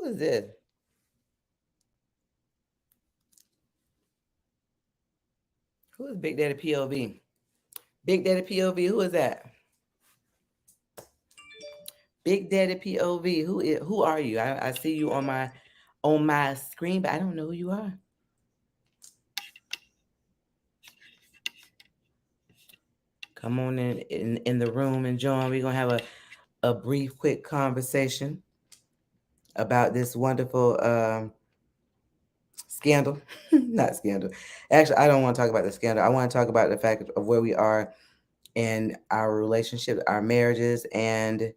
Who is this? Who is Big Daddy POV? Big Daddy POV, who is that? Big Daddy POV, who are you? I see you on my screen, but I don't know who you are. Come on in the room and join. We're gonna have a brief, quick conversation about this wonderful scandal. Not scandal. Actually, I don't want to talk about the scandal. I want to talk about the fact of where we are in our relationship, our marriages, and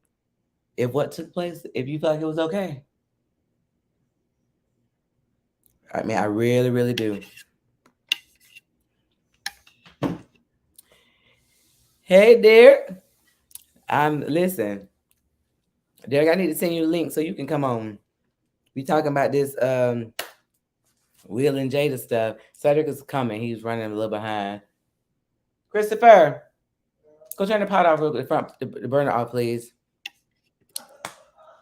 if what took place, if you feel like it was okay. I mean, I really, really do. Hey, Derek. Listen, Derek, I need to send you a link so you can come on. We talking about this WiIl and Jada stuff. Cedric is coming. He's running a little behind. Christopher, go turn the pot off real quick. The burner off, please.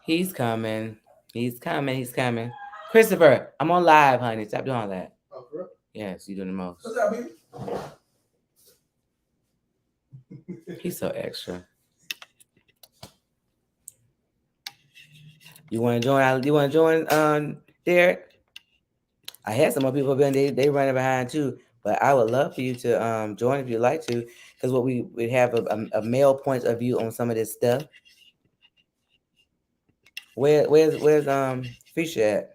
He's coming. He's coming. He's coming. Christopher, I'm on live, honey. Stop doing all that. Oh, correct? Yes, you're doing the most. What's up, baby? He's so extra. You want to join? You want to join, Derek? I had some more people, but they running behind too. But I would love for you to join if you'd like to, because what we have a male point of view on some of this stuff. Where's Fisher at?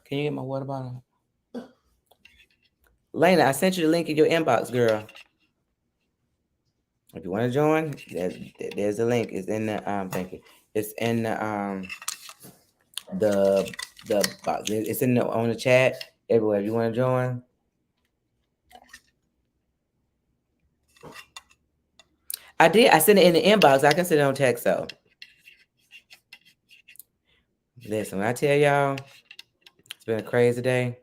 Can you get my water bottle? Lena, I sent you the link in your inbox, girl. If you want to join, there's a link. It's in the thank you. It's in the box. It's in on the chat everywhere. If you want to join. I did. I sent it in the inbox. I can send it on text though. Listen, when I tell y'all, it's been a crazy day.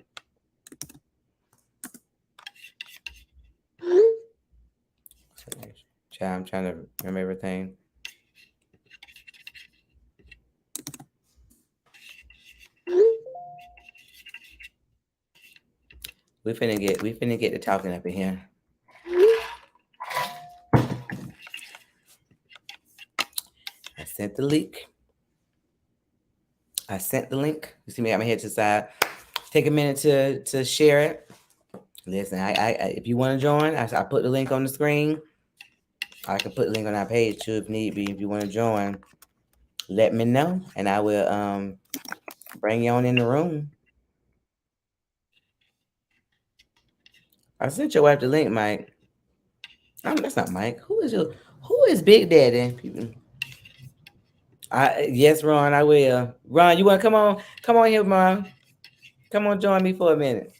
I'm trying to remember everything. We finna get to talking up in here. I sent the link. You see me got my head to the side. Take a minute to share it. Listen, I if you want to join, I put the link on the screen. I can put the link on our page too if need be. If you want to join, let me know, and I will bring you on in the room. I sent your wife the link, Mike. That's not Mike. Who is Big Daddy? Yes, Ron, I will. Ron, you want to come on here, Mom? Come on, join me for a minute.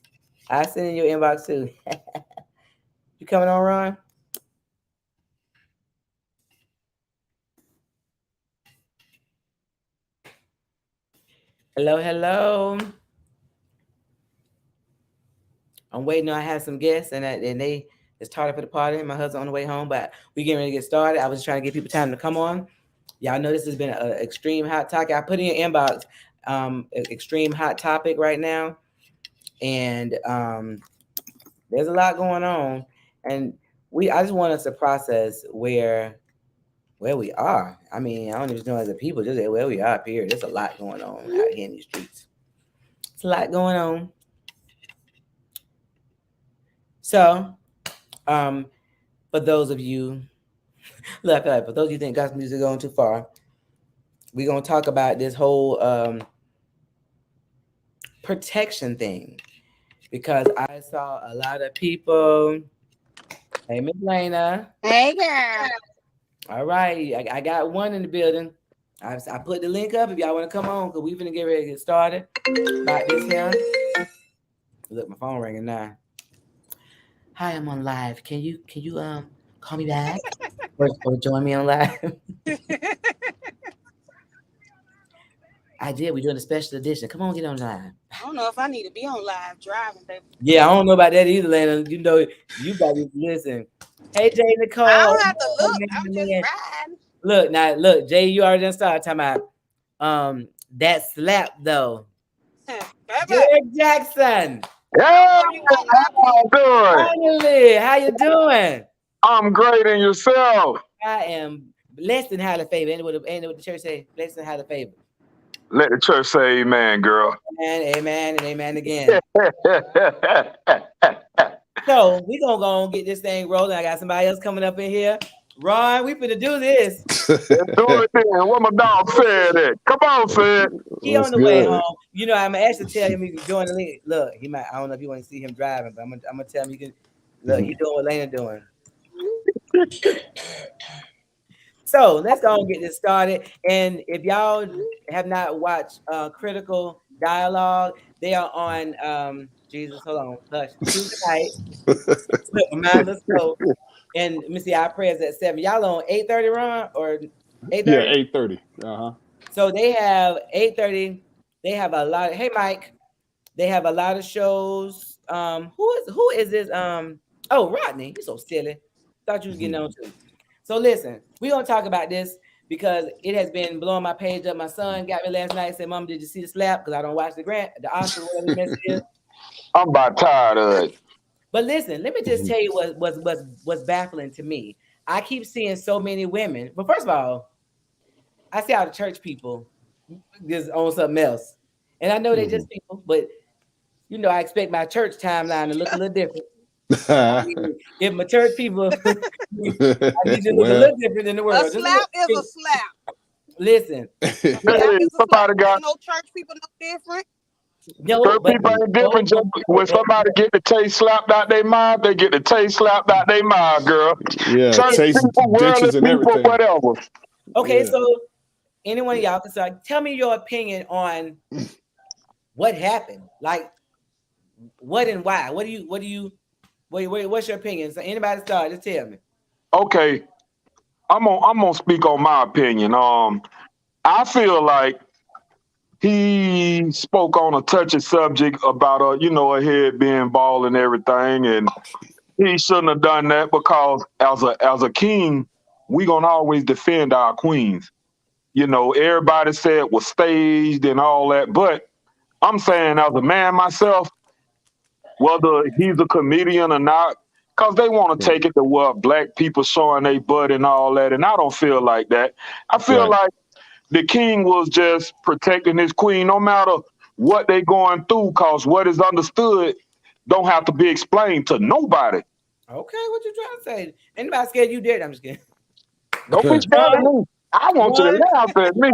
I send in your inbox too. You coming on, Ron? Hello. I'm waiting. I have some guests, and they started for the party. My husband on the way home, but we getting ready to get started. I was trying to give people time to come on. Y'all know this has been an extreme hot topic. I put in your inbox, extreme hot topic right now, and there's a lot going on, and I just want us to process where we are. I mean, I don't even know as a people, just where we are. Period. There's a lot going on out here in these streets. It's a lot going on. So, for those of you, for those of you think gospel music is going too far, we're gonna talk about this whole protection thing, because I saw a lot of people. Hey, Miss Lena. Hey, girl. All right, I got one in the building. I put the link up if y'all want to come on, because we're gonna get ready to get started about this here. Look, my phone ringing now. Hi, I'm on live. Can you call me back or join me on live? I did. We're doing a special edition. Come on, get on live. I don't know if I need to be on live driving, baby. Yeah, I don't know about that either, Lena. You got to listen. Hey, Jay Nicole. I don't have to look. I'm just riding. Look now, look, Jay, you already done started talking about that slap though. Baby, Derek Jackson. don't Yeah, put me on live, how please. you doing? Finally, how you doing? I'm great, and yourself? I am blessed and highly favored. Ain't what the church say? Blessed and highly favored. Let the church say amen, girl. Amen, amen, and amen again. So we gonna go and get this thing rolling. I got somebody else coming up in here. Ron, we finna do this. Let's do it then. What my dog said it. Come on, said. He on What's the way good? home. You know, I'm gonna actually tell him he can join the link. Look, he might. I don't know if you want to see him driving, but I'm gonna tell him you can. Look, he doing what Lena doing. So let's go and get this started. And if y'all have not watched Critical Dialogue, they are on Jesus. Hold on, hush. Tuesday night. Remind us so. And let me see, our prayers at 7. Y'all on 8:30, Ron, or Yeah, 8:30? 8:30. Uh-huh. So they have 8:30. They have a lot. Hey, Mike. They have a lot of shows. Who is this? Oh, Rodney. You so silly. Thought you was getting on too. So listen, we're gonna talk about this because it has been blowing my page up. My son got me last night. Said, "Mom, did you see the slap?" Because I don't watch the Oscar, whatever the mess it is. I'm about tired of it. But listen, let me just tell you what was baffling to me. I keep seeing so many women. But first of all, I see all the church people just on something else, and I know they just people, but you know, I expect my church timeline to look a little different. I mean, if my church people, I need to look a Well, little different than the A world. Just a slap is little, a slap. listen, A slap Hey, is a slap. somebody got Ain't no church people no different. no, certain but people ain't no, different. Just when somebody get the taste slapped out their mouth, they get the taste slapped out their mouth, girl. yeah, Church listen, taste people, worldly ditches and people, everything. whatever. okay, Yeah. so anyone of y'all can start. Tell me your opinion on what happened. Like, what and why? What's your opinion? So anybody start? Just tell me. Okay, I'm gonna speak on my opinion. I feel like he spoke on a touchy subject about a head being bald and everything, and he shouldn't have done that because as a king, we gonna always defend our queens. Everybody said it was staged and all that, but I'm saying as a man myself, whether he's a comedian or not, because they want to Right. take it to what black people showing their butt and all that, and I don't feel like that. I feel Right. like the king was just protecting his queen, no matter what they going through, cause what is understood don't have to be explained to nobody. Okay, what you trying to say? Anybody scared you did? I'm just kidding. Don't be scared of Ron, me. I want you to Ron, laugh at me.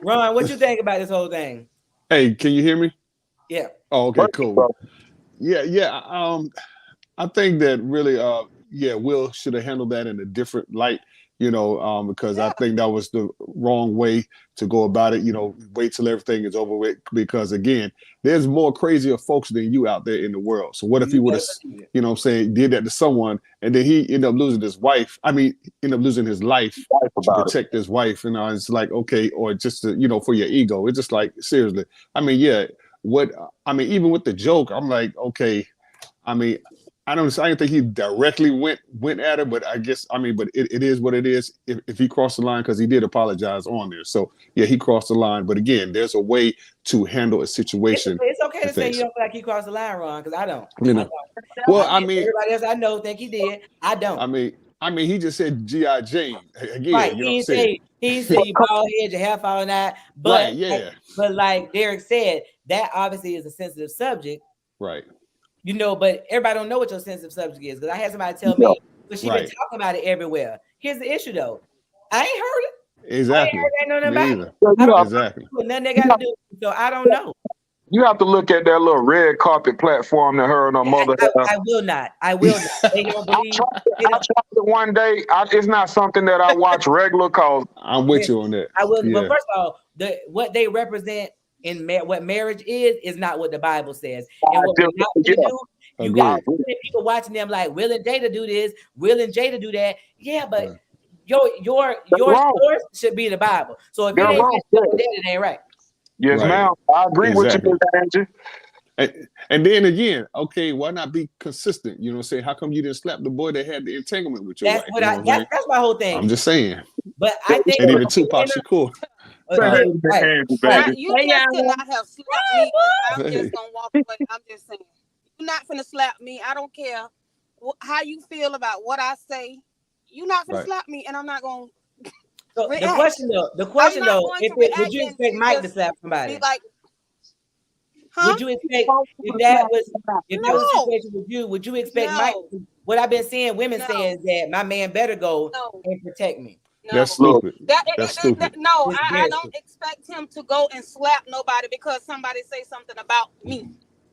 Ron, what you think about this whole thing? Hey, can you hear me? Yeah. Oh, okay, But, cool. Yeah, yeah. I think that really, yeah, Will should have handled that in a different light, because I Yeah. think that was the wrong way to go about it. Wait till everything is over with, because again, there's more crazier folks than you out there in the world. So what if he You would better have, believe it. what I'm saying, did that to someone, and then he ended up losing his wife? I mean, end up losing his life life to about it. protect his wife. It's like, okay, or just to, for your ego. It's just like, seriously. I mean, yeah. Even with the joke, I'm like, okay. I mean, I don't think he directly went at her, but I guess, but it is what it is. If he crossed the line, because he did apologize on there, so yeah, he crossed the line. But again, there's a way to handle a situation It's okay and to say you things. don't feel like he crossed the line, Ron, because I don't. You I know. don't. Well, Everybody else I know think he did. I don't. I mean, he just said G.I. Jane Right. again. You know what I'm He saying? say you bald head, your hair falling out. Right? Like, Yeah. but like Derek said, that obviously is a sensitive subject. Right. But everybody don't know what your sensitive subject is. Because I had somebody tell Yeah. me, but she been Right. talking about it everywhere. Here's the issue though. I ain't heard it. I ain't Exactly. heard that nothing Me about either. it. So I don't know Exactly. nothing they you got to have, do. So I don't know. you have to look at that little red carpet platform that her and her I, mother I, have. I will not. I will not. They don't I believe. tried They I don't. tried it one day. It's not something that I watch regular cause I'm with you on that. I will. But Yeah. first of all, what they represent in what marriage is not what the Bible says. And I what we're just not going to yeah. do, you got I Agreed. agree. people watching them like Will and Jada do this, Will and Jada do that. Yeah, but Right. They're your wrong. source should be the Bible. So if it They're ain't wrong. right, Will and Jada, it ain't right. Yes, Right. ma'am. I agree with you, Exactly. Miss Angie. And then again, okay, why not be consistent? You know what I'm saying? How come you didn't slap the boy that had the entanglement with your That's wife? what You know I. what I'm saying? That's my whole thing. I'm just saying. But I think, And even Tupac Shakur. right, You just could not have slapped me, and I'm Hey. just gonna walk away. I'm just saying, you're not finna slap me. I don't care how you feel about what I say. You're not finna Right. slap me, and I'm not gonna so react. the question I'm not though, going to would react you and expect Mike to just slap somebody? be like, huh? Would you expect if that was the No, situation with you? Would you expect Mike? no, What I've been seeing women no, say is that my man better go no, and protect me. That's no. stupid. That That's stupid. no, It's I very don't stupid. expect him to go and slap nobody because somebody say something about me.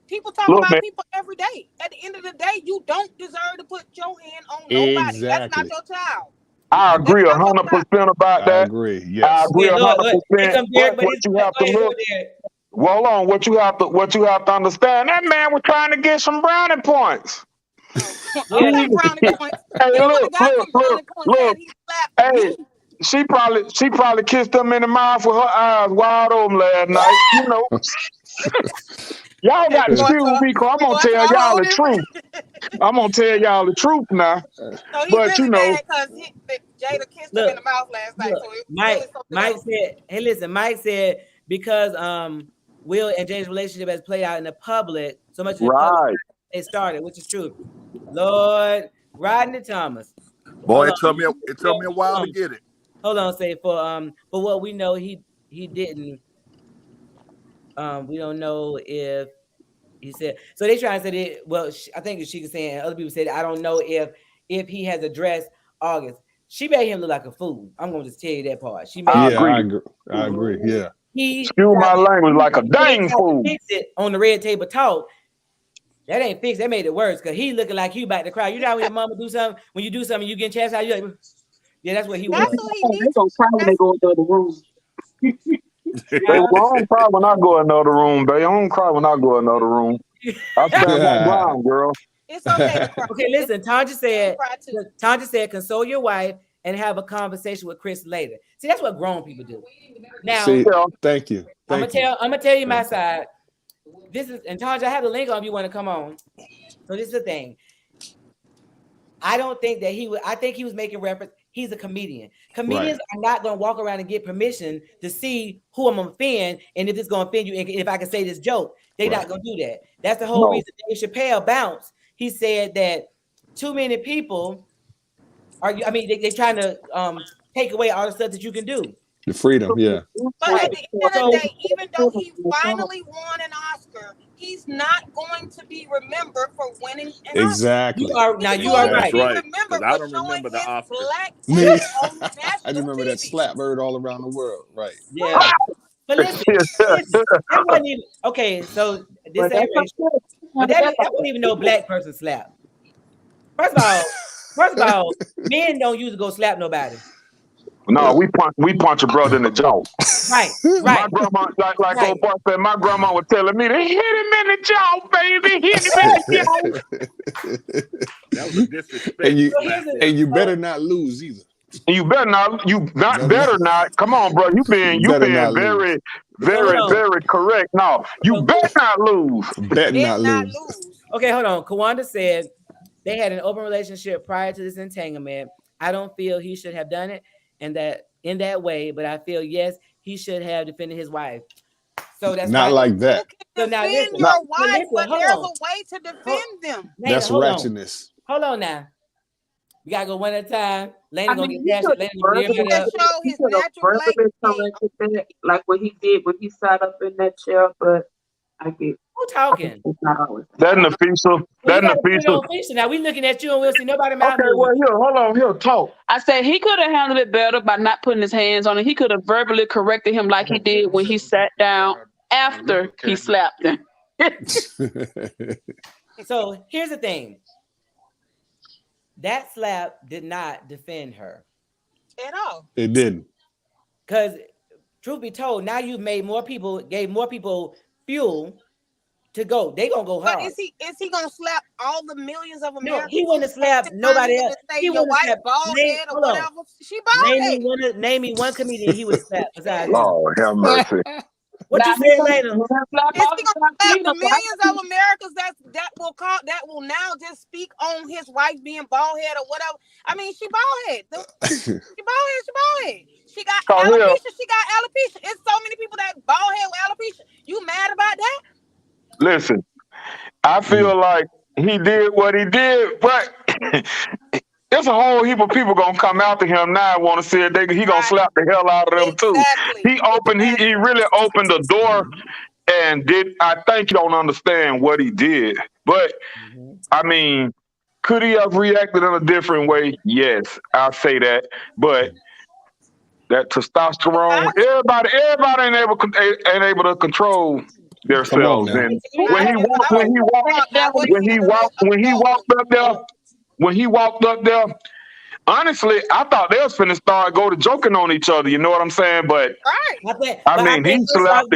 People talk Look, about man. people every day. At the end of the day, you don't deserve to put your hand on nobody. That's not Exactly. your child. I That's agree not your child. 100% about I that. agree. I Yes. agree Okay, look, here 100%. comes But Derek, but what it's you go have to ahead, go look, Derek. hold on. What you have to understand, that man was trying to get some brownie points. Yeah. Okay, brownie points. Hey, He would look, have got some brownie points had he slapped Hey, me. she probably kissed him in the mouth with her eyes wide open last night. You know, y'all got to We going excuse me, 'cause I'm we gonna going to tell a y'all whole the different. truth. I'm gonna tell y'all the truth now. So he But you really know, mad because Jada kissed him Look, in the mouth last night. look, So it Mike. really something Mike else. said, "Hey, listen." Mike said because Will and James' relationship has played out in the public so much in the public, right? it started, which is true. Lord, Rodney Thomas. Boy, Hold it took on. me a while to get it. Hold on, say for what we know, he didn't. We don't know if he said. So they trying to say that. Well, I think she was saying. Other people said, I don't know if he has addressed August. She made him look like a fool. I'm gonna just tell you that part. She made I him. Yeah, I agree. agree. I agree. Yeah. He Excuse my tried to, language, like a when they dang tried to fool. fix it on the red table talk. That ain't fixed. That made it worse because he looking like he about to cry. You know when your mama do something, when you do something, you get chastised. You like, yeah, that's what he That's was. who he They needs. gonna cry when they go into the room. Hey, well, I don't cry when I go in another room, babe. I don't cry when I go in another room. I stand my ground, girl. It's okay to cry. Okay, listen. Tanja said, Cry too. console your wife and have a conversation with Chris later. See, that's what grown people do. Now, See, Yeah. thank you. I'm Thank you. gonna tell you my Thank you. side. This is, and Tanja, I have the link on if you want to come on. So this is the thing. I don't think that he would. I think he was making reference. He's a comedian. Comedians are not going to walk around and get permission to see who I'm gonna offend and if it's going to offend you. And if I can say this joke, they're not going to do that. That's the whole No. reason Dave Chappelle bounced. He said that too many people are. I mean, they're trying to take away all the stuff that you can do. The freedom. Yeah. But at the end of So- the day, even though he finally won an Oscar, he's not going to be remembered for winning an Exactly. You are Oscar. He's you are going right. to be Right, 'cause remembered I for don't showing remember the his Oscar. black Me. talent on I national just remember that TV. slap bird all around the world. Right. Yeah. But listen, that wasn't even okay. So this But ain't that's racial. But that wasn't even no black person slap. First of all, men don't usually go slap nobody. No, we punch a brother in the jaw. Right, My right. grandma, like Right. old boy said, my grandma was telling me to hit him in the jaw, baby. Hit him in the jaw. That was a disrespect. and you So here's the- and you better not lose either. And you better not. Better Not. Come on, bro. You being Better not very, lose. very, hold on. very correct. No, you So- better not lose. Bet Did not not lose. lose. Okay, hold on. Kawanda said they had an open relationship prior to this entanglement. I don't feel he should have done it in that way, but I feel yes, he should have defended his wife. So that's Not why. like You that. can So now defend listen. your So wife, listen, but hold there's on. a way to defend them. Lena, That's hold on. ratchetness. Hold on now. We gotta go one at a time. Lena I gonna mean, get dashed. Lena gonna get He everybody up. just showed his natural black corrected that, like what he did when he sat up in that chair. But I get Who talking? it's not always. That an official. Well, That you an gotta put it official. on fiction. Now we looking at you and we'll see nobody mouth Okay, well, moving. here, hold on, here, talk. I said he could have handled it better by not putting his hands on it. He could have verbally corrected him like he did when he sat down after he slapped him. So here's the thing. That slap did not defend her. at all. It didn't. Because truth be told, now you've made gave more people fuel to go. They gonna go But hard. is he gonna slap all the millions of No, Americans? he wouldn't have slapped Every time nobody he else. can say He your wouldn't have wife slapped. bald head or Hold on. whatever. She bald head. Name me one comedian he would have slapped besides him. Lord have mercy. What you saying, Lena? Is he gonna slap the millions of Americans that will now just speak on his wife being bald head or whatever? I mean, she bald head. She bald head. She got alopecia. She got alopecia. It's so many people that bald head with alopecia. You mad about that? Listen, I feel like he did what he did, but there's a whole heap of people gonna come after him now and want to see it. He gonna slap the hell out of them too. He really opened the door and I think you don't understand what he did. But I mean, could he have reacted in a different way? Yes, I'll say that. But that testosterone, everybody ain't able to control themselves. And when he walked up there, honestly, I thought they was finna start go to joking on each other. You know what I'm saying? But I mean, he slapped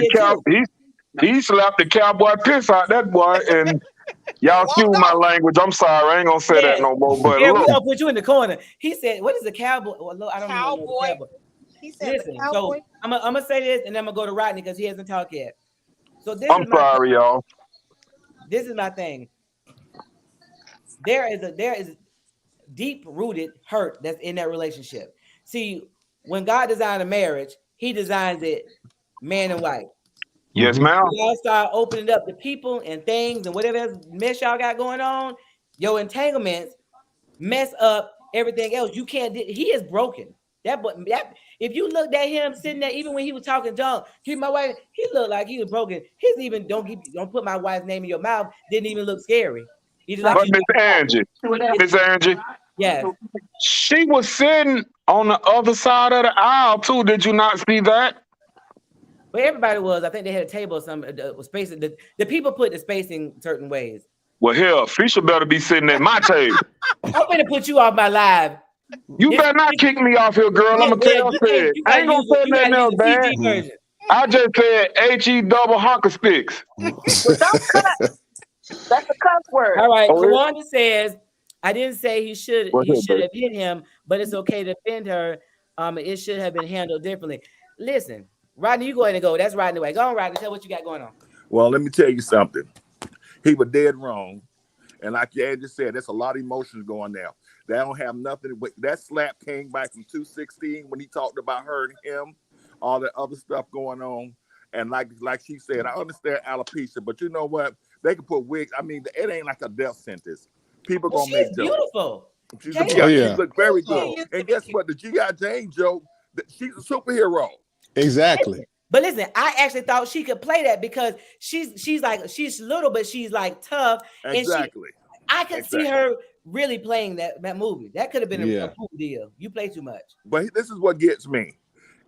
the cowboy piss out that boy, and y'all excuse my language. I'm sorry, I ain't gonna say that no more. But we're look, gonna put you in the corner. He said, "What is a cowboy?" Well, I don't know what cowboy. He said, "Listen, so I'm gonna say this, and then I'm gonna go to Rodney because he hasn't talked yet." So I'm sorry, y'all. This is my thing. There is deep rooted hurt that's in that relationship. See, when God designed a marriage, He designs it man and wife. Yes, ma'am. Y'all start opening up the people and things and whatever else mess y'all got going on. Your entanglements mess up everything else. You can't. He is broken. That if you looked at him sitting there, even when he was talking junk, keep my wife, he looked like he was broken. His even don't put my wife's name in your mouth. Didn't even look scary. He just like Miss Angie. Yes. She was sitting on the other side of the aisle too. Did you not see that? But everybody was. I think they had a table or something. Spacing. The people put the spacing certain ways. Well, hell, Fisher better be sitting at my table. I'm gonna put you off my live. You better not kick me off here, girl. I'm gonna tell you. I ain't gonna say nothing else bad. I just said HE double honker sticks. That's a cuss word. All right. Kawanda says, I didn't say he should have hit him, but it's okay to defend her. It should have been handled differently. Listen, Rodney, you go ahead and go. That's Rodney way. Go on, Rodney. Tell what you got going on. Well, let me tell you something. He was dead wrong. And like you just said, there's a lot of emotions going there. They don't have nothing. That slap came back from 216 when he talked about hurting him, all that other stuff going on. And like she said, I understand alopecia, but you know what? They can put wigs. I mean, it ain't like a death sentence. People gonna make jokes. Beautiful. She look very good. And guess what? The G.I. Jane joke, she's a superhero. Exactly. But listen, I actually thought she could play that because she's little, but she's like tough. Exactly. And I could see her really playing that movie. That could have been a cool deal. You play too much. But this is what gets me.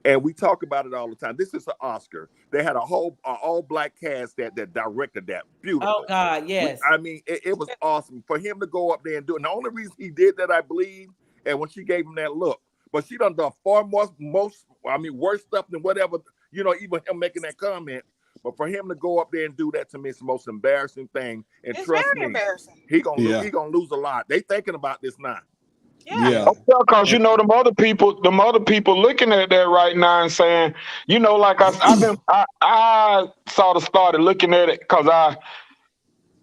And we talk about it all the time. This is an Oscar. They had a whole all-black cast that directed that. Beautiful. Oh, God, yes. I mean, it was awesome for him to go up there and do it. And the only reason he did that, I believe, and when she gave him that look. But she done far worse stuff than whatever, even him making that comment. But for him to go up there and do that, to me, it's the most embarrassing thing. And it's trust very me, embarrassing. he gonna lose a lot. They thinking about this now. Yeah, because them other people looking at that right now and saying, like I sort of started looking at it because I've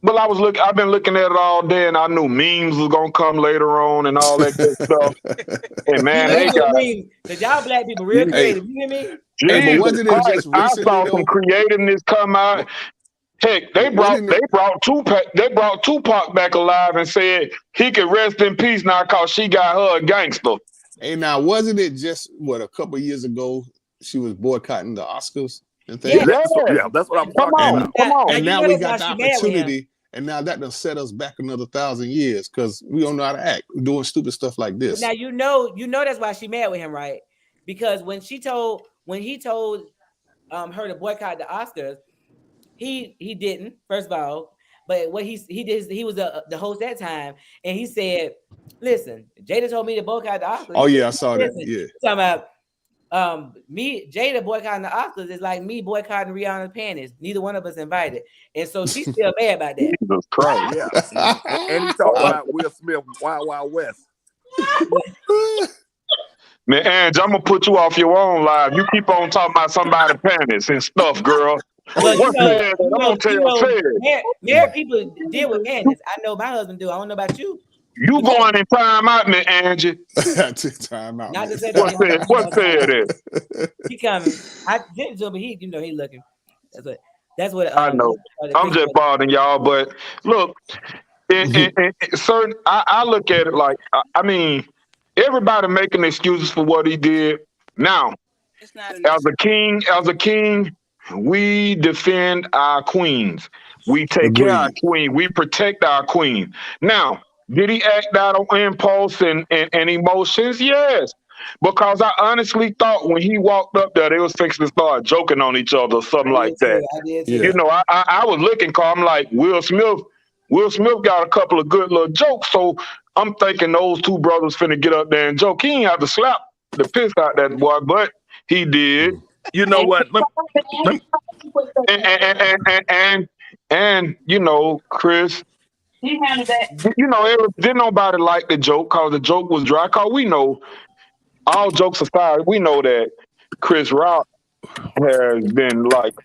been looking at it all day, and I knew memes was gonna come later on and all that good stuff. And man, because y'all black people real creative. You hear me? Hey, but wasn't it just recently, I saw some creativeness come out. Heck, they brought Tupac back alive and said he could rest in peace now because she got her a gangster. Hey, now wasn't it just a couple of years ago she was boycotting the Oscars and things? Yeah, that's what I'm talking about. Come on. And now we got the opportunity, and now that done set us back another 1,000 years because we don't know how to act. We're doing stupid stuff like this. Now you know that's why she mad with him, right? Because when he told her to boycott the Oscars. He didn't, first of all, but what he did, he was the host that time, and he said, "Listen, Jada told me to boycott the Oscars." Oh yeah, I saw that. Yeah, talking about Jada boycotting the Oscars is like me boycotting Rihanna's panties. Neither one of us invited, and so she's still mad about that. Jesus Christ! Yeah, and he talked about Will Smith, Wild Wild West. Man, Ange, I'm gonna put you off your own live. You keep on talking about somebody panties and stuff, girl. Well, What said? I'm gonna tell said. married people deal with madness. I know my husband do. I don't know about you. You going in time out, man, Angie. Time out. Not to say What said? What said it? He coming. I didn't to him, but he looking. That's what I know. I'm just bothering y'all, but look, in certain, I look at it like I mean, everybody making excuses for what he did. Now, It's not as a king, we defend our queens. We take care of our queen. We protect our queen. Now, did he act out on impulse and emotions? Yes. Because I honestly thought when he walked up there, they was fixing to start joking on each other or something like that. I did too. You know, I was looking, cause I'm like, Will Smith got a couple of good little jokes. So I'm thinking those two brothers finna get up there and joke. He ain't have to slap the piss out that boy, but he did. You know what? And you know, Chris, He handled that. you know, didn't nobody like the joke cause the joke was dry. Cause we know, all jokes aside, we know that Chris Rock has been like,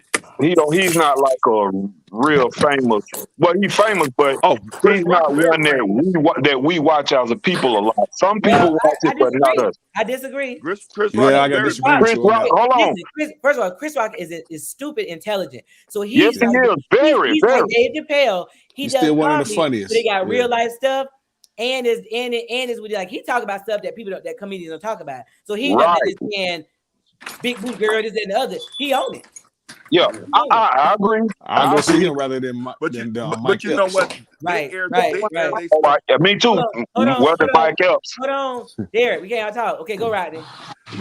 he's not like a real famous. Well, he's famous, but he's not one that we watch as a people a lot. Some people watch it, but not us. I disagree. Chris Rock, I got disagree. Chris Rock, hold on. First of all, Chris Rock is stupid intelligent. So yes, he is very. Like Dave Chappelle. He's still one of the funniest. So they got real life stuff. And is like he talk about stuff that that comedians don't talk about. So he doesn't understand big boot girl, this and the other. He own it. Yeah, I agree. I go see him rather than but you know what? Right. Me too. Whether Mike Epps. Hold on, Derek. We can't talk. Okay, go right then.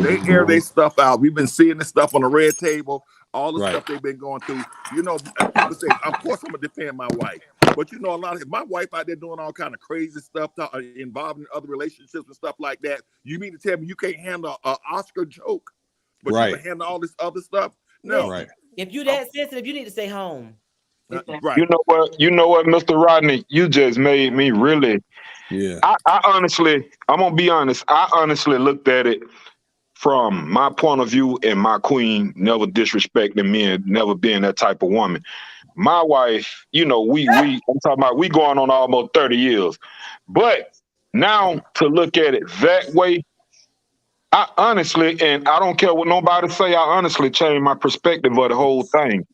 They air their stuff out. We've been seeing this stuff on the red table. All the stuff they've been going through. You know, people say, of course I'm gonna defend my wife. But you know, a lot of my wife out there doing all kind of crazy stuff, involving other relationships and stuff like that. You mean to tell me you can't handle an Oscar joke, but you can handle all this other stuff? No. Right. If you that sensitive, you need to stay home. Right. You know what, Mr. Rodney, you just made me really. Yeah. I honestly, I'm gonna be honest. I honestly looked at it from my point of view, and my queen never disrespecting me and never being that type of woman. My wife, you know, I'm talking about we going on almost 30 years. But now to look at it that way, I honestly, and I don't care what nobody say, I honestly changed my perspective of the whole thing.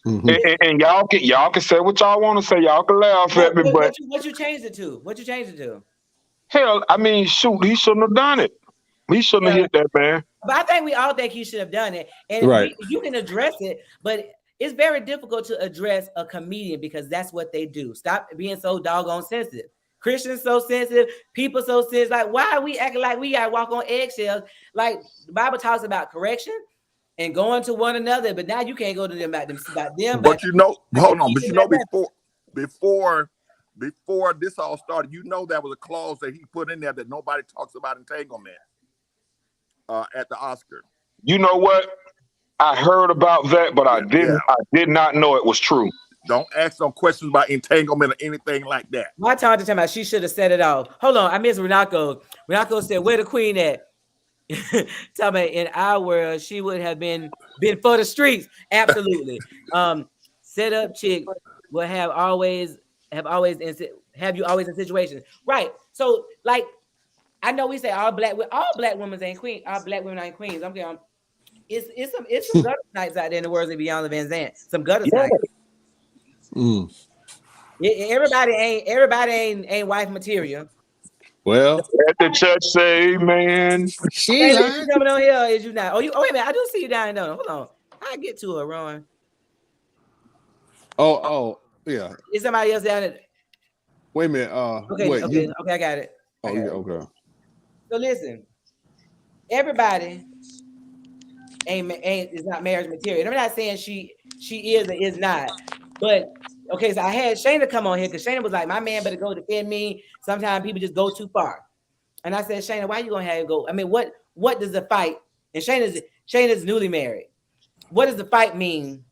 And y'all can say what y'all want to say. Y'all can laugh at me, but what you changed it to? What you changed it to? Hell, I mean, shoot, he shouldn't have done it. He shouldn't have hit that man. But I think we all think he should have done it, and you can address it, but it's very difficult to address a comedian because that's what they do. Stop being so doggone sensitive. Christians so sensitive, people so sensitive. Like, why are we acting like we gotta walk on eggshells? Like the Bible talks about correction and going to one another, but now you can't go to them about them. But you know, hold on. But you know, before this all started, you know that was a clause that he put in there that nobody talks about entanglement at the Oscar. You know what? I heard about that, but I did not know it was true. Don't ask no questions about entanglement or anything like that. My time to tell me she should have set it off. Hold on, I missed Renako. Renako said, "Where the queen at?" Tell me, in our world, she would have been for the streets. Absolutely. Set up chick will have you always in situations. Right. So, like, I know we say all black women ain't queens. All black women ain't queens. I'm going. It's some gutter nights out there in the words of Beyond the Van Zandt. Some gutter nights. Everybody ain't wife material. Well, let the church say amen. She coming on here, is you not? Oh, wait a minute. I do see you down there. Hold on. I get to her, Ron. Oh, yeah. Is somebody else down there? Wait a minute. Okay, I got it. Okay. So listen, everybody is not marriage material. I'm not saying she is or is not, but okay. So I had Shayna come on here because Shayna was like, "My man better go defend me." Sometimes people just go too far, and I said, "Shayna, why you gonna have him go? I mean, what does the fight?" And Shayna's newly married. What does the fight mean?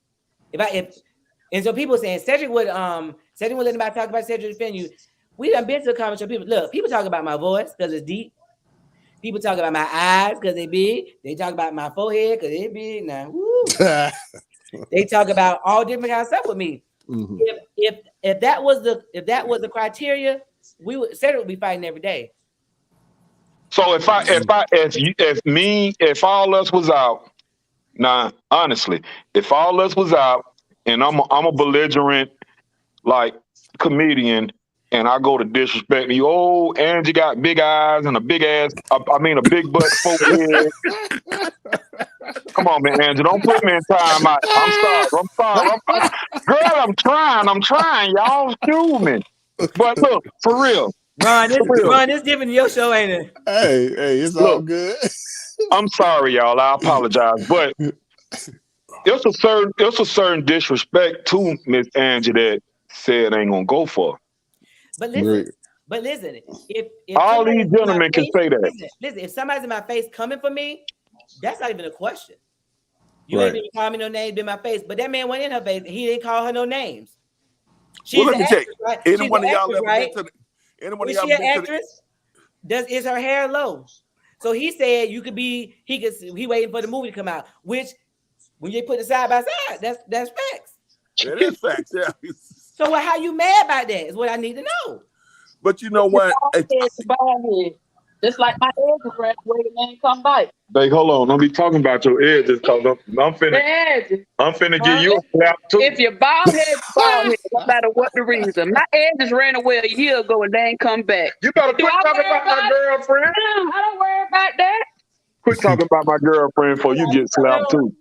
And so people saying Cedric would let anybody talk about Cedric defend you. We done been to the comment show. People talk about my voice because it's deep. People talk about my eyes because they big. They talk about my forehead because they big. Now, woo. They talk about all different kinds of stuff with me. Mhm. If that was the criteria, we would Cedric would be fighting every day. So if all us was out, now honestly, if all us was out and I'm a belligerent like comedian and I go to disrespect you, oh, Angie got big eyes and a big ass, I mean a big butt forehead. Come on, man, Angie, don't put me in time out. I'm sorry. Girl, I'm trying, y'all. Excuse me. But look, for real. Ron, this different than your show, ain't it? Hey, it's all Look, good. I'm sorry, y'all. I apologize. But it's a certain disrespect to Miss Angie that said ain't gonna go for her. But Great. listen, if All somebody's these in my gentlemen can face, say that. listen, if somebody's in my face coming for me, that's not even a question. You Right. ain't even call me no names in my face, but that man went in her face. He didn't call her no names. Well, She's let an me check. actress, right? Any She's one an of y'all actress, ever right? been to the? Any one of Is y'all she an been to the? actress? Is her hair low? So he said you could be. He waiting for the movie to come out. Which when you put it side by side, that's facts. It is facts, yeah. So how you mad about that? Is what I need to know. But you know what? Bald head. Just like my edges ran away and they ain't come back. Hey, hold on. Don't be talking about your edges because I'm The finna edges. give you a slap too. If you're bald head, no matter what the reason. My edges ran away a year ago and they ain't come back. You better Do quit I talking worry about my about it? girlfriend. No, I don't worry about that. Quit talking about my girlfriend before you get slapped too.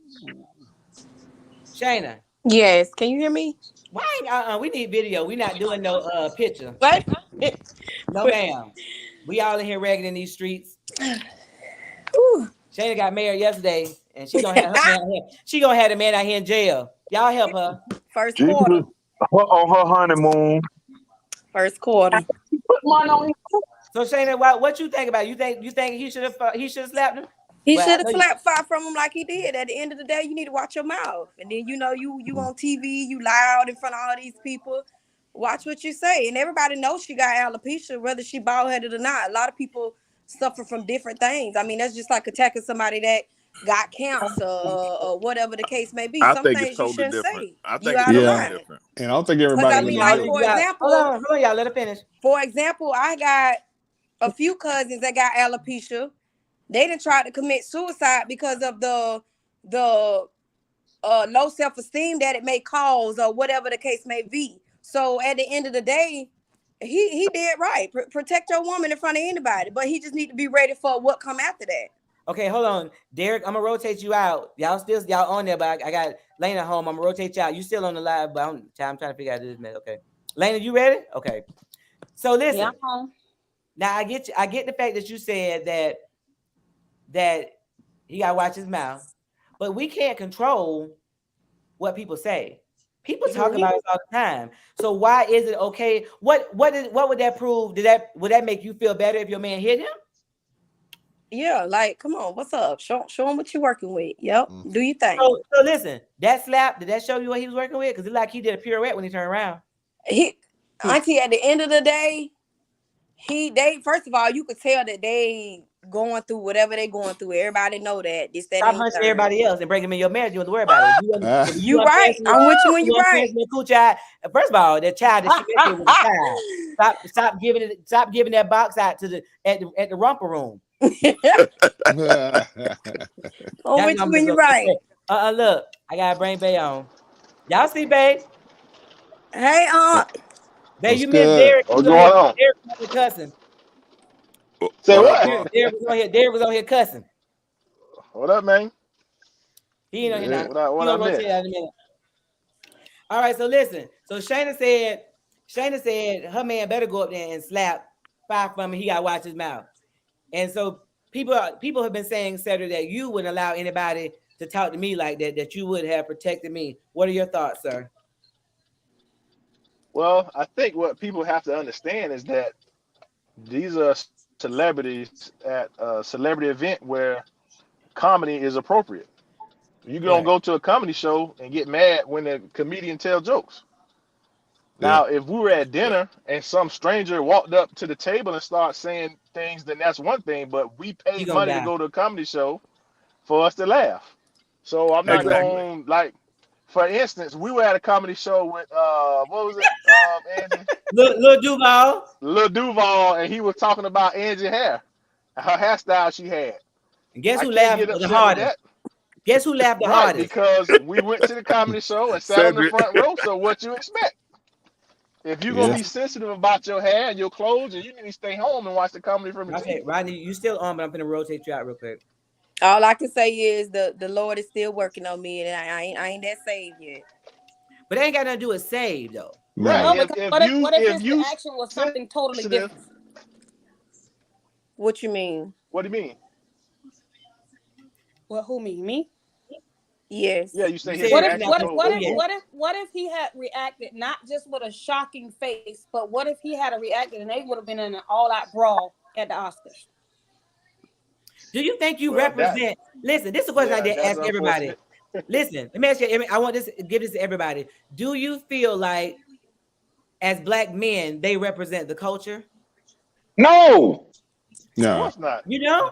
Shayna, Yes. Can you hear me? why? We need video. We not doing no picture. What? No, ma'am. We all in here ragging in these streets. Ooh. Shayna got married yesterday, and she gonna have her man out here. She gonna have the man out here in jail. Y'all help her. First Jesus, quarter. on her honeymoon. First quarter. Put mine on him. So Shayna, what you think about it? You think he should have slapped him? He Well, should have slapped five from him like he did. At the end of the day, you need to watch your mouth. And then you on TV, you loud in front of all these people. Watch what you say. And everybody knows she got alopecia, whether she bald headed or not. A lot of people suffer from different things. I mean, that's just like attacking somebody that got cancer or whatever the case may be. I Some think it's things you totally shouldn't different. say. I You think it's out of totally Yeah. line. different. And I don't think Because everybody I How mean, many like y'all for you got? example, Hold on, y'all. Let her finish. for example, I got a few cousins that got alopecia. They didn't try to commit suicide because of the low self-esteem that it may cause or whatever the case may be. So at the end of the day, he did right. Protect your woman in front of anybody, but he just need to be ready for what come after that. Okay, hold on, Derek. I'm gonna rotate you out. Y'all on there, but I got Lena home. I'm gonna rotate you out. You still on the live, but I'm trying to figure out this man. Okay, Lena, you ready? Okay. So listen. Yeah. Now I get the fact that you said that he gotta watch his mouth, but we can't control what people say. People talk about us all the time. So why is it okay? What would that prove? Would that make you feel better if your man hit him? Yeah, like come on, what's up? Show him what you're working with. Yep, do you think? So listen, that slap, did that show you what he was working with? Because it's like he did a pirouette when he turned around. Auntie, at the end of the day, they first of all, you could tell that they going through whatever they going through. Everybody know that. Stop hunching everybody else and bring him in your marriage. You don't have to worry about it. You right. I'm with you when you right. First of all, that child that she met with a child. Stop giving that box out to at the romper room. I'm with you when you right. Look, I gotta bring Bay on. Y'all see Bay? Hey, Bay, you missed Derek. What's going on? Derek was on here cussing. Say what? Derek was on here cussing. What up, man? He ain't on here now. What I missed? In a minute. All right, so listen. So Shayna said her man better go up there and slap five from him. He gotta watch his mouth. And so people have been saying, Cedric, that you wouldn't allow anybody to talk to me like that you would have protected me. What are your thoughts, sir? Well, I think what people have to understand is that these are celebrities at a celebrity event where comedy is appropriate. You don't go to a comedy show and get mad when the comedian tells jokes. Now, if we were at dinner and some stranger walked up to the table and started saying things, then that's one thing. But we You paid gonna money to die. go to a comedy show for us to laugh. So I'm not Exactly. going like, for instance, we were at a comedy show with what was it, Angie? Lil Duval. Lil Duval, and he was talking about Angie hair, her hairstyle she had. And guess I who can't laughed get the upset with hardest? that. Guess who laughed the Right, hardest? because we went to the comedy show and sat on the Cedric. front row. So what you expect? If you're gonna Yeah. be sensitive about your hair and your clothes, and you need to stay home and watch the comedy from the Okay, TV. Rodney, you still on, but I'm gonna rotate you out real quick. All I can say is the Lord is still working on me, and I ain't that saved yet. But it ain't got nothing to do with save though. Right. No, Right. because what if his reaction was something totally sensitive, different? What you mean? what do you mean? Well, who me? Yes. Yeah, you say You his said What it's if reaction not what the if told what school if yet. what if he had reacted not just with a shocking face, but what if he had a reacted and they would have been in an all-out brawl at the Oscars? Do you think you Well, that represent? Listen, this is a question I did that's ask everybody. unfortunate. Listen, let me ask you. I want this. Give this to everybody. Do you feel like, as black men, they represent the culture? No, Of Nah. course not. You know?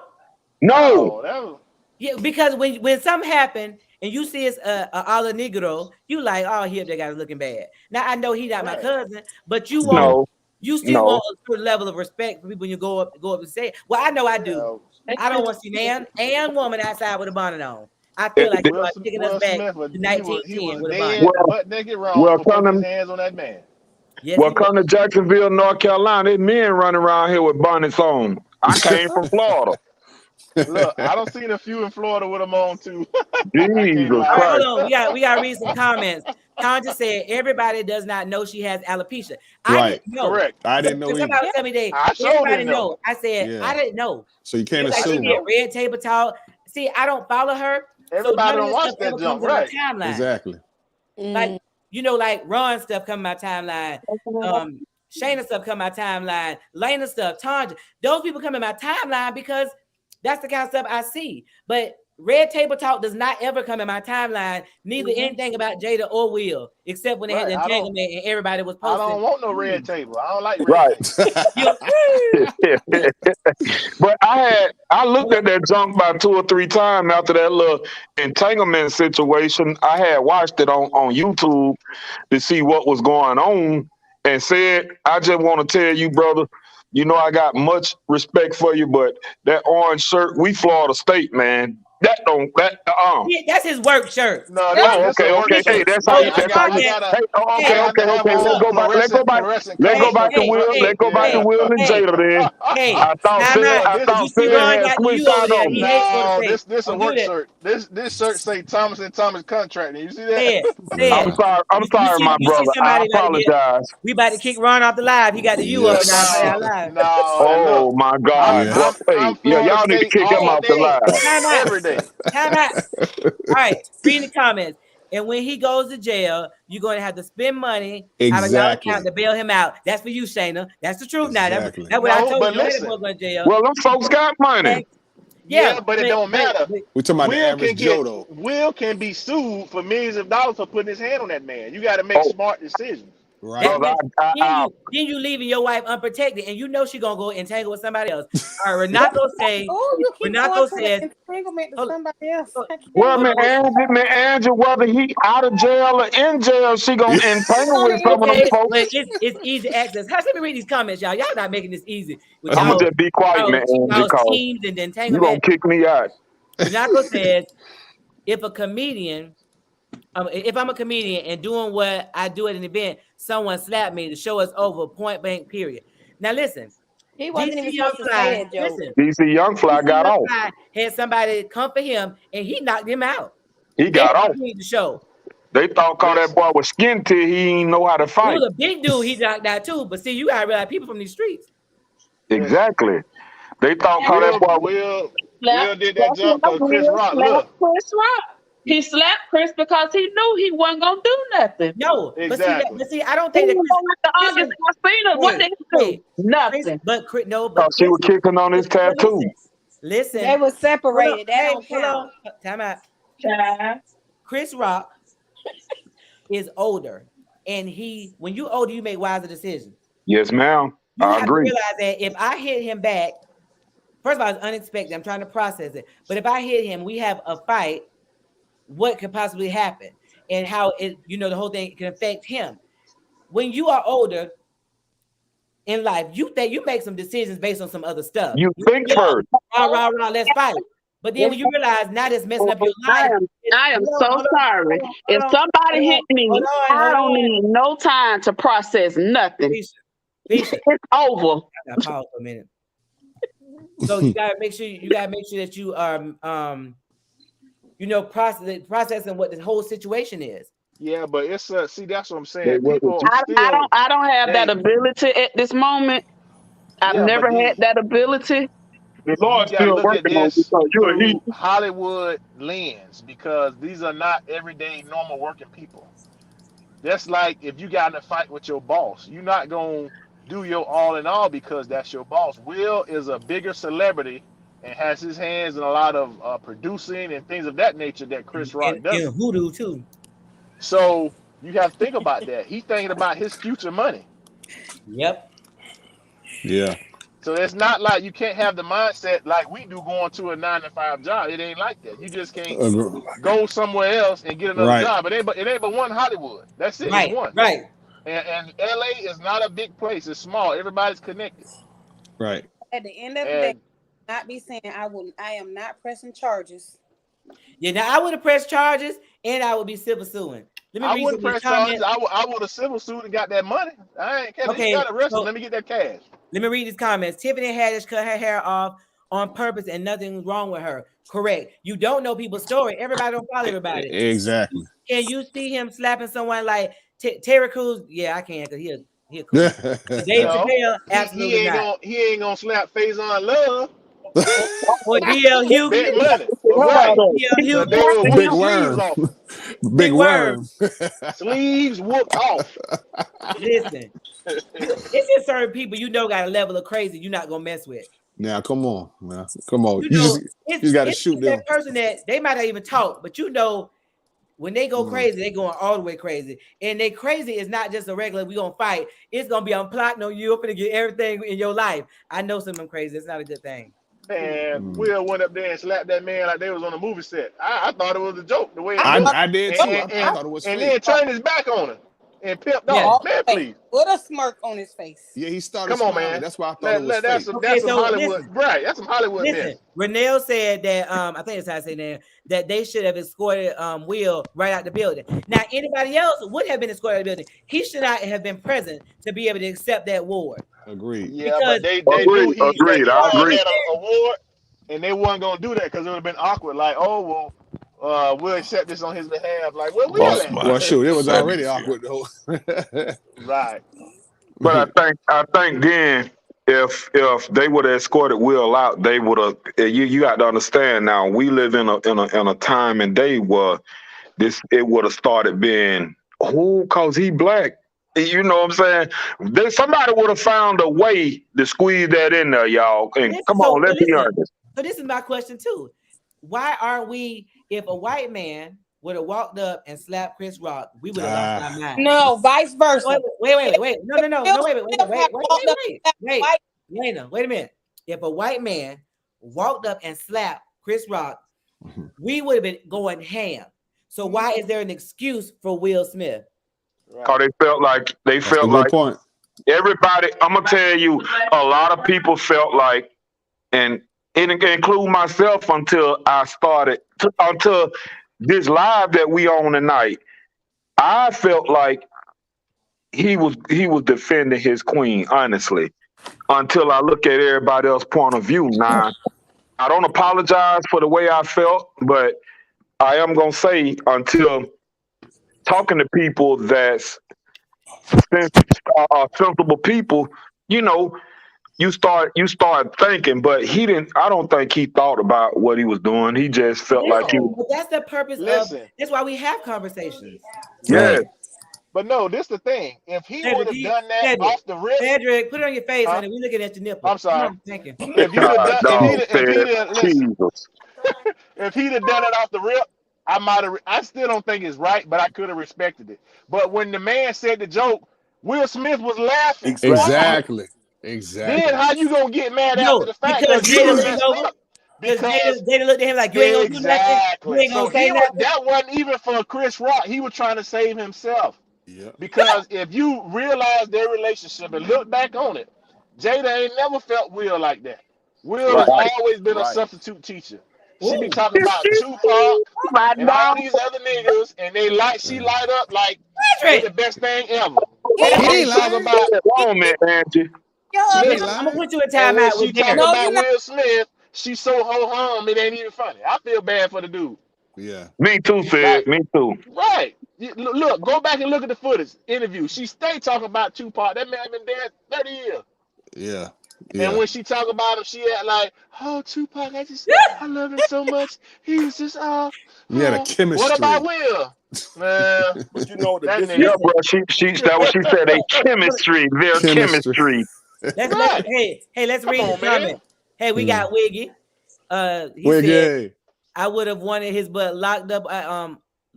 no. No, that was Yeah, because when something happened and you see it's a la negro, you like, oh, here that guy's looking bad. Now I know he's not my right. cousin, but you Yeah. want, No, you still no. want a certain level of respect for people when you go up and say, it. Well, I know I do. Yeah, I don't want to see man and woman outside with a bonnet on. I It- feel like it- you are taking us Will back Smith, to he was 1910 with a bonnet. dead well, butt naked wrong well, for putting his come hands on that man. Yes, he come to was. Jacksonville, North Carolina. There's men running around here with bonnets on. I came from Florida. Look, I don't seen a few in Florida with them on too. I can't Jesus All right, lie. hold Christ. on. We got to read some comments. Tanja said everybody does not know she has alopecia. I Right. didn't know. Correct. I didn't know Somebody either. was telling me that I sure everybody didn't know. know. I said Yeah. I didn't know. So you can't Like she didn't assume. did know. red table talk. See, I don't follow her, so Everybody none of don't this watch stuff that ever junk, comes in my right? timeline. Exactly. Like like Ron stuff come in my timeline. Shayna stuff come in my timeline. Lena stuff, Tanja. Those people come in my timeline because that's the kind of stuff I see. But red table talk does not ever come in my timeline. Neither anything about Jada or Will, except when they had Right. the entanglement and everybody was I posting. don't want no red table. I don't like red Right. table. But I looked at that junk about 2 or 3 times after that little entanglement situation. I had watched it on YouTube to see what was going on and said, I just want to tell you, brother, you know I got much respect for you, but that orange shirt, we Florida State, man. Yeah, that's his work shirt. No, That's that's a work Okay. Hey, shirt. that's how oh, you. I That's how got you. I hey, gotta Hey, oh, I hey, got to okay. have Let's on go back. Let's go back. fluorescent Let's go colors back for to the Will. shirt. Let's go back to Yeah. Will and Jada then. hey, I thought time said. out. I thought You see said Ron had got switched you over out there. on He me. hates Florida No, State. this a Don't do work that. shirt. This shirt say Thomas and Thomas contracting. You see Say that? it. Say I'm it. sorry. I'm You sorry, see, my you see brother. I somebody about to get. apologize. We about to kick Ron off the live. He got the U up Yeah, in Yes. our no, live. no. And look, Oh my I'm God. Yeah. Well, I'm hey, I'm yeah, Florida y'all need to State kick him all off the day, line. Time out. every day. Time out. All right. Read the comments. And when he goes to jail, you're going to have to spend money out of your account Exactly. to bail him out. That's for you, Shayna. That's the truth now. Exactly. That's what I No, told you. but Don't let him listen. boy go to jail. Well, them folks got money. Okay? Yeah, Yeah, but it don't matter. We're talking about the Will can average get Joe though. Will can be sued for millions of dollars for putting his hand on that man. You got to make Oh, smart decisions. That, Right. brother, that, then you leaving your wife unprotected, and you know she gonna go entangle with somebody else. All right, Renato says. Oh, you keep going Renato to says. the entanglement to Hold, somebody else. hold, I well, can't. Andrew, whether he out of jail or in jail, she gonna entangle with some of them okay, folks. but it's easy access. Let me read these comments, y'all. Y'all not making this easy with I'm gonna y'all. just be quiet, man, Angie, Y'all cause teams and you gonna entanglement. kick me out. Renato says, if a comedian, if I'm a comedian and doing what I do at an event, someone slapped me, the show is over. Point blank. Period. Now listen. He wasn't DC even Young supposed to Fly, say that, Joe. listen. DC Young Fly DC got Young off. Fly had somebody come for him, and he knocked him out. He got off. The show. They thought call that Listen, boy was skin till he ain't know how to It fight. was a big dude. He knocked out too. But see, you gotta realize people from these streets. listen. Exactly. They thought call that boy. Will did that jump because Chris Rock. Look, Chris Rock. He slapped Chris because he knew he wasn't gonna do nothing. No, exactly. but see, I don't He think that was going to August Alsina. What did he do? Nothing. But Chris, no, Thought but she Chris, was kicking on his tattoo. listen. They were separated. That don't Hold count. on. Time out. Child. Chris Rock is older. and when you older, you make wiser decisions. Yes, ma'am. You I have agree. to realize that if I hit him back, first of all, it's unexpected. I'm trying to process it. But if I hit him, we have a fight, what could possibly happen? And how it, the whole thing can affect him. When you are older in life, you make some decisions based on some other stuff. You think first. Rah, let's fight. But then when you realize now that's messing up your life. I am so sorry. If somebody hit me, I don't need no time to process nothing. It's over. I gotta pause for a minute. So you gotta make sure that you are processing what the whole situation is. Yeah, but it's see, that's what I'm saying. They People I don't have that ability at this moment. I've never had that ability. The Lord's you gotta still look at working on this because you're a through Hollywood lens, because these are not everyday normal working people. That's like if you got in a fight with your boss, you're not gonna do your all in all because that's your boss. Will is a bigger celebrity and has his hands in a lot of producing and things of that nature that Chris Rock doesn't. And hoodoo too. So you have to think about that. He's thinking about his future money. Yep. Yeah. So it's not like you can't have the mindset like we do going to a 9-to-5 job. It ain't like that. You just can't go somewhere else and get another job. It ain't but one Hollywood. That's it. Right. It's one. Right. And LA is not a big place. It's small. Everybody's connected. Right. At the end of the day, not be saying I am not pressing charges. Yeah, now I would have pressed charges and I would be civil suing. I wouldn't press charges. I would have civil sued and got that money. I ain't care. Okay, you got arrested. Let me get that cash. Let me read these comments. Tiffany Haddish cut her hair off on purpose and nothing wrong with her. Correct. You don't know people's story. Everybody don't follow everybody. Exactly. Can you see him slapping someone like Terry Crews? Yeah, I can because he'll cool. Dave Chappelle, absolutely not. He ain't gonna slap Faison Love. Or DL Hughley. Big money. Right. Big worm. Big worm. Sleeves whooped off. Listen, it's just certain people got a level of crazy you're not gonna mess with. Now, come on, man. Come on. You just got to shoot them. That person that they might not even talk, but when they go crazy, they going all the way crazy. And they crazy is not just a regular, we gonna fight. It's gonna be I'm plotting on you. I'm gonna get everything in your life. I know some of them crazy. It's not a good thing. And Will went up there and slapped that man like they was on a movie set. I thought it was a joke the way I did too. I thought it was and then turned his back on him and pimped off. Man, please. With a smirk on his face. Yeah, he started Come on, smiling. man. That's why I thought it was that's fake. some Hollywood. Right. That's some Hollywood. Listen, Renelle said that I think that's how I say that they should have escorted Will right out the building. Now, anybody else would have been escorted out the building. He should not have been present to be able to accept that award. Agreed. Yeah, but they knew he had an award, and they weren't gonna do that because it would have been awkward. Like, oh well, we'll accept this on his behalf. Like, well, shoot, it was already awkward though. Right. But I think then if they would have escorted Will out, they would have. You got to understand now. We live in a time and day where it would have started being cause he black. You know what I'm saying? Somebody would have found a way to squeeze that in there, y'all. And let's be honest. So this is my question too. Why aren't we? If a white man would have walked up and slapped Chris Rock, we would have lost our mind. No, vice versa. Wait. No, wait a minute. If a white man walked up and slapped Chris Rock, we would have been going ham. So why is there an excuse for Will Smith? Because they felt like everybody. I'm gonna tell you, a lot of people felt like, and it include myself until this live that we on tonight. I felt like he was defending his queen, honestly, until I look at everybody else's point of view. Now, I don't apologize for the way I felt, but I am gonna say until talking to people that's sensible people, you start thinking, but he didn't. I don't think he thought about what he was doing. He just felt like he. But that's the purpose of. That's why we have conversations. Yeah. But no, this the thing. If he would have done that off the rip, Cedric, put it on your face, honey. We're looking at your nipple. I'm sorry. Thank you. If he'd have done it off the rip, I still don't think it's right, but I could have respected it. But when the man said the joke, Will Smith was laughing. Exactly. Then how you gonna get mad after No, the fact? because Because you Jada done looked messed over. up. Because Because Jada looked at him like, you ain't gonna do nothing. You exactly. ain't So gonna say nothing. that wasn't even for Chris Rock. He was trying to save himself. Yeah. Because if you realize their relationship and look back on it, Jada ain't never felt Will like that. Will has Right. always been a Right. substitute teacher. She be Ooh, talking about Tupac My and all dog. these other niggas, and she light up like it's the Patrick. best thing ever. Hey, And He when He she ain't talk lying. about wrong, man, Angie. He Mitch, ain't listen, I'm gonna lying. put you in and when timeout she with talk Darren. No, about you're not. Will Smith, she's so ho hum it ain't even funny. I feel bad for the dude. Yeah. Me too, Like, said. Me too. right. Look, go back and look at the footage interview. She stay talking about Tupac. That man been dead 30 years. Yeah. And Yeah. when she talk about him, she act like, oh, Tupac, I love him so much. He was just, We had a What about chemistry. Will? Man, But you know the that Yeah, nigga. Listen, bro. She that what she said. A chemistry. Their Chemistry. chemistry. let's Right. let's Come read the on, man. comment. Hey, we got Wiggy. He said Wiggy. I would have wanted his butt locked up.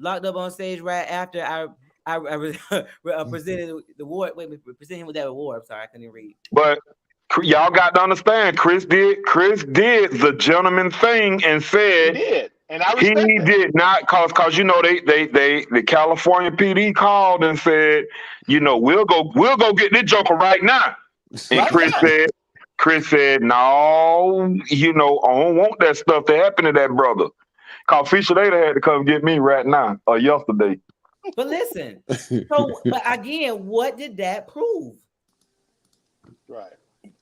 Locked up on stage right after I presented the award. Wait, presented him with that award. I'm sorry, I couldn't even read. But y'all got to understand, Chris did the gentleman thing and He said did. And I he respect that. did not cause you know they the California PD called and said, you know, we'll go get this joker right now. And Right now. Chris said, no, you know, I don't want that stuff to happen to that brother. Cause Fisher later had to come get me right now or yesterday. But listen, but again, what did that prove? Right.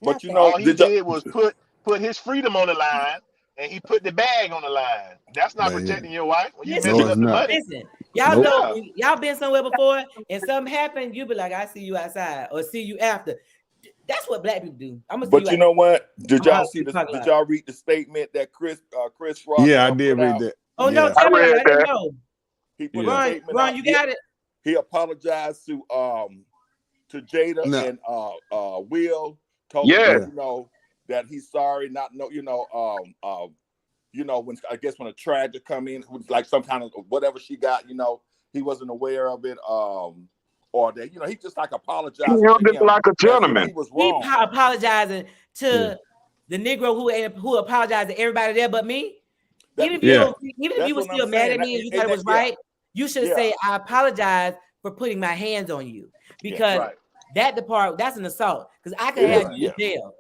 But you know, All he did was put his freedom on the line, and he put the bag on the line. That's not Man. protecting your wife when you Listen, No, messing it's up the not. money. listen. Y'all Nope. know Yeah. y'all been somewhere before and something happened, you be like, I see you outside or see you after. That's what black people do. I'm gonna see but you you know what? Did I'm y'all out see in the this? parking Did lot. y'all read the statement that Chris Rock Yeah, I did put read out? that. Oh no, Yeah. tell me, I I read didn't that. know. He put Yeah. a statement Ron, out. you got it. He apologized to Jada No. and Will. Told them Yeah. that that he's sorry, not no when I guess when a tragic come in, was like some kind of whatever she got, he wasn't aware of it, or that he just like He apologizing held to it him like a as if gentleman. he was He wrong. apologizing to Yeah. the Negro who apologized to everybody there but me. That, Even if Yeah. you were what I'm still mad saying. at me and you thought And it was that, yeah, right, you should yeah, say I apologize for putting my hands on you yeah, because Right. that's an assault because I could it have is, you yeah. in jail.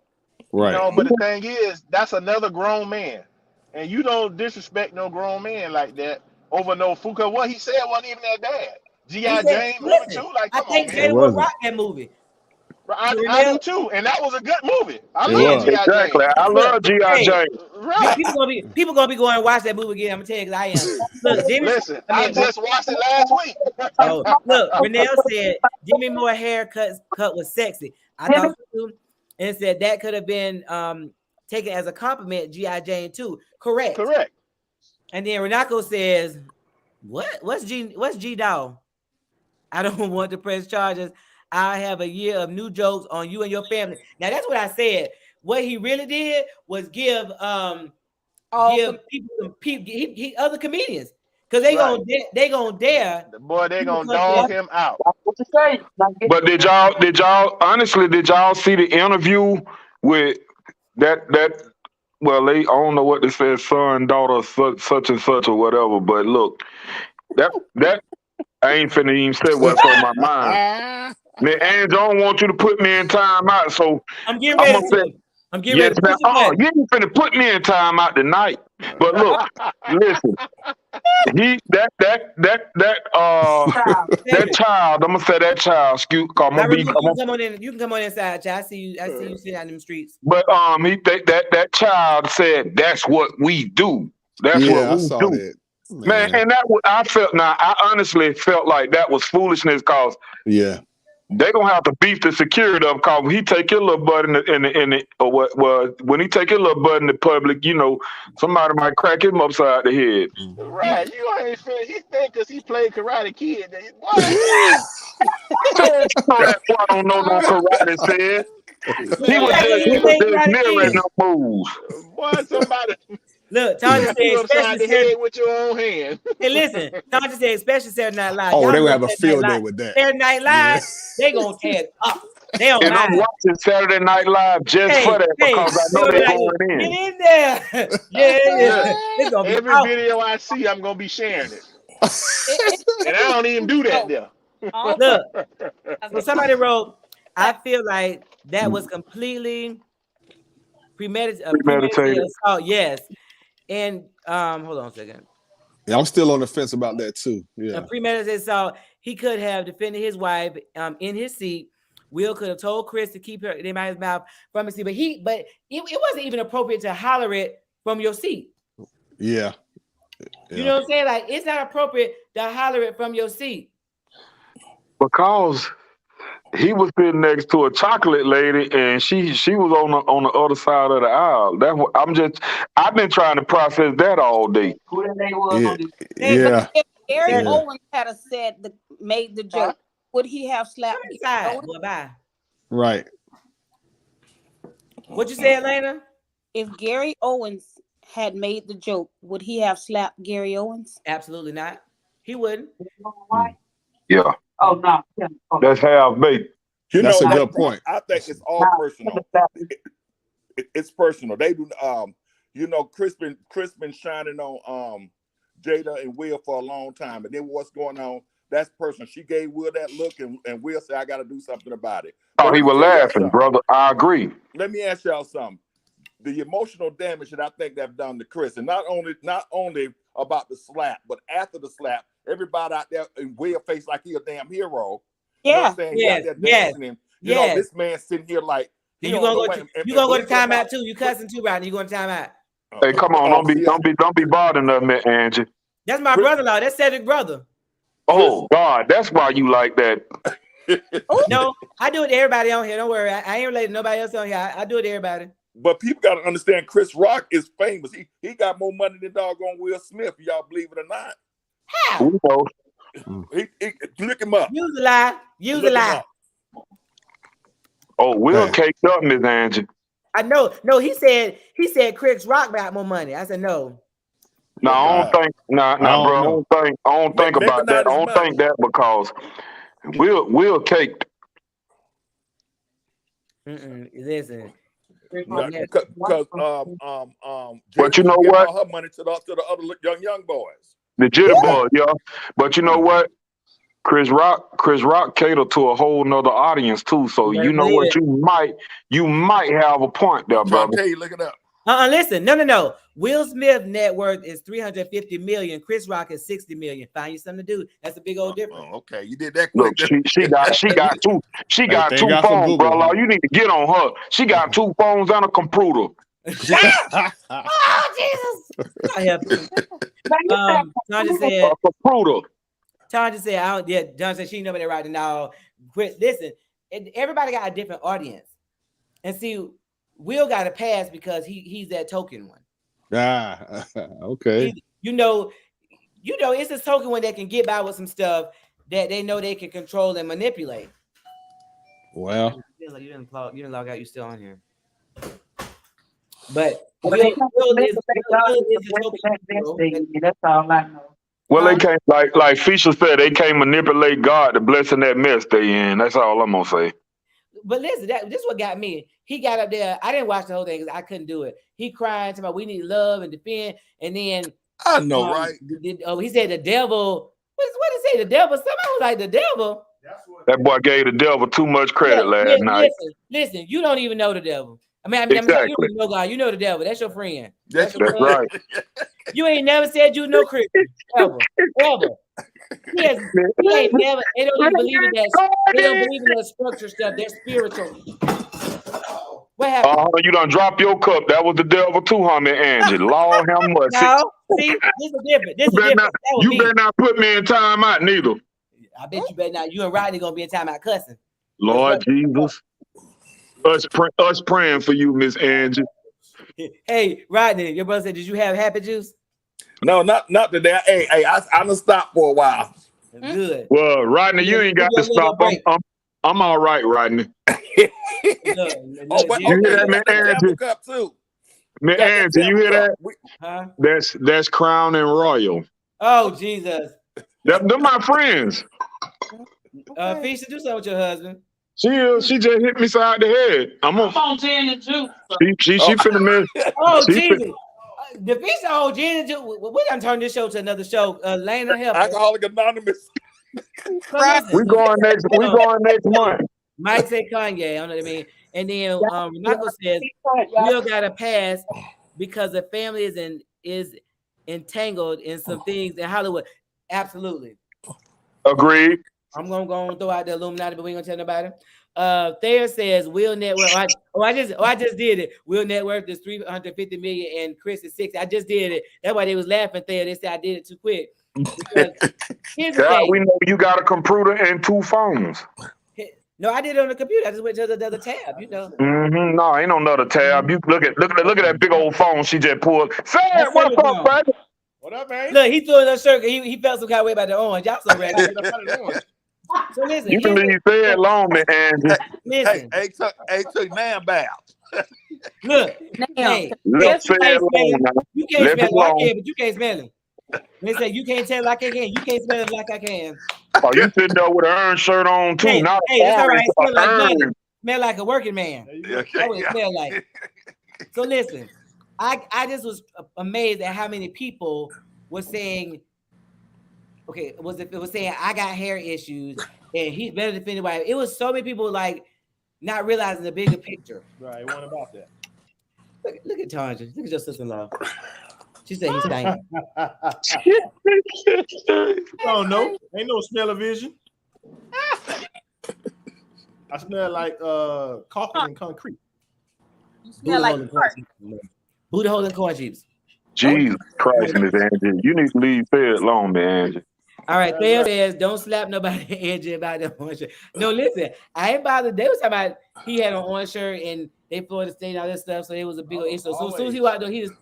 Right. But the thing is, that's another grown man, and you don't disrespect no grown man like that over no fool. Cause what he said wasn't even that bad. He G.I. said, Jane movie listen, too. Like, I come on, think It man. Jada would wasn't. rock that movie. I do too, and that was a good movie. I It love was. G.I. Exactly. Jane. I Look, love G.I. hey, Jane. Right. people gonna be going and watch that movie again. I'm gonna tell you because I am. Look, Listen, I just watched it last week. oh, look, Renell said Jimmy Moore cut was sexy. I thought so too, and said that could have been taken as a compliment. G.I. Jane too, correct. Correct. And then Renako says, What's G Doll? I don't want to press charges. I have a year of new jokes on you and your family. Now that's what I said. What he really did was give people other comedians because they Right. gonna dare. Boy, they people gonna come to dog him. him out. What you say? But did y'all see the interview with that well I don't know what they said, son, daughter, such and such or whatever, but look, that I ain't finna even say what's on my mind. Man, Ange, I don't want you to put me in time out, so I'm getting I'm ready gonna say to. I'm getting yes, ready to man. push the button. You ain't finna put me in time out tonight. But look, listen, that child, I'm gonna say that child, excuse, cause I'm I gonna be, remove you. Come on in. You can come on inside, child. I see you. I see you sitting out in the streets. but that child said that's what we do. That's what Yeah, I we saw do. that. Man, and I felt now. I honestly felt like that was foolishness because Yeah. they gonna have to beef the security up. Cause when he take your little butt in the or what? Well, when he take your little butt in the public, somebody might crack him upside the head. Right. You ain't feel he think because he played Karate Kid. Boy, Man, that boy don't know no karate. Said he You was act like man, you just played Karate mirroring Kid. them moves. boy, somebody. Look, Tanya said, You upside especially the head with your own hand. Hey, listen, Tanya said, especially Saturday Night Live. Oh, Y'all they would know have a Saturday field Night day Live. with that. Saturday Night Live, they gonna tear it up. They don't And I'm mind. watching Saturday Night Live just for that because I know they they're gonna going be like, in. get in there. Yeah. It's gonna be Every awesome. video I see, I'm gonna be sharing it. And I don't even do that there. Look, so somebody wrote, I feel like that was completely premeditated Premeditated. assault. Yes. And hold on a second. Yeah, I'm still on the fence about that too. A Yeah. premeditated assault. He could have defended his wife in his seat. Will could have told Chris to keep her in his mouth from his seat, but it wasn't even appropriate to holler it from your seat. Yeah. You know what I'm saying? Like, it's not appropriate to holler it from your seat. Because he was sitting next to a chocolate lady, and she was on the other side of the aisle. That's what I've been trying to process that all day. Who the name was on this? Yeah. If Gary Yeah. Owens had made the joke, would he have slapped Gary Owens? Well, bye. Right. What you say, Elena? If Gary Owens had made the joke, would he have slapped Gary Owens? Absolutely not. He wouldn't. Yeah. Oh no. That's half baked. You That's know, a good point. I think it's all personal. It's personal. They do. You know, Chris been shining on Jada and Will for a long time, and then what's going on? That's personal. She gave Will that look, and Will said, "I got to do something about it." Oh, he was laughing, brother. I agree. Let me ask y'all something. The emotional damage that I think they've done to Chris, and not only about the slap, but after the slap, everybody out there in Will face like he a damn hero. You know what I'm saying? He out there dancing, and you know this man sitting here like you gonna go to timeout too. You cussing too, right? You going to timeout? Hey, come on! Don't be bothering us, Angie. That's my brother-in-law. That's Cedric's brother. Oh God, that's why you like that. No, I do it to everybody on here. Don't worry. I ain't related to nobody else on here. I do it to everybody. But people got to understand, Chris Rock is famous. He got more money than doggone Will Smith. Y'all believe it or not? How? We know. He look him up. Use a lie. Use a lie. Oh, Will caked up, Miss Angie. I know. No, he said Chris Rock got more money. I said no. No, I don't think. Nah, bro. I don't think about that. I don't think that because Will caked. Listen. Because but you know what? Her money to the other young boys. The jitterbug, yeah. But you know what? Chris Rock catered to a whole nother audience too. So you know what? You might have a point there, brother. Tell you, look it up. Listen, no. Will Smith net worth is 350 million. Chris Rock is 60 million. Find you something to do. That's a big old difference. Okay, you did that quick. Look, she got two phones, bro. All you need to get on her. She got 2 phones and a computer. Oh Jesus! I have Tanya said, I don't. Yeah, John said she know about that right now. Listen, everybody got a different audience, and see, Will got a pass because he's that token one. Okay. You know, it's a token one that can get by with some stuff that they know they can control and manipulate. Well, you didn't log out. You still on here, but that's all I know. Well, they can't like Fisher said, they can't manipulate God to bless in that mess they in. That's all I'm gonna say. But listen, this is what got me. He got up there. I didn't watch the whole thing because I couldn't do it. He cried about we need love and defend, and then I know, right? He said the devil. What did he say? The devil. Somebody was like the devil. That boy gave the devil too much credit last night. Listen, you don't even know the devil. I mean, exactly. You don't even know God. You know the devil. That's your friend. That's right. You ain't never said you know Christian ever. He ain't never. They don't even believe in that. They don't believe in that structure stuff. They're spiritual. What happened? You done drop your cup. That was the devil too, homie, Angie. Lord have mercy. No, see, this is different. You better not put me in time out neither. I bet you better not. You and Rodney gonna be in time out cussing. Lord Jesus. Us praying for you, Miss Angie. Hey, Rodney, your brother said, did you have happy juice? No, not today. Hey, I done stopped for a while. Good. Well, Rodney, you ain't got to stop. I'm all right, Rodney. Look, you hear that, man, Angie? Cup too. Man, Yeah, Angie, you hear that? Huh? That's Crown and Royal. Oh Jesus. They're my friends. Okay. Fisher, do something with your husband. She just hit me side the head. I'm on gin and juice. she finna miss. Oh She Jesus. The Fisher old Jen, we done turn this show to another show. Lana help. Alcoholic Anonymous. Right. We going next month. Mike said Kanye, you know what I mean? And then Michael says Will got a pass because the family is entangled in some things in Hollywood. Absolutely. Agreed. I'm gonna go and throw out the Illuminati, but we ain't gonna tell nobody. Thayer says Will Network. I just did it. Will Network is 350 million and Chris is 60. I just did it. That's why they was laughing. Thayer, they said I did it too quick. Because here's the thing. We know you got a computer and 2 phones. No, I did it on the computer. I just went to the other tab, you know. No, ain't no another tab. You look at that big old phone she just pulled. Say what's up, buddy? What up, man? Look, he threw in a shirt. He felt some kind of way about the orange. Y'all so ready. So listen, You can leave said lonely, Angie. Listen. Hey, took man bow. Look, Now, hey, Let's say it you alone. can't Left smell it it. I alone. can, but you can't smell it. They say you can't tell like I can. You can't smell it like I can. Oh, you sitting there with an earned shirt on too. Hey, Not that's all right. Smell like earned. money. Smell like a working man. That's what it smell like. So listen, I just was amazed at how many people were saying, okay, it was saying I got hair issues and he's better than anybody. It was so many people like not realizing the bigger picture. Right, what about that? Look at Tanja. Look at your sister-in-law. She said he's stinking. Oh no, ain't no smell of vision. I smell like coffee and concrete. you smell like fart. Booty hole and corn chips. Jesus Christ, Miss Angie. You need to leave said lonely, Angie. All right, Theo says don't slap nobody Angie about the orange shirt. No, listen, I ain't bothered. They was talking about he had an orange shirt and they Florida State and all that stuff, so it was a big issue. So as soon as he walked though, he just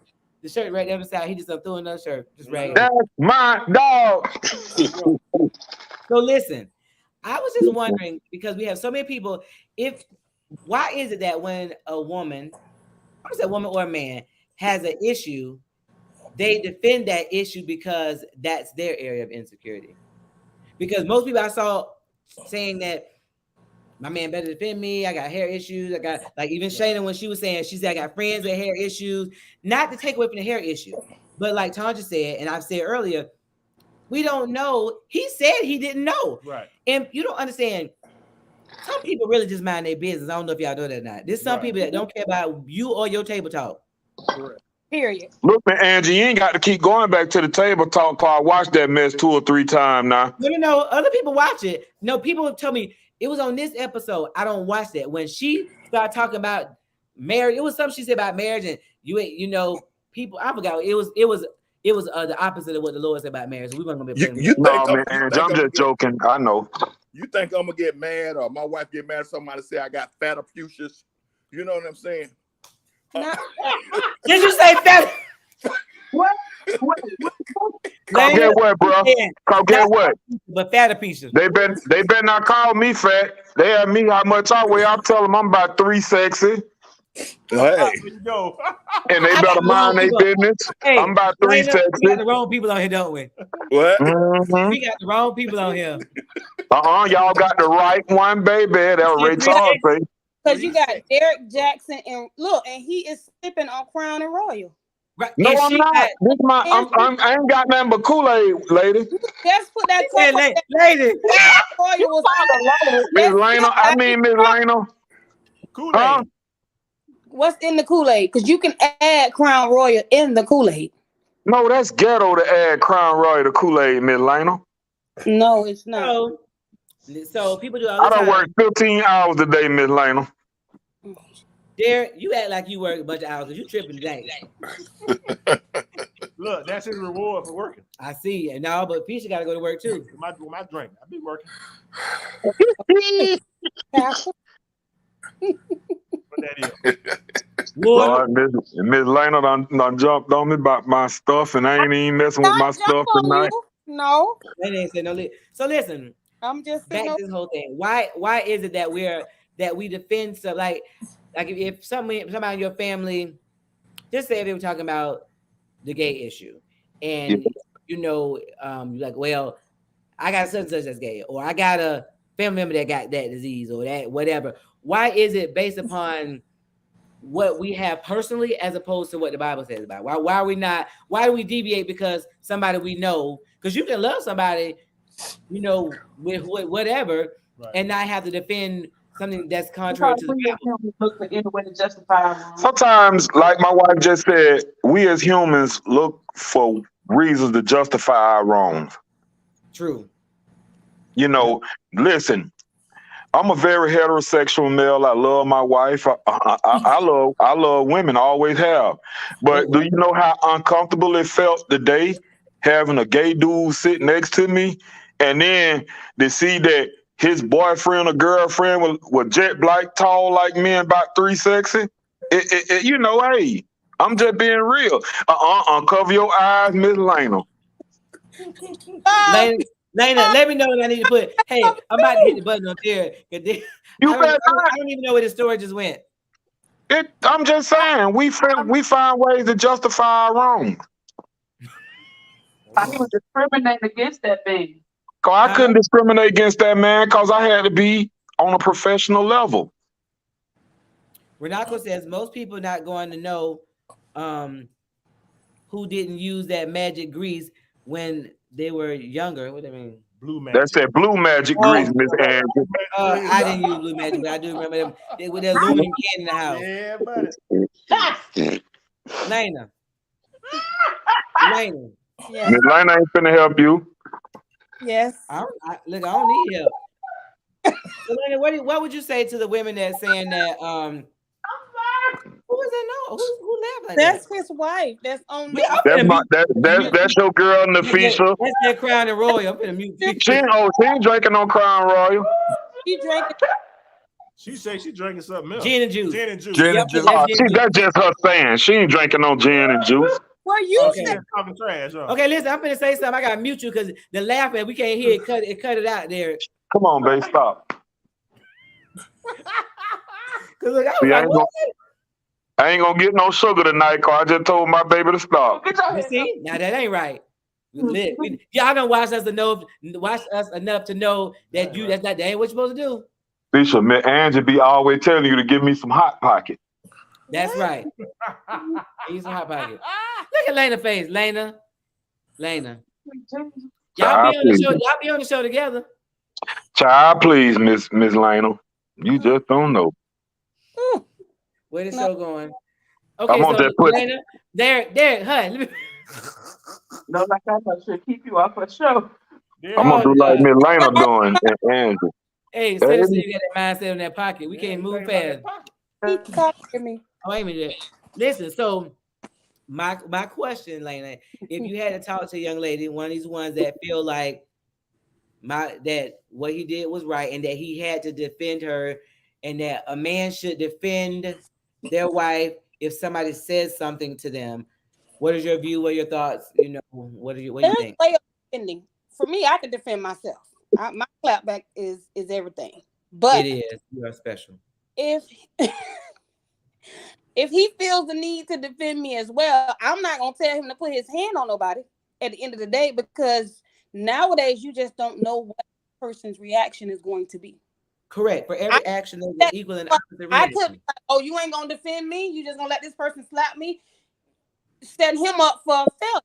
the shirt right there on the side, he just threw another shirt, just ragged. That's my dog. So listen, I was just wondering because we have so many people. Why is it that when a woman, or a man has an issue, they defend that issue because that's their area of insecurity? Because most people I saw saying that my man better defend me. I got hair issues. I got like even Shayna when she was saying she said I got friends with hair issues. Not to take away from the hair issue, but like Tanja said, and I've said earlier, we don't know. He said he didn't know. Right. And you don't understand. Some people really just mind their business. I don't know if y'all know that or not. There's some people that don't care about you or your table talk. Correct. Period. Look, man, Angie, you ain't got to keep going back to the table talk part. Watch that mess 2 or 3 times now. No. Other people watch it. No, people tell me it was on this episode. I don't watch that. When she started talking about marriage, it was something she said about marriage, and people. I forgot. It was the opposite of what the Lord said about marriage. So we weren't gonna be. I'm just joking. I know. You think I'm gonna get mad, or my wife get mad if somebody say I got fat fuchsias? You know what I'm saying? Did you say fat? What? Come get what, bro? Come get what? But fatter pieces. They better not call me fat. They ask me how much I weigh. I'm telling them I'm about 3 sexy. Hey. Go. And they better mind their business. Hey, I'm about 3 sexy. We got the wrong people on here, don't we? What? Mm-hmm. We got the wrong people on here. Y'all got the right one, baby. That's Ray Charles, baby. Because you got Derek Jackson and he is sipping on Crown and Royal. Right. No, I'm not. I ain't got nothing but Kool-Aid, lady. Just put that lady. Royal was Miss Lena, Miss Lena. Kool-Aid. Huh? What's in the Kool-Aid? Because you can add Crown Royal in the Kool-Aid. No, that's ghetto to add Crown Royal to Kool-Aid, Miss Lena. No, it's not. So people do all the I time. don't work 15 hours a day, Miss Lena. Derek, you act like you work a bunch of hours because you tripping today. Look, that's his reward for working. I see. And now, but Fisher got to go to work too. My drink. I be working. What that is? Lord, Miss Lena done jumped on me about my stuff, and I ain't even messing with my stuff tonight. No. They didn't say no. So listen, I'm just back to this whole thing. Why is it that we defend stuff like if somebody in your family just say they were talking about the gay issue, and you're like, well, I got such and such that's gay, or I got a family member that got that disease or that whatever. Why is it based upon what we have personally as opposed to what the Bible says about it? Why are we not? Why do we deviate because somebody we know? Because you can love somebody, with whatever, and not have to defend something that's contrary to the Bible. Look for any way to justify. Sometimes, like my wife just said, we as humans look for reasons to justify our wrongs. True. Listen, I'm a very heterosexual male. I love my wife. I love women. I always have. But do you know how uncomfortable it felt today having a gay dude sit next to me, and then to see that his boyfriend or girlfriend was jet black, tall like me, and about 3 sexy? Hey, I'm just being real. Uncover your eyes, Miss Lena. Lena, let me know what I need to put. Hey, I'm about to hit the button up there. I don't even know where the story just went. I'm just saying, we find ways to justify our wrongs. I was discriminating against that thing. I couldn't discriminate against that man because I had to be on a professional level. Renako says most people not going to know who didn't use that magic grease when they were younger. What do I mean? Blue magic. That's that blue magic grease, Miss Angie. I didn't use blue magic, but I do remember them with that aluminum can in the house. Yeah, buddy. Lena. Yes. Miss Lena ain't finna help you. Yes. I don't need help. So, Lena, what would you say to the women that saying that who is that? No, who laughed like That's that? his wife. That's on That's your girl, Nafisha. That's that Crown and Royal. I'm gonna mute. She ain't drinking on Crown Royal. She drank it. She said she drinking something else. Gin and juice. That's just her saying. She ain't drinking no gin and juice. Well, you said talking trash. Huh? Okay, listen, I'm gonna say something. I gotta mute you because the laughing, we can't hear it. Cut it out there. Come on, babe, stop. Cause look, I ain't gonna get no sugar tonight, cause I just told my baby to stop. You see, now that ain't right. Y'all don't watch us enough to know that that ain't what you're supposed to do. Lisa, man, Angie be always telling you to give me some Hot Pocket. That's right. Give some Hot Pocket. Look at Lena's face, Lena. Y'all be on the show. Y'all be on the show together. Child, please, Miss Lena. You just don't know. Where the show going? Okay, so Lena, there, hun. No, like I should keep you off her show. I'm gonna do like Miss Lena doing, Angie. Hey, so you got that mindset in that pocket. We can't move fast. he talking to me. Oh, wait a minute. Listen, so my question, Lena, if you had to talk to a young lady, one of these ones that feel like that what he did was right and that he had to defend her, and that a man should defend their wife if somebody says something to them. What is your view? What are your thoughts? What do you think? Way of defending. For me, I can defend myself. My clapback is everything. But it is. You are special. If he feels the need to defend me as well, I'm not gonna tell him to put his hand on nobody at the end of the day, because nowadays you just don't know what the person's reaction is going to be. Correct. For every action, there's an equal and opposite reaction. I could be like, oh, you ain't gonna defend me? You just gonna let this person slap me? Set him up for a failure.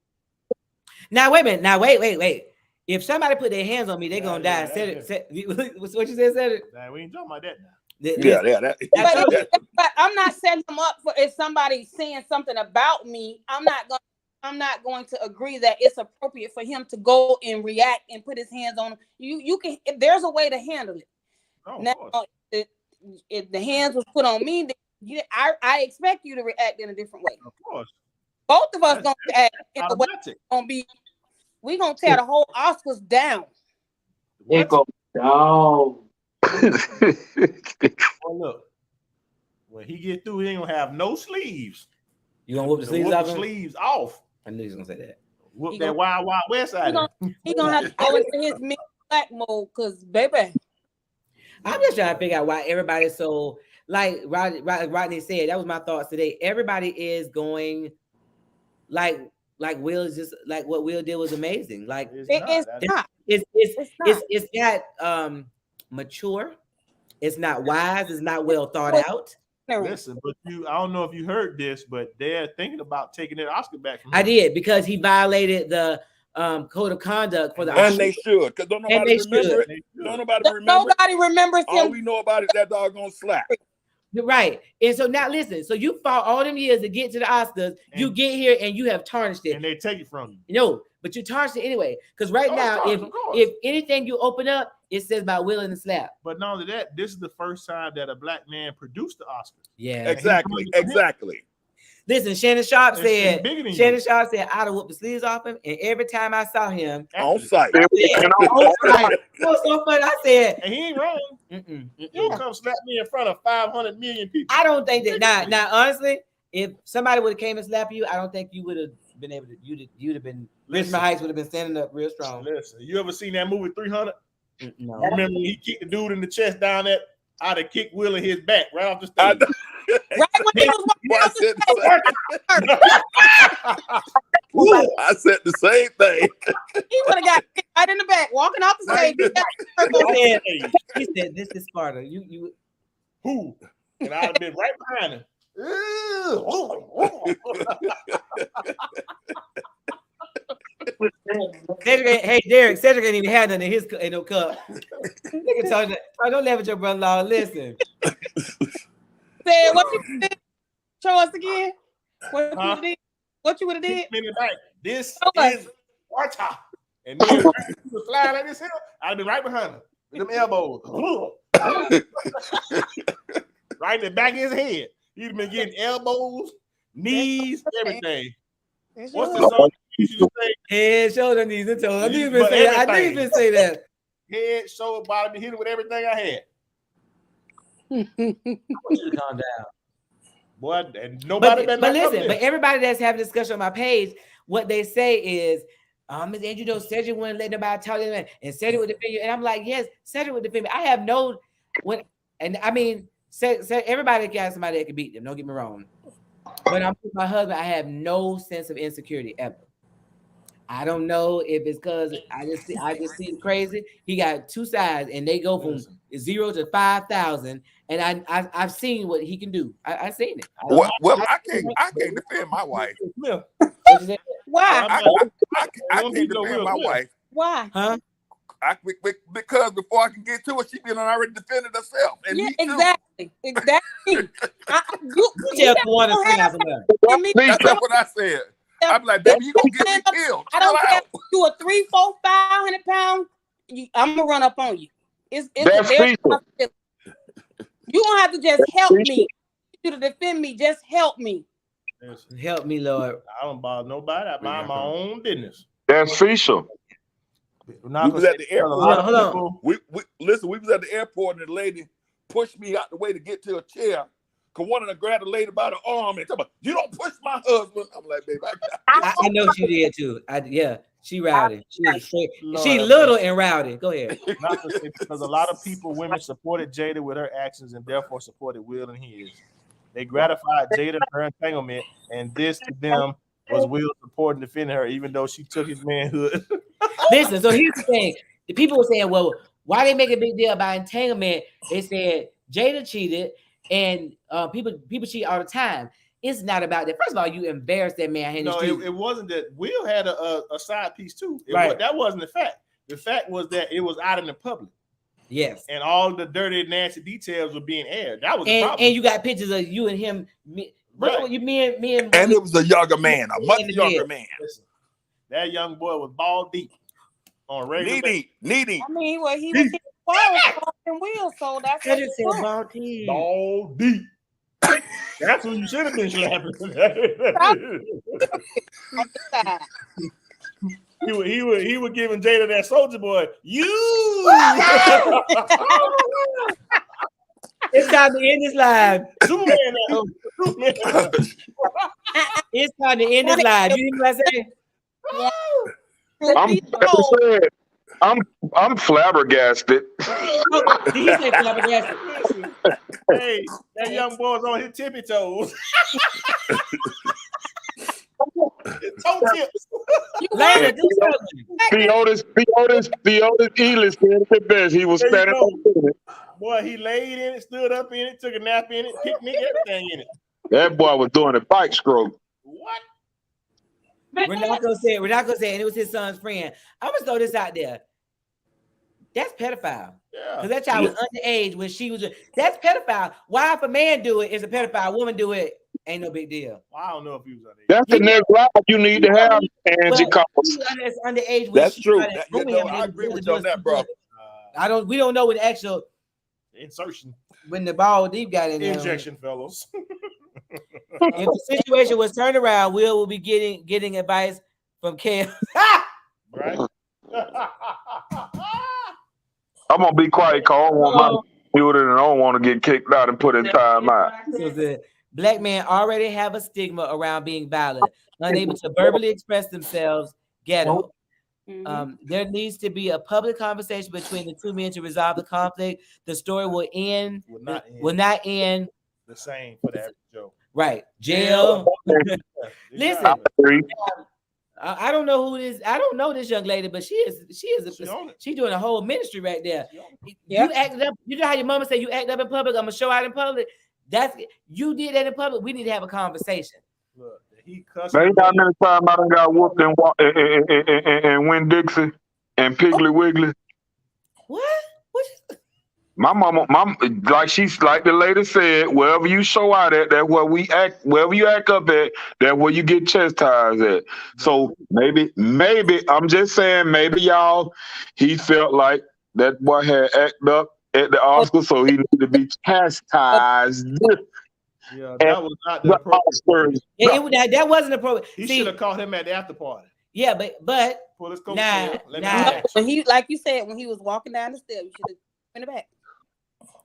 Now wait a minute. Now wait. If somebody put their hands on me, they're gonna die. What you said? Said it. Nah, we ain't talking about that now. But I'm not setting him up for if somebody's saying something about me. I'm not going to agree that it's appropriate for him to go and react and put his hands on him. You can. There's a way to handle it. Oh, now, if the hands was put on me, then I expect you to react in a different way. Of course. Both of us gonna react in the way gonna be. We gonna tear the whole Oscars down. It goes down. Well, look, when he get through, he ain't gonna have no sleeves. You gonna whoop the sleeves off? Sleeves off. I knew he was gonna say that. Whoop that wild west side. He gonna have to go into his mid black mode, cause baby. I'm just trying to figure out why everybody's so like Rodney said, that was my thoughts today. Everybody is going like Will is just like what Will did was amazing. Like it's not. It's not mature. It's not wise. It's not well thought out. Listen, but I don't know if you heard this, but they're thinking about taking that Oscar back from him. I did, because he violated the code of conduct for the Oscar. And they should, because don't nobody remember it. Don't nobody remember. Nobody remembers him. All we know about it, that doggone slap. You're right. And so now listen, so you fought all them years to get to the Oscars, and you get here and you have tarnished it. And they take it from you. No, but you tarnished it anyway. Because right now, if anything you open up, it says about Will and the slap. But not only that, this is the first time that a black man produced the Oscars. Yeah. Exactly. Listen, Shannon Sharp said, I'd have whooped the sleeves off him, and every time I saw him on site. It was so funny. I said, and he ain't wrong. You come slap me in front of 500 million people. I don't think that now honestly, if somebody would have came and slapped you, I don't think you would have been able to. You'd have been. Richmond Heights would have been standing up real strong. Listen, you ever seen that movie 300? No. Remember when he kicked the dude in the chest down there? I'd have kicked Will in his back right off the stage. Right when he was I said the same thing. He would have got kicked right in the back, walking off the stage. He said, "This is Sparta." You who? And I'd have been right behind him. Hey Derek, Cedric ain't even had none in his no cup. Don't laugh at your brother-in-law. Listen. Said what you did? Show us again. What you would have did? This is Sparta. And then he was flying like this hill. I'd be right behind him with them elbows. Right in the back of his head. He'd been getting elbows, knees, everything. What's the song you used to say? Head, shoulder, knees, and toes. I knew you been say that. I knew you been say that. Head, shoulder, bottom, hit it with everything I had. I want you to calm down. Boy, and nobody. But listen, but everybody that's having a discussion on my page, what they say is, Ms. Andrew, Cedric wouldn't let nobody talk to him, and Cedric would defend you. And I'm like, yes, Cedric would defend me. I have no, I mean, everybody got somebody that can beat them. Don't get me wrong. When I'm with my husband, I have no sense of insecurity ever. I don't know if it's because I just see it crazy. He got two sides, and they go from 0 to 5,000. And I've seen what he can do. I've seen it. I can't defend my wife. Why? I can't defend my wife. Why? Huh? Because before I can get to it, she been already defended herself. And yeah, exactly. That's what I said. I'm like, baby, you gonna get me killed. I don't care if you a 300, 400, 500 pounds. I'm gonna run up on you. It's you don't have to just help me. You to defend me. Just help me. Help me, Lord. I don't bother nobody. I mind my own business. That's facial. We was at the airport. Hold on. We was at the airport and the lady pushed me out the way to get to a chair. Cause one of them grabbed the lady by the arm and told me, "You don't push my husband." I'm like, babe, I know she did too. She rowdy. She little and rowdy. Go ahead. Because a lot of women supported Jada with her actions and therefore supported Will and his. They gratified Jada in her entanglement, and this to them was Will supporting defending her, even though she took his manhood. Listen, so here's the thing. The people were saying, well, why they make a big deal about entanglement? They said Jada cheated, and people cheat all the time. It's not about that. First of all, you embarrassed that man. No, it wasn't that. Will had a side piece too. Right. That wasn't the fact. The fact was that it was out in the public. Yes. And all the dirty, nasty details were being aired. That was the problem. And you got pictures of you and him. Right. Me and it was a younger man, a much younger man. Listen, that young boy was ball deep on regular. Knee deep. I mean, he was and Will, so that's what it said, ball deep. That's who you should have been slapping. He was giving Jada that soldier boy. It's time to end this live. Superman. It's time to end this live. You hear what I say? I'm I'm flabbergasted. Oh, did he say flabbergasted? Listen, hey, that young boy's on his tippy toes. Toe tips. Lana, do something. Theotis Elis said it best. He was There you standing go. up in it. Boy, he laid in it, stood up in it, took a nap in it, picnic, everything in it. That boy was doing a bike stroke. What? Renato said, and it was his son's friend. I'm gonna throw this out there. That's pedophile. Yeah. Because that child was underage when she was. That's pedophile. Why, if a man do it, is a pedophile. A woman do it, ain't no big deal. Well, I don't know if he was underage. That's the next life you need to have, Angie. It's underage. That's true. I agree with you on that, bro. We don't know what the actual insertion when the ball deep got in there. Injection, fellows. If the situation was turned around, will be getting advice from Kel. Right. I'm gonna be quiet, cause I don't want my muted and I don't want to get kicked out and put in time out. So the black men already have a stigma around being violent, unable to verbally express themselves, ghetto. There needs to be a public conversation between the two men to resolve the conflict. The story will not end the same for the average Joe. Right. Jail. Listen, I don't know who this. I don't know this young lady, but she's doing a whole ministry right there. You acted up. You know how your mama said you act up in public. I'm gonna show out in public. You did that in public. We need to have a conversation. Look, he cussed. Man, you got many times I done got whooped and Win Dixie and Piggly Wiggly. What? My mama, like the lady said, wherever you show out at, that's where we act. Wherever you act up at, that's where you get chastised at. So maybe I'm just saying, maybe he felt like that boy had acted up at the Oscars, so he needed to be chastised. Yeah, that was not the appropriate. That wasn't appropriate. He should have caught him at the after party. Yeah, but well, let's go. When he, like you said, when he was walking down the steps, you should have in the back.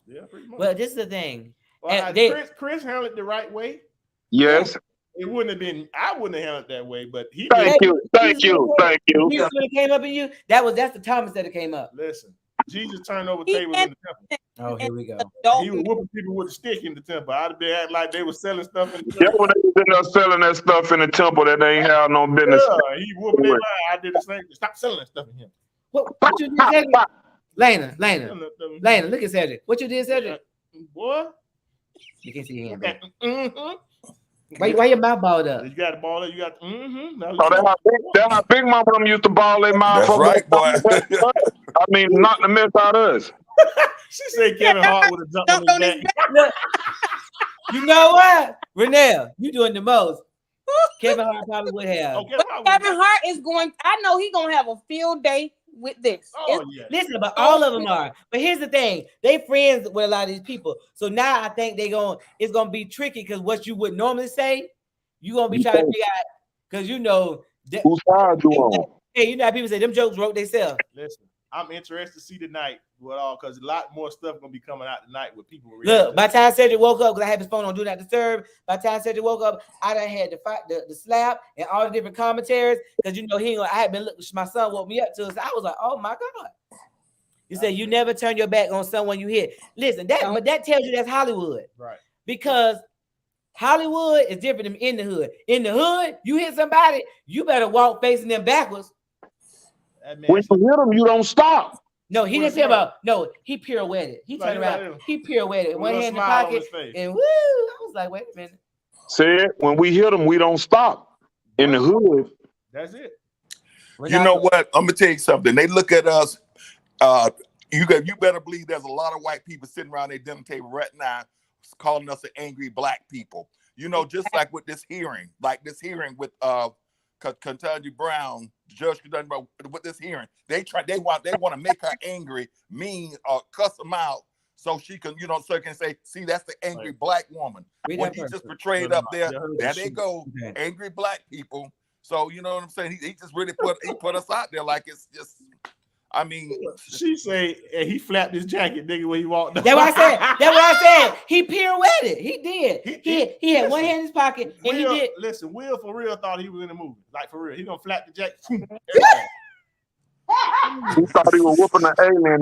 Yeah, pretty much. Well, this is the thing. Well, Chris handled it the right way. Yes. It wouldn't have been. I wouldn't have handled it that way, but he. Thank you. Jesus when it came up in you. That's the Thomas that it came up. Listen, Jesus turned over tables in the temple. Oh, here we go. He was whooping people with a stick in the temple. I'd have been acting like they were selling stuff in the temple. Yeah, when they was in there selling that stuff in the temple that they ain't have no business. Yeah, he whooping their mind. I did the same. Stop selling that stuff in here. What you did, Cedric? Lana, look at Cedric. What you did, Cedric? Boy, you can't see your hand. Why your mouth balled up? You got to ball it. You got. That's how Big Mama them used to ball their mouth. That's right, boy. I mean, not the mess out of us. She said Kevin Hart would have jumped on his back. You know what, Renelle, you doing the most. Kevin Hart probably would have. Kevin Hart is going. I know he's gonna have a field day with this. Listen, but all of them are. But here's the thing: they friends with a lot of these people. So now I think it's gonna be tricky because what you would normally say, you gonna be trying to figure out because you know whose side you on. Hey, you know how people say them jokes wrote themselves. Listen, I'm interested to see tonight what all because a lot more stuff gonna be coming out tonight with people. Look, by the time Cedric woke up, because I have his phone on Do Not Disturb. By the time Cedric woke up, I done had the slap and all the different commentaries because you know I had been looking. My son woke me up to it. So I was like, oh my God. You said you never turn your back on someone you hit. Listen, but that tells you that's Hollywood, right? Because Hollywood is different than in the hood. In the hood, you hit somebody, you better walk facing them backwards. When you hit them, you don't stop. No, he didn't say about. No, he pirouetted. He turned around. He pirouetted. One hand in the pocket, and woo! I was like, wait a minute. Said when we hit them, we don't stop. In the hood, that's it. You know what? I'm gonna tell you something. They look at us. You better believe there's a lot of white people sitting around their dinner table right now, calling us an angry black people. You know, just like with this hearing, with Ketanji Brown, Judge Ketanji Brown, with this hearing, they want to make her angry, mean, or cuss them out, so she can, so can say, see, that's the angry black woman. When he just portrayed up there they go, angry black people. So you know what I'm saying? He just really put us out there like it's just. I mean, she say he flapped his jacket, nigga, when he walked. That's what I said. He pirouetted. He did. He had one hand in his pocket, and he did. Listen, Will for real thought he was in the movie, like for real. He gonna flap the jacket. He thought he was whooping an alien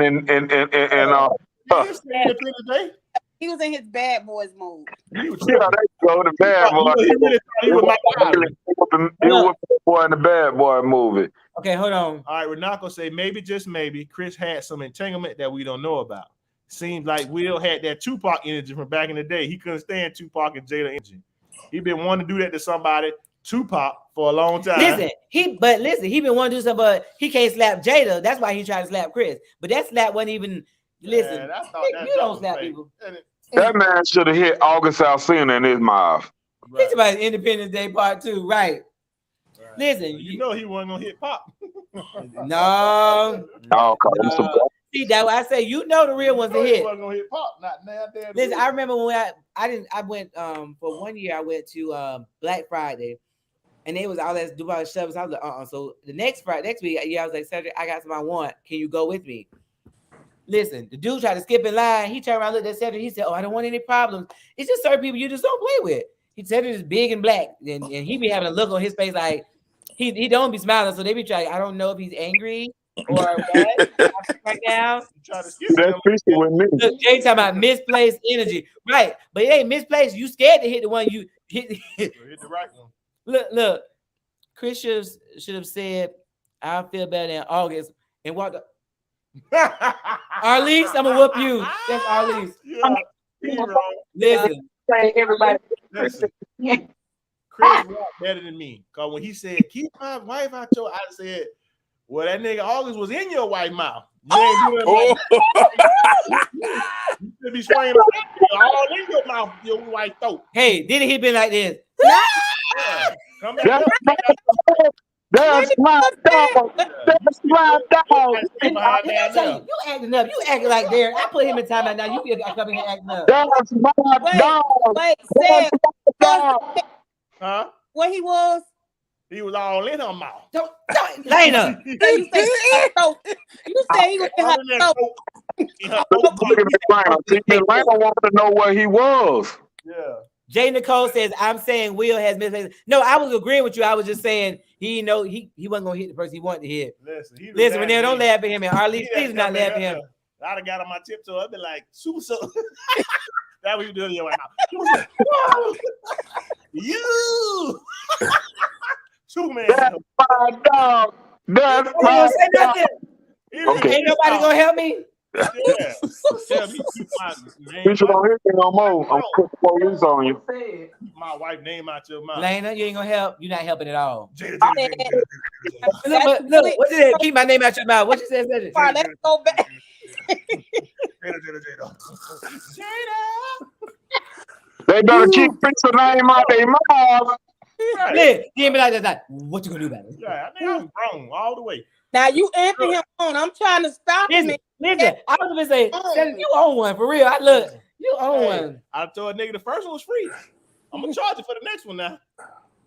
He was in his bad boys mode. yeah, there you go, the bad boy. He really thought he was my father. He whooping the boy in the bad boy movie. Okay, hold on. All right, Renako say maybe, just maybe, Chris had some entanglement that we don't know about. Seems like Will had that Tupac energy from back in the day. He couldn't stand Tupac and Jada energy. He been wanting to do that to somebody, Tupac, for a long time. Listen, he been wanting to do something, but he can't slap Jada. That's why he tried to slap Chris. But that slap wasn't even. Listen, you don't slap people. That man should have hit August Alsina in his mouth. Right. It's about Independence Day Part 2, right? Listen, you know he wasn't gonna hit Pop. No. See that I say, you know the real ones to hit. He wasn't gonna hit Pop. Not now. Listen, I remember when I went for 1 year. I went to Black Friday, and it was all that Dubai stuff. I was like, So the next week, I was like, Cedric, I got something I want. Can you go with me? Listen, the dude tried to skip in line. He turned around, looked at Cedric. He said, I don't want any problems. It's just certain people you just don't play with. He said it's big and black, and he be having a look on his face like he don't be smiling. So they be trying. I don't know if he's angry or what right now. That's fishy with me. Look, Jay talking about misplaced energy, right? But it ain't misplaced. You scared to hit the one you hit. Hit the right one. Look. Chris should have said, "I'll feel better in August," and walked up. Arlise, I'm gonna whoop you. That's Arlise. Yeah. Listen, everybody. Listen. Chris Rock better than me. Cause when he said, "Keep my wife out your," I said, "Well, that nigga August was in your wife's mouth. You ain't doing that. You should be swinging all in your mouth, your wife throat." Hey, didn't he been like this? Yeah. Come back up. That's my dog. That's my dog. You acting up. You acting like Derek. I put him in timeout now. You be coming here acting up. That's my dog. Wait, Sam. Huh? What he was? He was all in her mouth. Don't Lena. You said he was in her throat. Lena wanted to know what he was. Yeah. Jay Nicole says, I'm saying Will has misplaced. No, I was agreeing with you. I was just saying he wasn't gonna hit the person he wanted to hit. Listen, when they don't laugh at him, and Arlene, please do not laugh at him. I'd have got on my tiptoe. I'd be like, super so. That what you doing here right now. You Superman. That's my dog. That's my dog. Okay. Ain't nobody gonna help me. Yeah. You should don't hit me no more. I'm putting the police on you. My wife name out your mouth. Lena, you ain't gonna help. You're not helping at all. Jada. Look, what you said? Keep my name out your mouth. What you said? Let's go back. Jada. They better keep Prince's name out their mouth. Right. He ain't be like that. What you gonna do about it? Yeah, I think I'm grown all the way. Now you answer him on. I'm trying to stop him. Listen, I was gonna say, you own one for real. You own one. I told a nigga the first one was free. I'm gonna charge you for the next one now.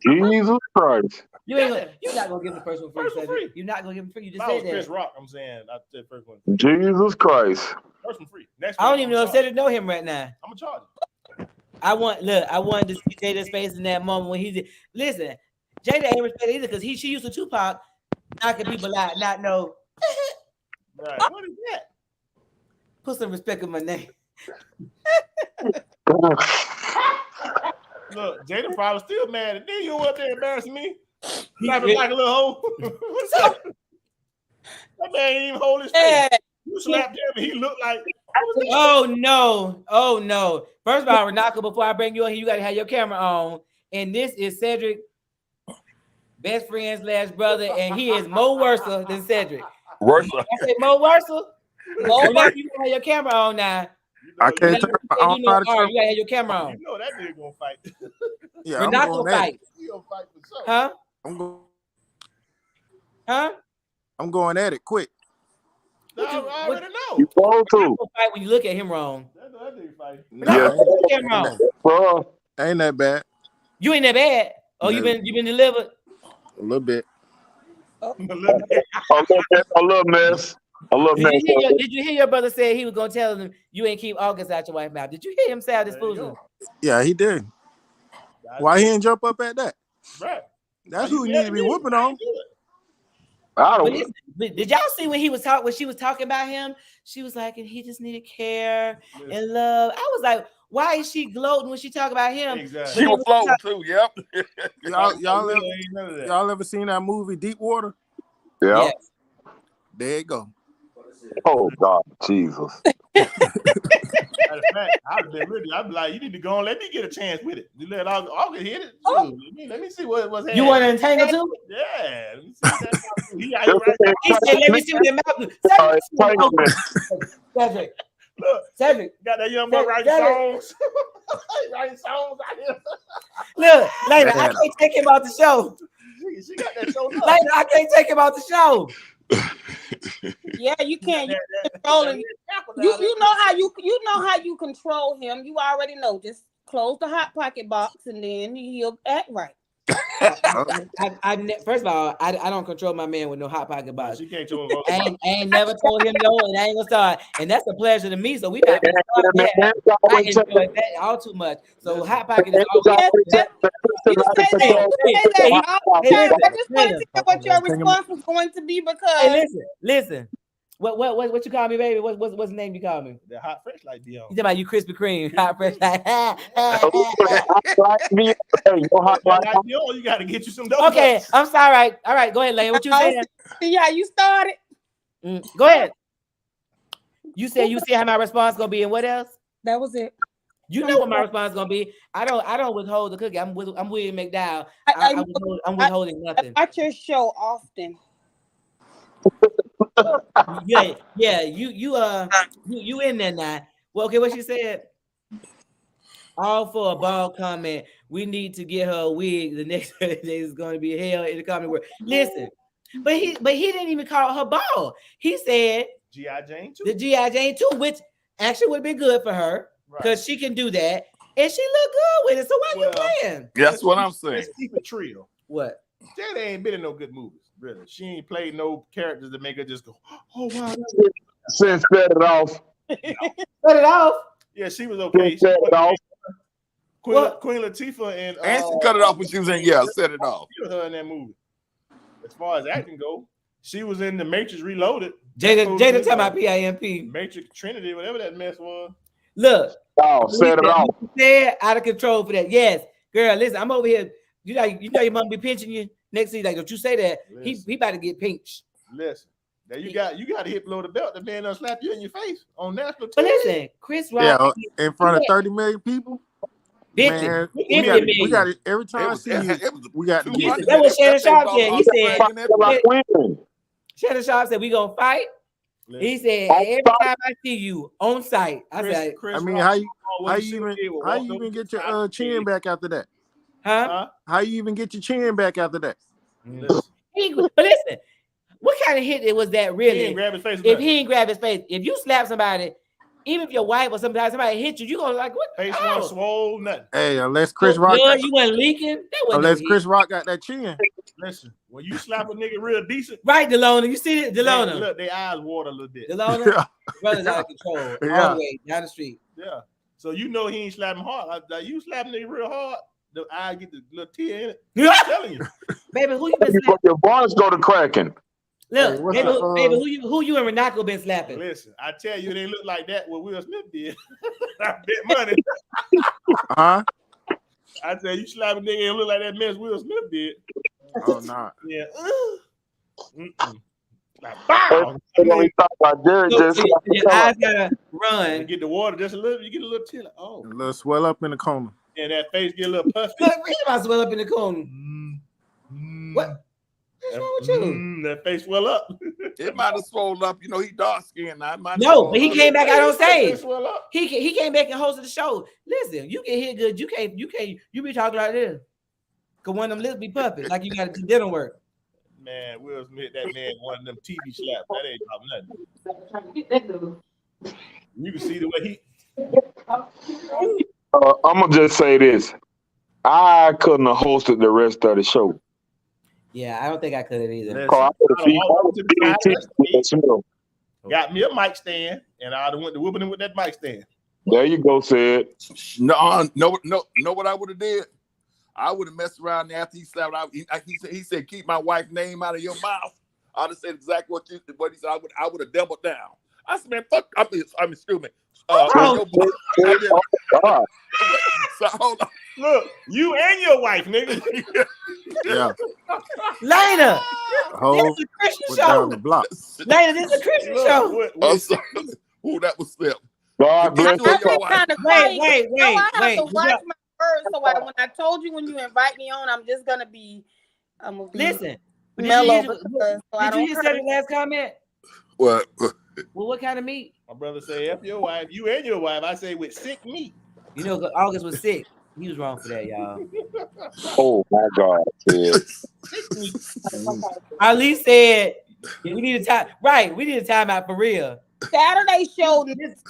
Jesus Christ. You're not gonna give the first one free. You're not gonna give him free. You just said that. Chris Rock, I'm saying I said first one. Jesus Christ. First one free. Next I don't even know if Cedric know him right now. I'm gonna charge you. I wanted to see Jada's face in that moment when he did. Listen, Jada ain't respected either because she used to Tupac knocking people out, not know. Right. What is that? Put some respect in my name. Look, Jada probably still mad at me. You up there embarrassing me? Slapping like a little hoe. What's up? That man ain't even hold his face. You slapped him and he looked like. Oh no. First of all, Renako, before I bring you on here, you gotta have your camera on. And this is Cedric, best friend / brother, and he is more worse than Cedric. Worse. I said more worse. You gotta have your camera on now. I can't turn you gotta have your camera on. You know that nigga gonna fight. Yeah, Renako fight. He gonna fight for sure. Huh? I'm going at it quick. I already know. You supposed to fight when you look at him wrong. That nigga fight. Yeah. Ain't that bad. You ain't that bad. Oh, you been delivered? A little bit. A little mess. Did you hear your brother say he was gonna tell him you ain't keep August out your wife's mouth? Did you hear him say all this foolishness? Yeah, he did. Why he didn't jump up at that? Right. That's who he need to be whooping on. I But don't. listen, did y'all see when she was talking about him? She was like, and he just needed care and love. I was like, why is she gloating when she talk about him? Exactly. She was floating too. Yep. Y'all ever seen that movie Deep Water? Yeah. Yes. There you go. Oh God, Jesus. Matter of fact, I'd have been really. I'd be like, you need to go on. Let me get a chance with it. You let I'll get hit it. Too. Let me see what's happening. You want to entangle too? Yeah. Let me see what that mouth do. He said, let me see what that mouth do. Cedric. Look, Cedric. got that young boy writing songs. Writing songs out here. Look, later, I can't take him out the show. She got that show. Later, I can't take him out the show. Yeah, you can't. You control him. You know how you control him. You already know. Just close the hot pocket box and then he'll act right. First of all, I don't control my man with no hot pocket box. She can't tell I ain't never told him no, and I ain't gonna start. And that's a pleasure to me. So we not gonna start that. I enjoy that all too much. So hot pocket is always. You say that all the time. I just wanted to hear what your response was going to be because. Hey, listen. What you call me, baby? What's the name you call me? The hot fresh like Dion. You talking about you Krispy Kreme, hot fresh like. You got to get you some dope. Okay, I'm sorry. All right, go ahead, Lane. What you saying? See how you started? Go ahead. You said how my response gonna be, and what else? That was it. You know what my response gonna be. I don't withhold the cookie. I'm William McDowell. I'm withholding nothing. I watch your show often. Yeah. You in there now? Well, okay. What she said. All for a ball comment. We need to get her a wig. The next 30 days is going to be hell in the comedy world. Listen, but he didn't even call her ball. He said G.I. Jane 2. The G.I. Jane 2, which actually would have been good for her because she can do that. And she look good with it. So why you playing? That's what I'm saying. Let's keep it trio. What? Jada ain't been in no good movies, really. She ain't played no characters that make her just go, oh wow. Since set it off. Set it off. Yeah, she was okay. Set it off. Queen Latifah and she cut it off when she was in. Yeah, set it off. She was her in that movie. As far as acting go, she was in The Matrix Reloaded. Jada talking about PIMP. Matrix Trinity, whatever that mess was. Look. Set it off. Said out of control for that. Yes, girl. Listen, I'm over here. You know your mom be pinching you next to you. Like, don't you say that? Listen. He about to get pinched. Listen. Now you got to hit below the belt. The man done slap you in your face on national TV. But listen, Chris Rock. Yeah, in front of 30 million people. Man, we got it every time I see you. We got to get it. That was Shannon Sharp said. He said, Shannon Sharp said, we gonna fight. Listen. He said, every time I see you on site, I said, I mean, how you even get your chin back after that? Huh? How you even get your chin back after that? But listen, what kind of hit was that really? He didn't grab his face. If he didn't grab his face, if you slap somebody, even if your wife or somebody hit you, you gonna like what? Face wasn't swole, nothing. Hey, unless Chris Rock, you wasn't leaking. Unless Chris Rock got that chin. Listen, when you slap a nigga real decent, right, Delona? You see it, Delona? Look, their eyes water a little bit. Delona, brother's out of control all the way down the street. Yeah, so you know he ain't slapping hard. Like you slap a nigga real hard, the eye get the little tear in it. I'm telling you, baby, who you been slapping? Your bars go to cracking. Look, hey, baby, who you and Renako been slapping? Listen, I tell you, they look like that what Will Smith did. I bet money. Huh? I tell you, slap a nigga and look like that mess Will Smith did. Oh, nah. Yeah. Like, bow. Your eyes gotta run. You get the water just a little. You get a little chill. Oh, a little swell up in the corner. And that face get a little puffy. He about to swell up in the corner. What? What's wrong with you? That face swell up. It might have swelled up. You know, he dark skinned. No, but he came back out on stage. Swell up. He came back and hosted the show. Listen, you can hear good. You can't. You be talking like this. Cause one of them lips be puffy, like you got to do dental work. Man, Will Smith, that man, one of them TV slaps. That ain't about nothing. You can see the way he. I'm gonna just say this: I couldn't have hosted the rest of the show. Yeah, I don't think I could have either. Got me a mic stand, and I'd have went to whooping him with that mic stand. There you go, Sid. No. What I would have did? I would have messed around after he slapped out. He said, keep my wife's name out of your mouth. I'd have said exactly what he said. I would have doubled down. I said, man, fuck. I mean, excuse me. Oh, God. So hold on. Look, you and your wife, nigga. Yeah. Lena, Whole this is a Christian went down the show. block. Lena, this is a Christian show. I'm sorry. Ooh, that was slip. God bless Forget you her. and your wife. Wait. No, I have to watch my words. So when I told you when you invite me on, I'm gonna be listen. mellow. Did you just say the last comment? What? Well, what kind of meat? My brother say, F your wife, you and your wife. I say with sick meat. You know, August was sick. He was wrong for that, y'all. Oh my God. Yeah. Ali said we need a time. Right, we need a timeout for real. Saturday show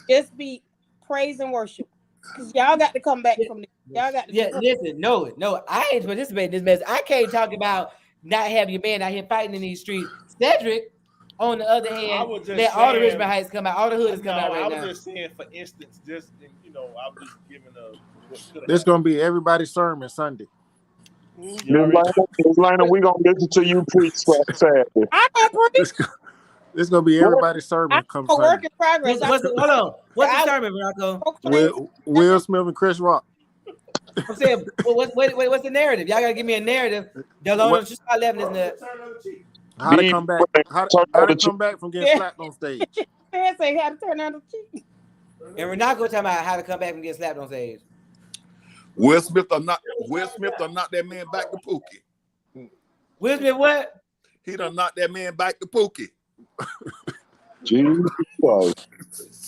just be praise and worship. Cause y'all got to come back from this. Y'all got to listen, no, I ain't participating in this mess. I can't talk about not having your man out here fighting in these streets. Cedric, on the other hand, let all the Richmond Heights come out, all the hoods come out right now. I was just saying, for instance, just I was just giving This gonna be everybody's sermon Sunday. Miss Lena, we gonna listen to you preach Saturday. I don't preach. This gonna be everybody's sermon. Come Sunday. Work in progress. Hold on. What's the sermon, Rocco? Will Smith and Chris Rock. I'm saying, what's the narrative? Y'all gotta give me a narrative. Delona, just start laughing this. How to come back? How to come back from getting slapped on stage? Say how to turn on the cheek. And we're not gonna talk about how to come back from getting slapped on stage. Will Smith or not that man back to Pookie. Will Smith what? He done knocked that man back to Pookie. Jesus.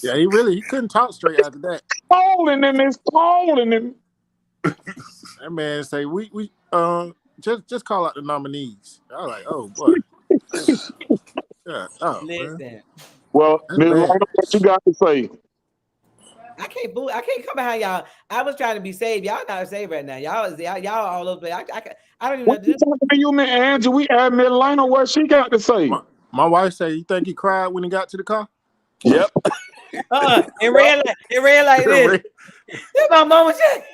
Yeah, he couldn't talk straight after that. Calling him. That man say we just call out the nominees. I was like, oh boy. Yeah, listen. Man. Well, Ms. Lena, what you got to say? I can't come behind y'all. I was trying to be saved. Y'all not saved right now. Y'all all over. I don't even know. What you talking to you, man, Andrew? We asked Ms. Lena what she got to say. My wife said, "You think he cried when he got to the car?" Yep. It ran like this. That's my mama said.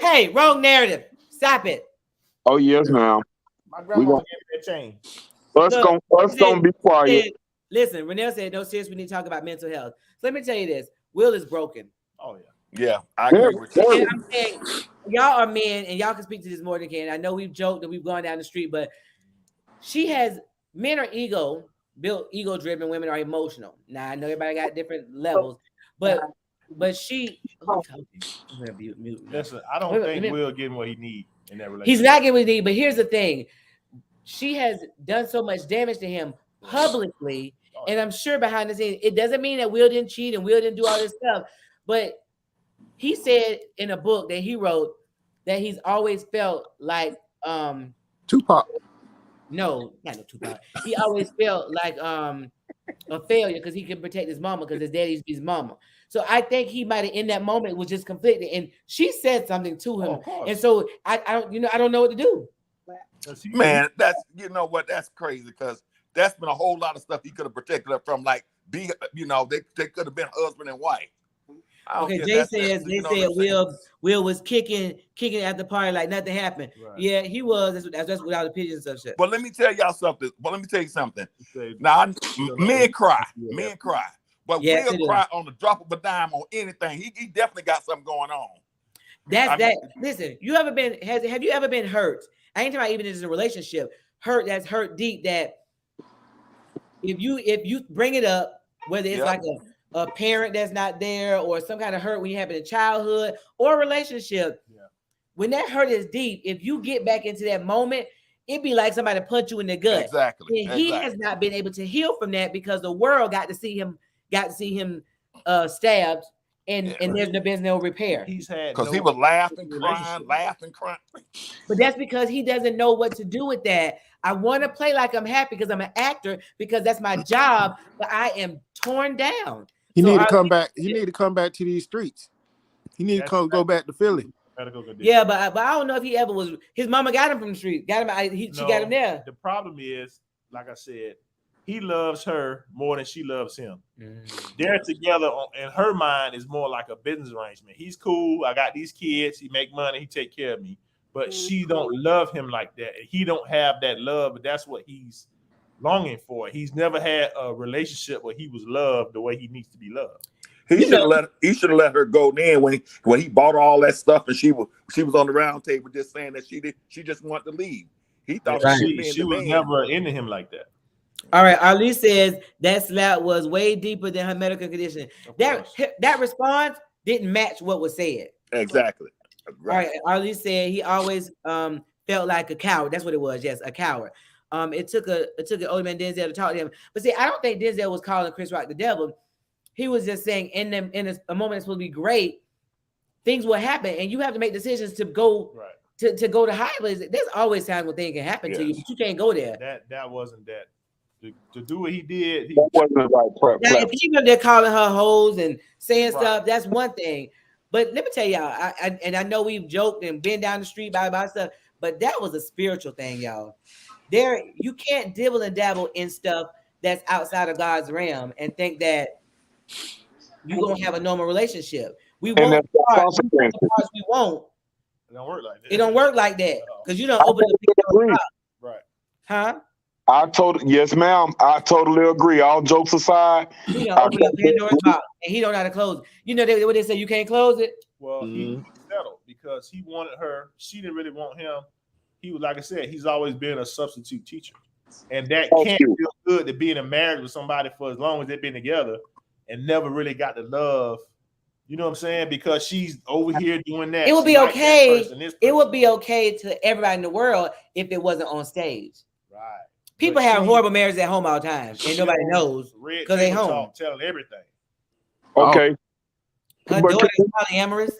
Hey, wrong narrative. Stop it. Oh yes, ma'am. My grandma gave me that chain. Us gonna be quiet. Listen, Renelle said, no, serious, we need to talk about mental health. So let me tell you this. Will is broken. Oh, yeah. Yeah, I agree with you. And I'm saying, y'all are men, and y'all can speak to this more than can. I know we've joked that we've gone down the street, but men are ego-driven, women are emotional. Now, I know everybody got different levels, but she... Listen, I don't think Will getting what he needs in that relationship. He's not getting what he needs, but here's the thing. She has done so much damage to him publicly, and I'm sure behind the scenes, it doesn't mean that Will didn't cheat and Will didn't do all this stuff, but he said in a book that he wrote that he's always felt like Tupac. No, not no Tupac. He always felt like a failure because he couldn't protect his mama because his daddy used to be his mama. So I think he might have in that moment was just conflicted, and she said something to him, and so I don't know what to do. Man, that's that's crazy because that's been a whole lot of stuff he could have protected her from, like they could have been husband and wife. Okay, Jay says Will was kicking at the party like nothing happened. Right. Yeah, he was. That's without opinions of shit. But let me tell y'all something. Now, men cry. Men cry. But Will cry on the drop of a dime on anything. He definitely got something going on. Listen, have you ever been hurt? I ain't talking about even in a relationship. That's hurt deep that if you bring it up, whether it's like a parent that's not there or some kind of hurt when you have in childhood or a relationship, when that hurt is deep, if you get back into that moment, it'd be like somebody punch you in the gut. Exactly. And he has not been able to heal from that because the world got to see him stabbed and there's been no repair. He's had because he was laughing, crying. But that's because he doesn't know what to do with that. I want to play like I'm happy because I'm an actor because that's my job, but I am torn down. He need to come back. He need to come back to these streets. He need to go back to Philly. Yeah, but I don't know if he ever was. His mama got him from the street. She got him there. The problem is, like I said, he loves her more than she loves him. They're together in her mind is more like a business arrangement. He's cool. I got these kids. He make money. He take care of me. but she don't love him like that. He don't have that love, but that's what he's longing for. He's never had a relationship where he was loved the way he needs to be loved. He should have let her go then when he bought her all that stuff and she was on the round table just saying that she just wanted to leave. He thought she was never into him like that. All right, Arlie says that slap was way deeper than her medical condition. That response didn't match what was said. Exactly. Right. All right, Arlie said he always felt like a coward. That's what it was. Yes, a coward. It took an older man Denzel to talk to him. But see, I don't think Denzel was calling Chris Rock the devil. He was just saying in a moment that's supposed to be great, things will happen, and you have to make decisions to go to go to high places. There's always times when things can happen to you, but you can't go there. That wasn't that. To do what he did, that wasn't the right now, if he's up there calling her hoes and saying stuff, that's one thing. But let me tell y'all, I know we've joked and been down the street by stuff, but that was a spiritual thing, y'all. You can't dibble and dabble in stuff that's outside of God's realm and think that you're gonna have a normal relationship. We won't. We won't. It don't work like that. It don't work like that because you don't open the right? Huh? Yes, ma'am. I totally agree. All jokes aside, he don't open up Pandora's box and he don't know how to close it. You know what they say? You can't close it. Well, he settled because he wanted her. She didn't really want him. He was, like I said, he's always been a substitute teacher, and that can't feel good to be in a marriage with somebody for as long as they've been together and never really got the love. You know what I'm saying? Because she's over here doing that. It would be okay. It would be okay to everybody in the world if it wasn't on stage. Right. People have horrible marriages at home all the time, and nobody knows because they home. Telling everything. Okay. Her daughter is polyamorous.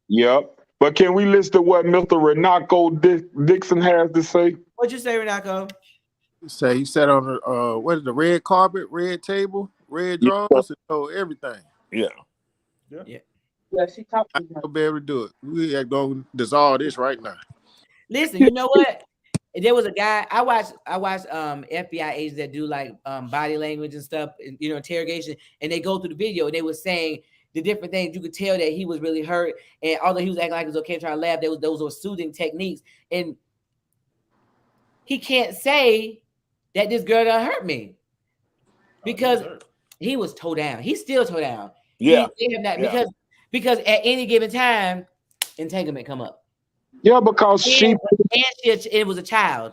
Yep. But can we listen to what Mr. Renaco Dixon has to say? What'd you say, Renaco? He sat on the red carpet, red table, red drawers, and everything. Yeah. Yeah, she talked to him. I'll be able to do it. We are going to dissolve this right now. Listen, you know what? There was a guy I watched FBI agents that do like body language and stuff, interrogation, and they go through the video and they were saying the different things. You could tell that he was really hurt, and although he was acting like it was okay trying to laugh, those were soothing techniques, and he can't say that this girl done hurt me because he was toe down. He's still toe down. Yeah, because at any given time, entanglement come up. Yeah, because it was a child.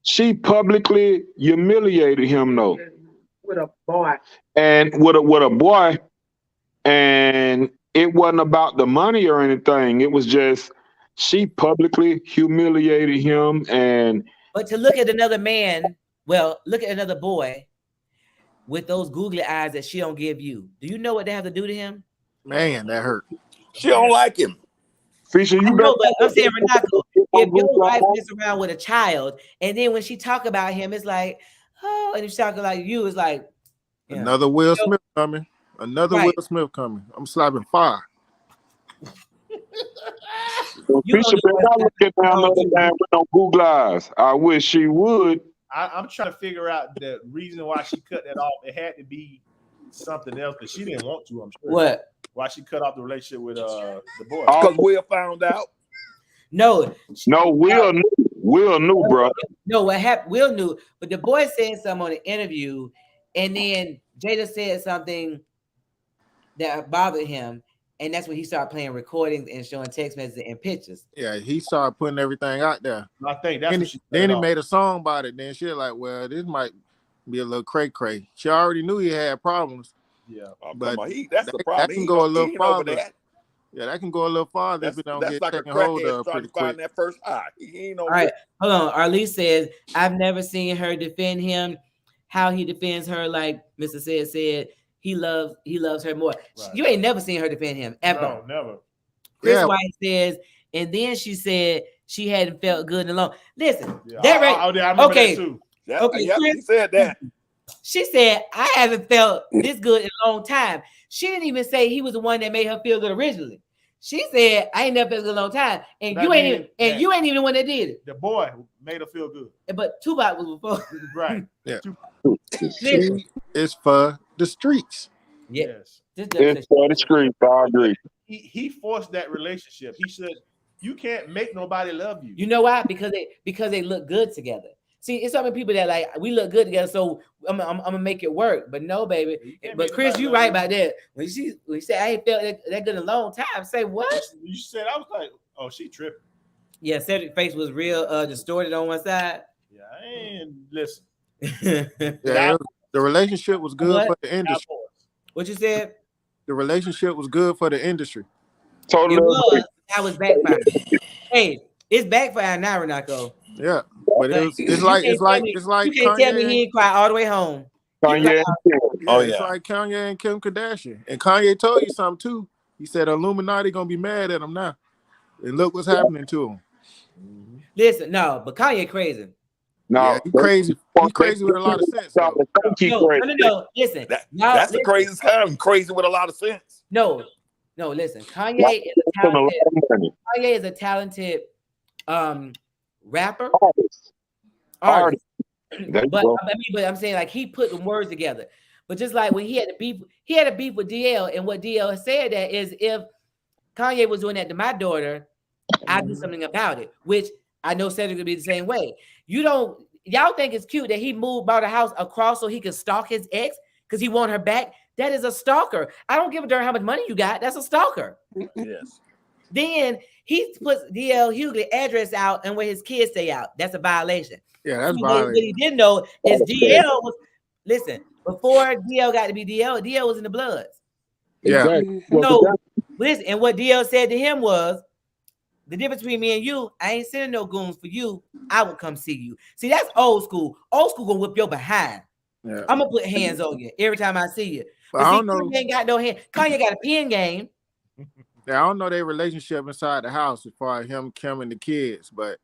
She publicly humiliated him, though. With a boy. And with a boy, and it wasn't about the money or anything. It was just she publicly humiliated him. But to look at another man, look at another boy with those googly eyes that she don't give you. Do you know what they have to do to him? Man, that hurt. She don't like him. Fisher, I'm saying, Renato, if your wife is around with a child, and then when she talk about him, it's like, oh, and if she talking like you, it's like another Will Smith coming. Another Will Smith coming. I'm slapping fire. Fisher better not look at another man with no Google eyes. I wish she would. I'm trying to figure out the reason why she cut that off. It had to be something else that she didn't want to. I'm sure. What? Why she cut off the relationship with the boy? Because Will found out. No, Will knew. Will knew, bro. No, what happened? Will knew, but the boy said something on the interview, and then Jada said something that bothered him, and that's when he started playing recordings and showing text messages and pictures. Yeah, he started putting everything out there. I think that's then he made a song about it. Then she was like, well, this might be a little cray. She already knew he had problems. Yeah, but that's the problem. That can go a little farther. Yeah, that can go a little farther if it don't get like taken hold of pretty quick. That first eye. He ain't all right, hold on. Arlie says, I've never seen her defend him. How he defends her, like Mr. said, he loves her more. Right. You ain't never seen her defend him ever. No, never. Chris White says, and then she said she hadn't felt good in a long. Listen, I remember that too. He said that. She said, I haven't felt this good in a long time. She didn't even say he was the one that made her feel good originally. She said, I ain't never felt good in a long time. And you ain't even the one that did it. The boy made her feel good. But Tupac was before. Right. Yeah. It's for the streets. Yes. It's for the streets. I agree. He forced that relationship. He should You can't make nobody love you. You know why? Because they look good together. See, it's some people that like we look good together, so I'm gonna make it work. But no, baby. But Chris, you right about that. When you say I ain't felt that good in a long time, say what? You said I was like, oh, she tripping. Yeah, Cedric's face was real distorted on one side. Yeah, I ain't listen. Yeah, the relationship was good for the industry. What you said? The relationship was good for the industry. Totally. It was. That was backfired. Hey, it's backfired now, Renato. Yeah, but it's like you can't tell me he ain't cry all the way home. Kanye. It's like Kanye and Kim Kardashian. And Kanye told you something too. He said Illuminati gonna be mad at him now. And look what's happening to him. Listen, no, but Kanye crazy. No, yeah, he's crazy. He's crazy with a lot of sense. No. Listen, that's the craziest kind. Crazy with a lot of sense. No, listen. Kanye is a talented rapper, artist. But I'm saying like he put the words together. But just like when he had a beef with DL, and what DL said that is if Kanye was doing that to my daughter, I'd do something about it. Which I know Cedric would be the same way. Y'all think it's cute that he bought a house across so he could stalk his ex because he want her back? That is a stalker. I don't give a darn how much money you got. That's a stalker. Yes. Then he puts DL Hughley address out and where his kids stay out. That's a violation. Yeah, that's violation. What he didn't know is DL was before DL got to be DL was in the Bloods. Yeah. Exactly. So listen, and what DL said to him was, the difference between me and you, I ain't sending no goons for you. I will come see you. See, that's old school. Old school gonna whip your behind. Yeah. I'm gonna put hands on you every time I see you. But I don't know. Kanye ain't got no hand. Kanye got a pen game. Yeah, I don't know their relationship inside the house as far as him, Kim, and the kids. But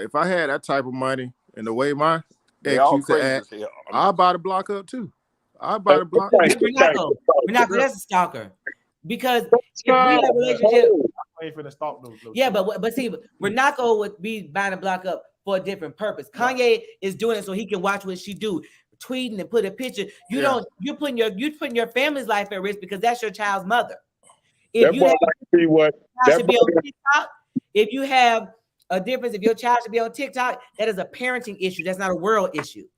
if I had that type of money and the way my ex used to act, I'd buy the block up too. I'd buy the block. We're not that's a stalker. Because if we have a relationship, yeah, but see, Renako would be buying the block up for a different purpose. Kanye is doing it so he can watch what she do, tweeting and put a picture. You're putting your family's life at risk because that's your child's mother. If you have a difference, if your child should be on TikTok, that is a parenting issue. That's not a world issue.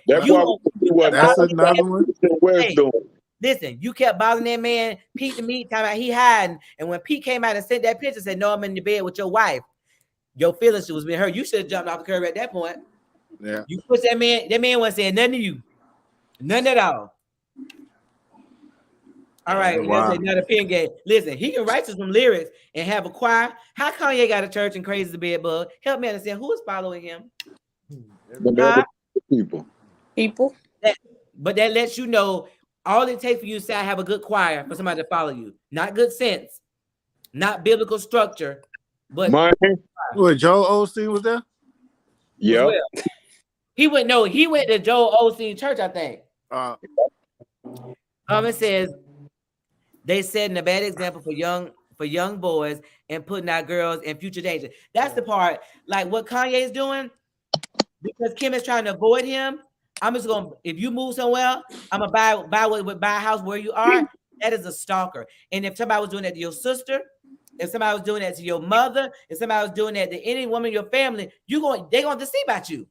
That's another one. Listen, you kept bothering that man, Pete the Meat, talking about he hiding. And when Pete came out and sent that picture, said, "No, I'm in the bed with your wife." Your feelings was being hurt. You should have jumped off the curb at that point. Yeah. You pushed that man. That man wasn't saying nothing to you. None at all. All right. Wow. That's another pen game. Listen, he can write some lyrics and have a choir. How Kanye got a church and crazy as a bedbug? Help me understand who is following him. People. But that lets you know all it takes for you to say I have a good choir for somebody to follow you. Not good sense, not biblical structure, but what, Joel Osteen was there? Yeah. Well. He went to Joel Osteen church, I think. It says they setting a bad example for young boys and putting our girls in future danger. That's the part, like what Kanye is doing, because Kim is trying to avoid him. I'm just gonna, if you move somewhere, I'm gonna buy a house where you are. That is a stalker. And if somebody was doing that to your sister, if somebody was doing that to your mother, if somebody was doing that to any woman in your family, they're gonna to see about you.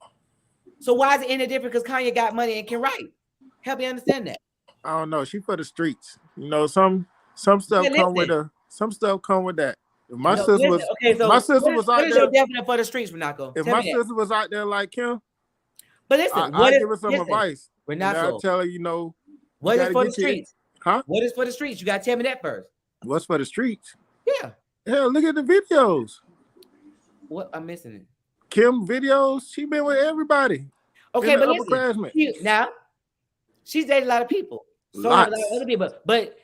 So why is it any different? Because Kanye got money and can write. Help me understand that. I don't know. She for the streets. You know, some stuff come with that. If my sister was out there. What is your definition for the streets, Renato? If my sister was out there like Kim, but listen, I give her some advice. Renato, I tell her, what is for the streets? Huh? What is for the streets? You gotta tell me that first. What's for the streets? Yeah. Hell, look at the videos. What? I'm missing it. Kim videos. She been with everybody. Okay, but listen, now she's dated a lot of people. So a lot of other people, but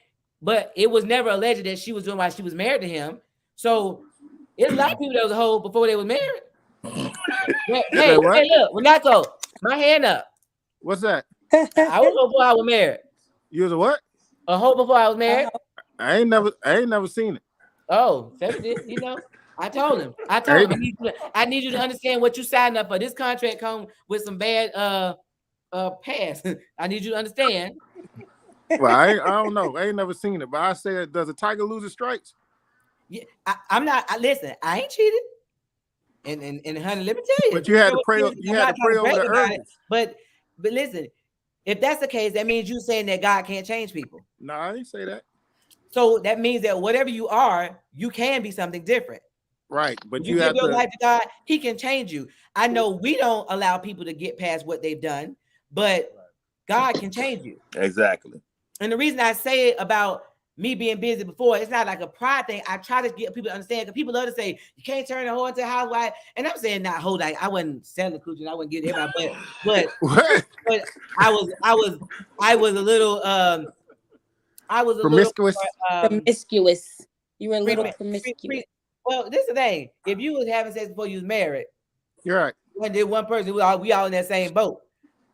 it was never alleged that she was doing while she was married to him. So it's a lot of people that was a hoe before they was married. Hey, look, Renato, my hand up. What's that? I was before I was married. You was a what? A hoe before I was married. I ain't never seen it. Oh, I told him. I need you to understand what you signed up for. This contract come with some bad past. I need you to understand. Well, I don't know. I ain't never seen it, but I said, does a tiger lose his stripes? Yeah, I'm not. Listen, I ain't cheated. And honey, let me tell you. But you had to pray. I'm You had to pray over the urges. But listen, if that's the case, that means you saying that God can't change people. No, I didn't say that. So that means that whatever you are, you can be something different. Right, but you give your life to God, He can change you. I know we don't allow people to get past what they've done, but God can change you. Exactly. And the reason I say it about me being busy before, it's not like a pride thing. I try to get people to understand, because people love to say you can't turn a whore into a housewife, and I'm saying not whole. Like I wasn't selling the coochie, I wouldn't get everybody, but I was a little promiscuous. Promiscuous. You were a little promiscuous. Well, this is the thing. If you was having sex before you was married, you're right. When did one person, we all in that same boat.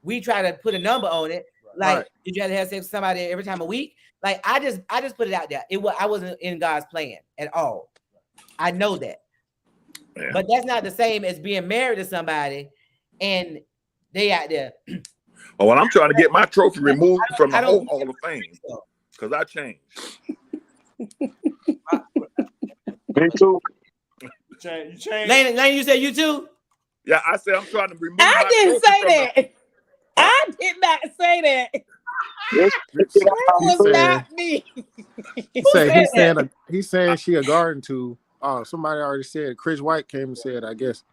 We try to put a number on it. Like, did you have to have sex with somebody every time a week? Like, I just put it out there. I wasn't in God's plan at all. I know that. Yeah. But that's not the same as being married to somebody and they out there. Oh, well, I'm trying to get my trophy removed from the whole Hall of Fame because I changed. Me too. You changed. Lane, you said you too? Yeah, I said I'm trying to remove. I didn't say that. I did not say that. That was not me. He said she a garden tool. Oh, somebody already said it. Chris White came and said, I guess.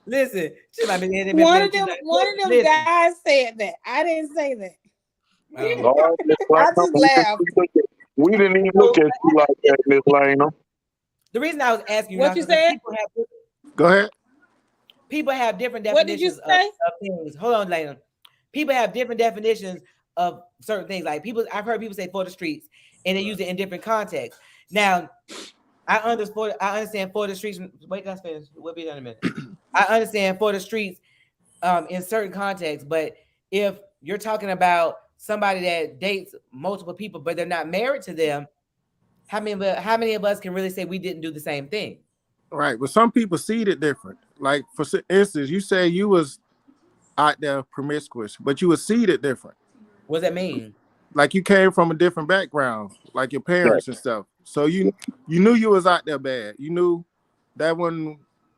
Listen, one of them guys said that. I didn't say that. I just laughed. We didn't even look at you like that, Miss Lena. The reason I was asking you what you said? Go ahead. People have different definitions of things. Hold on, Lena. People have different definitions of certain things. Like I've heard people say for the streets, and they use it in different contexts. Now, I understand for the streets. Wait, let's finish. We'll be done in a minute. I understand for the streets in certain contexts, but if you're talking about somebody that dates multiple people, but they're not married to them, how many of us can really say we didn't do the same thing? Right, but some people see it different. Like for instance, you say you was out there promiscuous, but you was seated different. What does that mean? Like you came from a different background, like your parents and stuff. So you knew you was out there bad. You knew that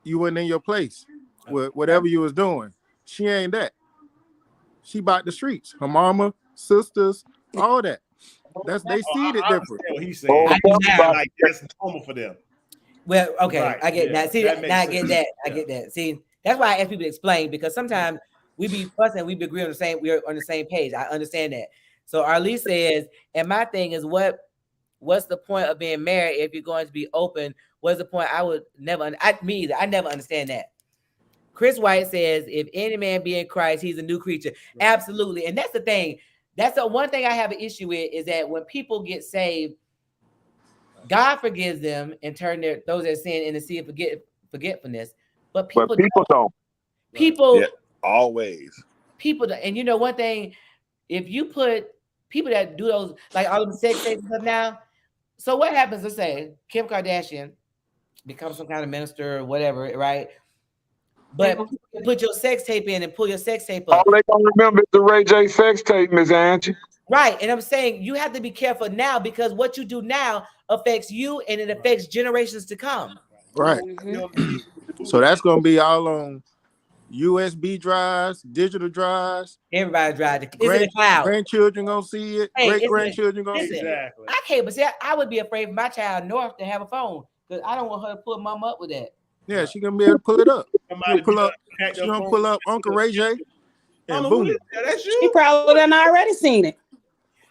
you wasn't in your place with whatever you was doing. She ain't that. She about the streets. Her mama, sisters, all that. They see it different. What he's saying. Like that's normal for them. Well, okay, right. I get that. See, I get that. I get that. See, that's why I ask people to explain, because sometimes we be fussing, we agree on we're on the same page. I understand that. So Arlene says, and my thing is, what's the point of being married if you're going to be open? What's the point? I never understand that. Chris White says, if any man be in Christ, he's a new creature. Right. Absolutely. And that's the thing. That's the one thing I have an issue with, is that when people get saved, God forgives them and turn those that sin into sea of forgetfulness. But people don't. People always. People don't. And you know one thing, if you put people that do those, like all of the sex tapes and stuff now. So what happens? Let's say Kim Kardashian becomes some kind of minister or whatever, right? But put your sex tape in and pull your sex tape up. All they gonna remember is the Ray J sex tape, Miss Angie. Right. And I'm saying you have to be careful now, because what you do now affects you and it affects generations to come. Right. Mm-hmm. So that's going to be all on USB drives, digital drives. Everybody drive it's in the cloud. Grandchildren going to see it. Great grandchildren going to see it. Exactly. I can't, but see, I would be afraid for my child North to have a phone, because I don't want her to pull mom up with that. Yeah, she going to be able to pull it up. She going to pull up Uncle Ray J. And boom. That's you. She probably done already seen it.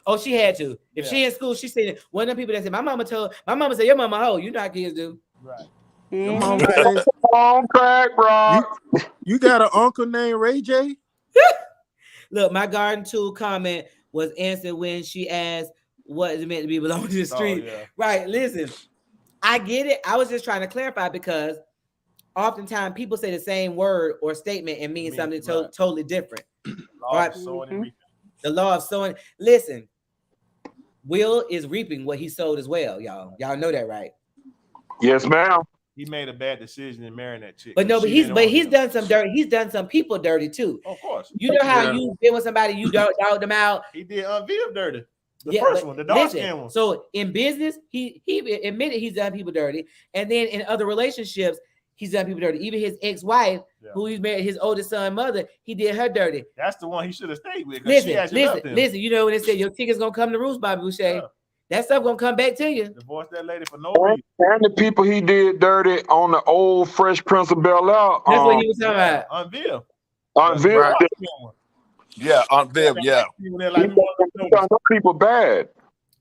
Oh, she had to. If she in school, she said one of the people that said, my mama said, your mama hoe. You know how kids do. Right. Your mama said, on track, bro. You got an uncle named Ray J? Look, my garden tool comment was answered when she asked, what is it meant to be belong to the street? Oh, yeah. Right. Listen, I get it. I was just trying to clarify, because oftentimes people say the same word or statement and mean something totally different. Right. The law of sowing. Listen, Will is reaping what he sowed as well, y'all. Y'all know that, right? Yes, ma'am. He made a bad decision in marrying that chick. But no, but he's done some dirt. He's done some people dirty too. Of course. You know how you been with somebody, you dogged them out. He did Viv dirty. The first one, the dark skin one. So in business, he admitted he's done people dirty, and then in other relationships, he's done people dirty. Even his ex-wife, who he's married, his oldest son, mother, he did her dirty. That's the one he should have stayed with. Listen. You know when they say your ticket's gonna come to roost, Bobby Boucher. Yeah. That stuff gonna come back to you. Divorce that lady for no reason. And the people he did dirty on the old Fresh Prince of Bel-Air. That's what he was talking about. On Viv. Right. Yeah, on Viv, yeah. He done people bad.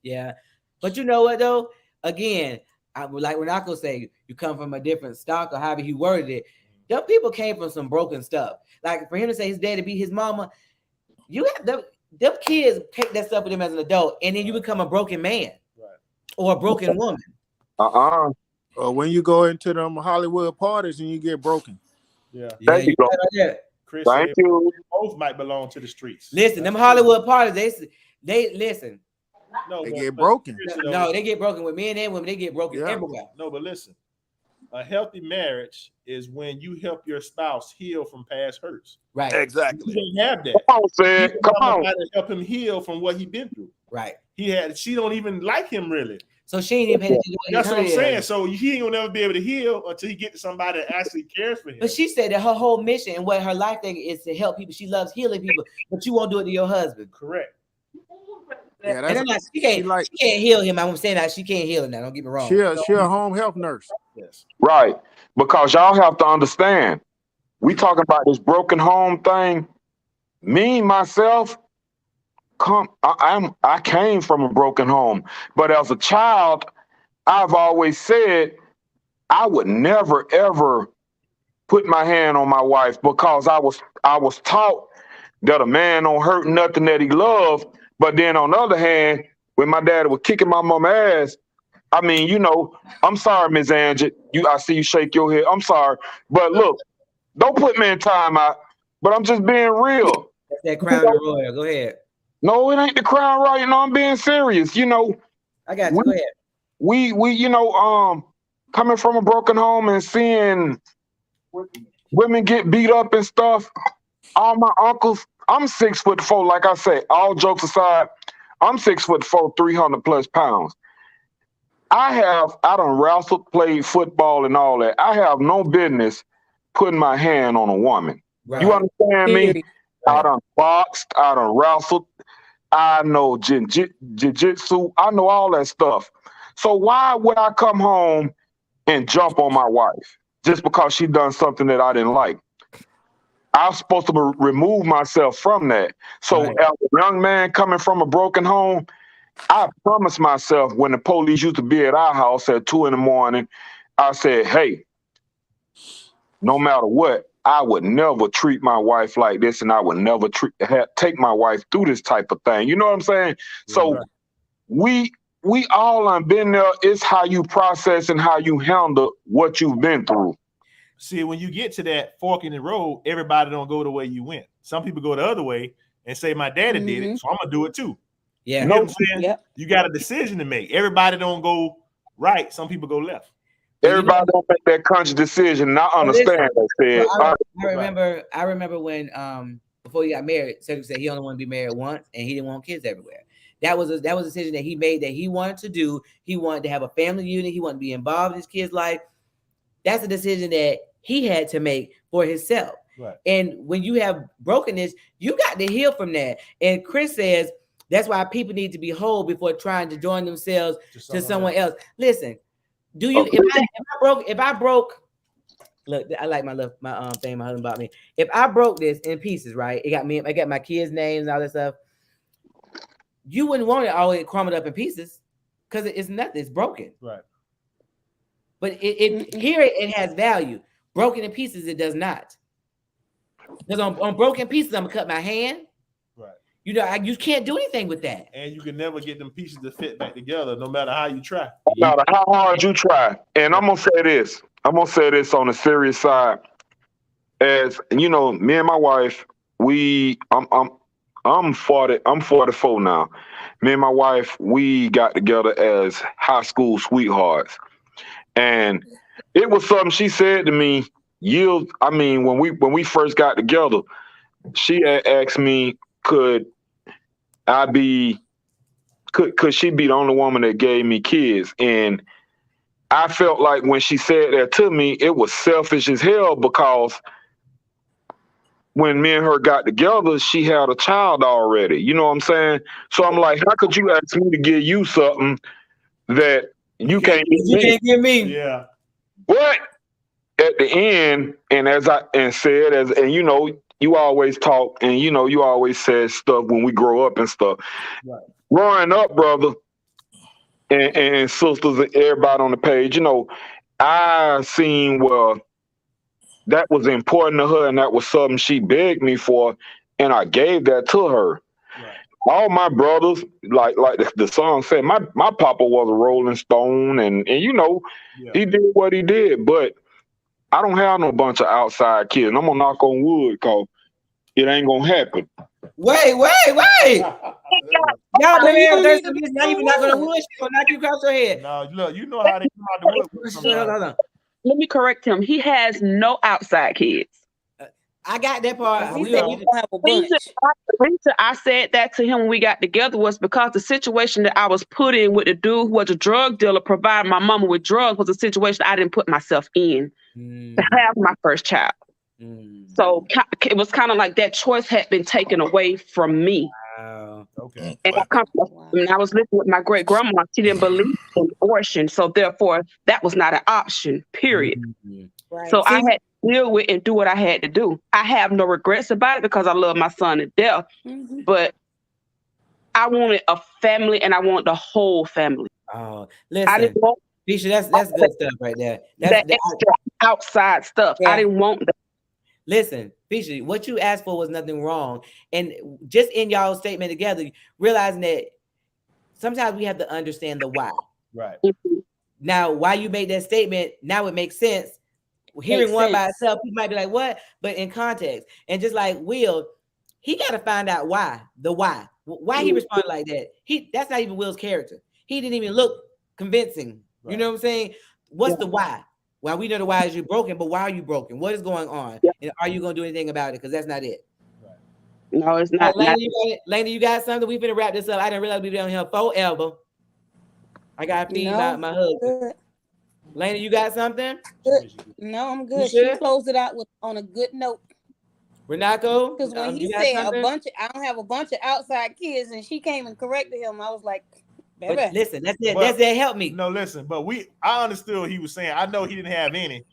Yeah. But you know what though? Again, I would like when Uncle say you come from a different stock or however he worded it. Them people came from some broken stuff. Like for him to say his daddy beat his mama, you have them kids take that stuff with him as an adult, and then you become a broken man or a broken woman. When you go into them Hollywood parties and you get broken. Yeah. Thank you. Chris Thank you. Both might belong to the streets. Listen, them Hollywood parties, they listen. No, they get broken. No, they get broken with men and women. They get broken everywhere. No, but listen, a healthy marriage is when you help your spouse heal from past hurts. Right. Exactly. You don't have that. Come on. To help him heal from what he's been through. Right. She don't even like him really. So she ain't even paying attention. That's what I'm saying. So he ain't gonna never be able to heal until he get to somebody that actually cares for him. But she said that her whole mission and what her life thing is to help people. She loves healing people, but you won't do it to your husband. Correct. Yeah, she can't heal him. I'm saying that she can't heal him now. Don't get me wrong. She a home health nurse. Yes. Right. Because y'all have to understand, we talking about this broken home thing. Me, myself, I came from a broken home. But as a child, I've always said I would never, ever put my hand on my wife because I was taught that a man don't hurt nothing that he loved. But then on the other hand, when my daddy was kicking my mama ass, I mean, you know, I'm sorry, Ms. Angie. I see you shake your head. I'm sorry. But look, don't put me in timeout. But I'm just being real. That's that Crown Royal. Go ahead. No, it ain't the Crown Royal. No, I'm being serious. You know, I got you. Go ahead. We you know, coming from a broken home and seeing women get beat up and stuff. All my uncles, I'm 6'4", like I say, all jokes aside, I'm 6'4", 300 plus pounds. I done wrestled, played football and all that. I have no business putting my hand on a woman. Right. You understand me? Right. I done boxed, I done wrestled, I know jiu-jitsu, I know all that stuff. So why would I come home and jump on my wife just because she done something that I didn't like? I'm supposed to remove myself from that. So as a young man coming from a broken home, I promised myself when the police used to be at our house at 2 a.m, I said, hey, no matter what, I would never treat my wife like this, and I would never take my wife through this type of thing. You know what I'm saying? Yeah. So we all have been there. It's how you process and how you handle what you've been through. See, when you get to that fork in the road, everybody don't go the way you went. Some people go the other way and say, my daddy did it, so I'm going to do it too. Yeah. You know what I'm saying? Yep. You got a decision to make. Everybody don't go right. Some people go left. Everybody don't make that conscious decision. And I understand that. I remember when before he got married, Cedric said he only wanted to be married once and he didn't want kids everywhere. That was a decision that he made that he wanted to do. He wanted to have a family unit. He wanted to be involved in his kids' life. That's a decision that he had to make for himself. Right. And when you have brokenness, you got to heal from that. And Chris says that's why people need to be whole before trying to join themselves to someone else. Listen, do you? If I broke, look, I like my thing my husband bought me. If I broke this in pieces, right? I got my kids' names and all that stuff. You wouldn't want it all crumbled up in pieces because it's nothing. It's broken. Right. But it has value. Broken in pieces, it does not. Because on broken pieces, I'm gonna cut my hand. Right. You know, you can't do anything with that. And you can never get them pieces to fit back together, no matter how you try. No matter how hard you try. And I'm gonna say this. I'm gonna say this on the serious side. As you know, me and my wife, I'm 40. I'm 44 now. Me and my wife, we got together as high school sweethearts. And it was something she said to me when we first got together, she had asked me, could I be could she be the only woman that gave me kids? And I felt like when she said that to me, it was selfish as hell because when me and her got together, she had a child already. You know what I'm saying? So I'm like, how could you ask me to give you something that you can't give me? Yeah. But at the end, and you know, you always talk and you know, you always said stuff when we grow up and stuff. Right. Growing up, brother, and sisters and everybody on the page, you know, I seen where that was important to her and that was something she begged me for, and I gave that to her. Right. All my brothers, like the song said, my papa was a Rolling Stone, and you know, he did what he did, but I don't have no bunch of outside kids. And I'm gonna knock on wood because it ain't gonna happen. Wait. Y'all been here there's some bitch not even not gonna wood, she gonna knock you across your head. No, look, you know how they come out the wood. Let me correct him. He has no outside kids. I got that part. We don't have a bunch. The reason I said that to him when we got together was because the situation that I was put in with the dude who was a drug dealer, providing my mama with drugs, was a situation I didn't put myself in to have my first child. So it was kind of like that choice had been taken away from me. Wow. Okay. And when I was living with my great grandma, she didn't believe in abortion. So therefore, that was not an option, period. Right. So I had to deal with and do what I had to do. I have no regrets about it because I love my son to death. But I wanted a family and I want the whole family. Oh, listen. I didn't want Bisha, that's good stuff right there. that extra outside stuff. Yeah. I didn't want that. Listen, Bisha, what you asked for was nothing wrong. And just in y'all statement together, realizing that sometimes we have to understand the why. Right. Now, why you made that statement, now it makes sense. Hearing one by itself, people might be like, what? But in context. And just like Will, he got to find out why. The why. Why he responded like that. That's not even Will's character. He didn't even look convincing. Right. You know what I'm saying? What's the why? Well, we know the why is you're broken, but why are you broken? What is going on? And are you going to do anything about it? Because that's not it. Right. No, it's not. Lena, you got something? We're going to wrap this up. I didn't realize we'd be on here forever. I got to feed my husband. Lena, you got something? Good. No, I'm good. She closed it out on a good note. Renako? Because when he said I don't have a bunch of outside kids, and she came and corrected him, I was like, baby. But listen, that's it. Help me. No, listen, but I understood what he was saying. I know he didn't have any.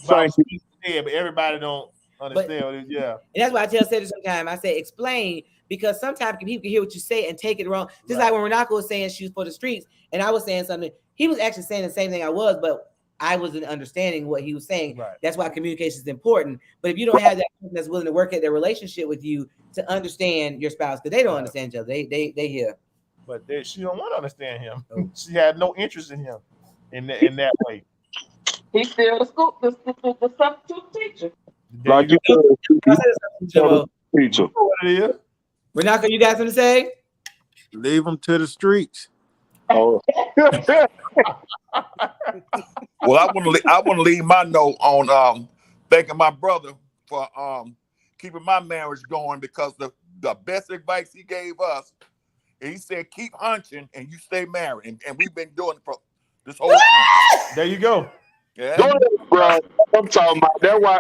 But everybody don't understand. Yeah. And that's why I tell Cedric sometimes, I say explain, because sometimes people can hear what you say and take it wrong. Just like when Renako was saying she was for the streets, and I was saying something. He was actually saying the same thing I was, but I wasn't understanding what he was saying. Right. That's why communication is important. But if you don't have that person that's willing to work at their relationship with you to understand your spouse, because they don't understand each other, they hear. But she don't want to understand him. She had no interest in him in that way. He's still the substitute teacher. Like you said, teacher. What it is? Renako, you got something to say? Leave them to the streets. Oh. Well, I want to leave my note on thanking my brother for keeping my marriage going, because the best advice he gave us, he said, keep hunching and you stay married, and we've been doing it for this whole time. There you go. Yeah. Go ahead, bro. I'm talking about that's why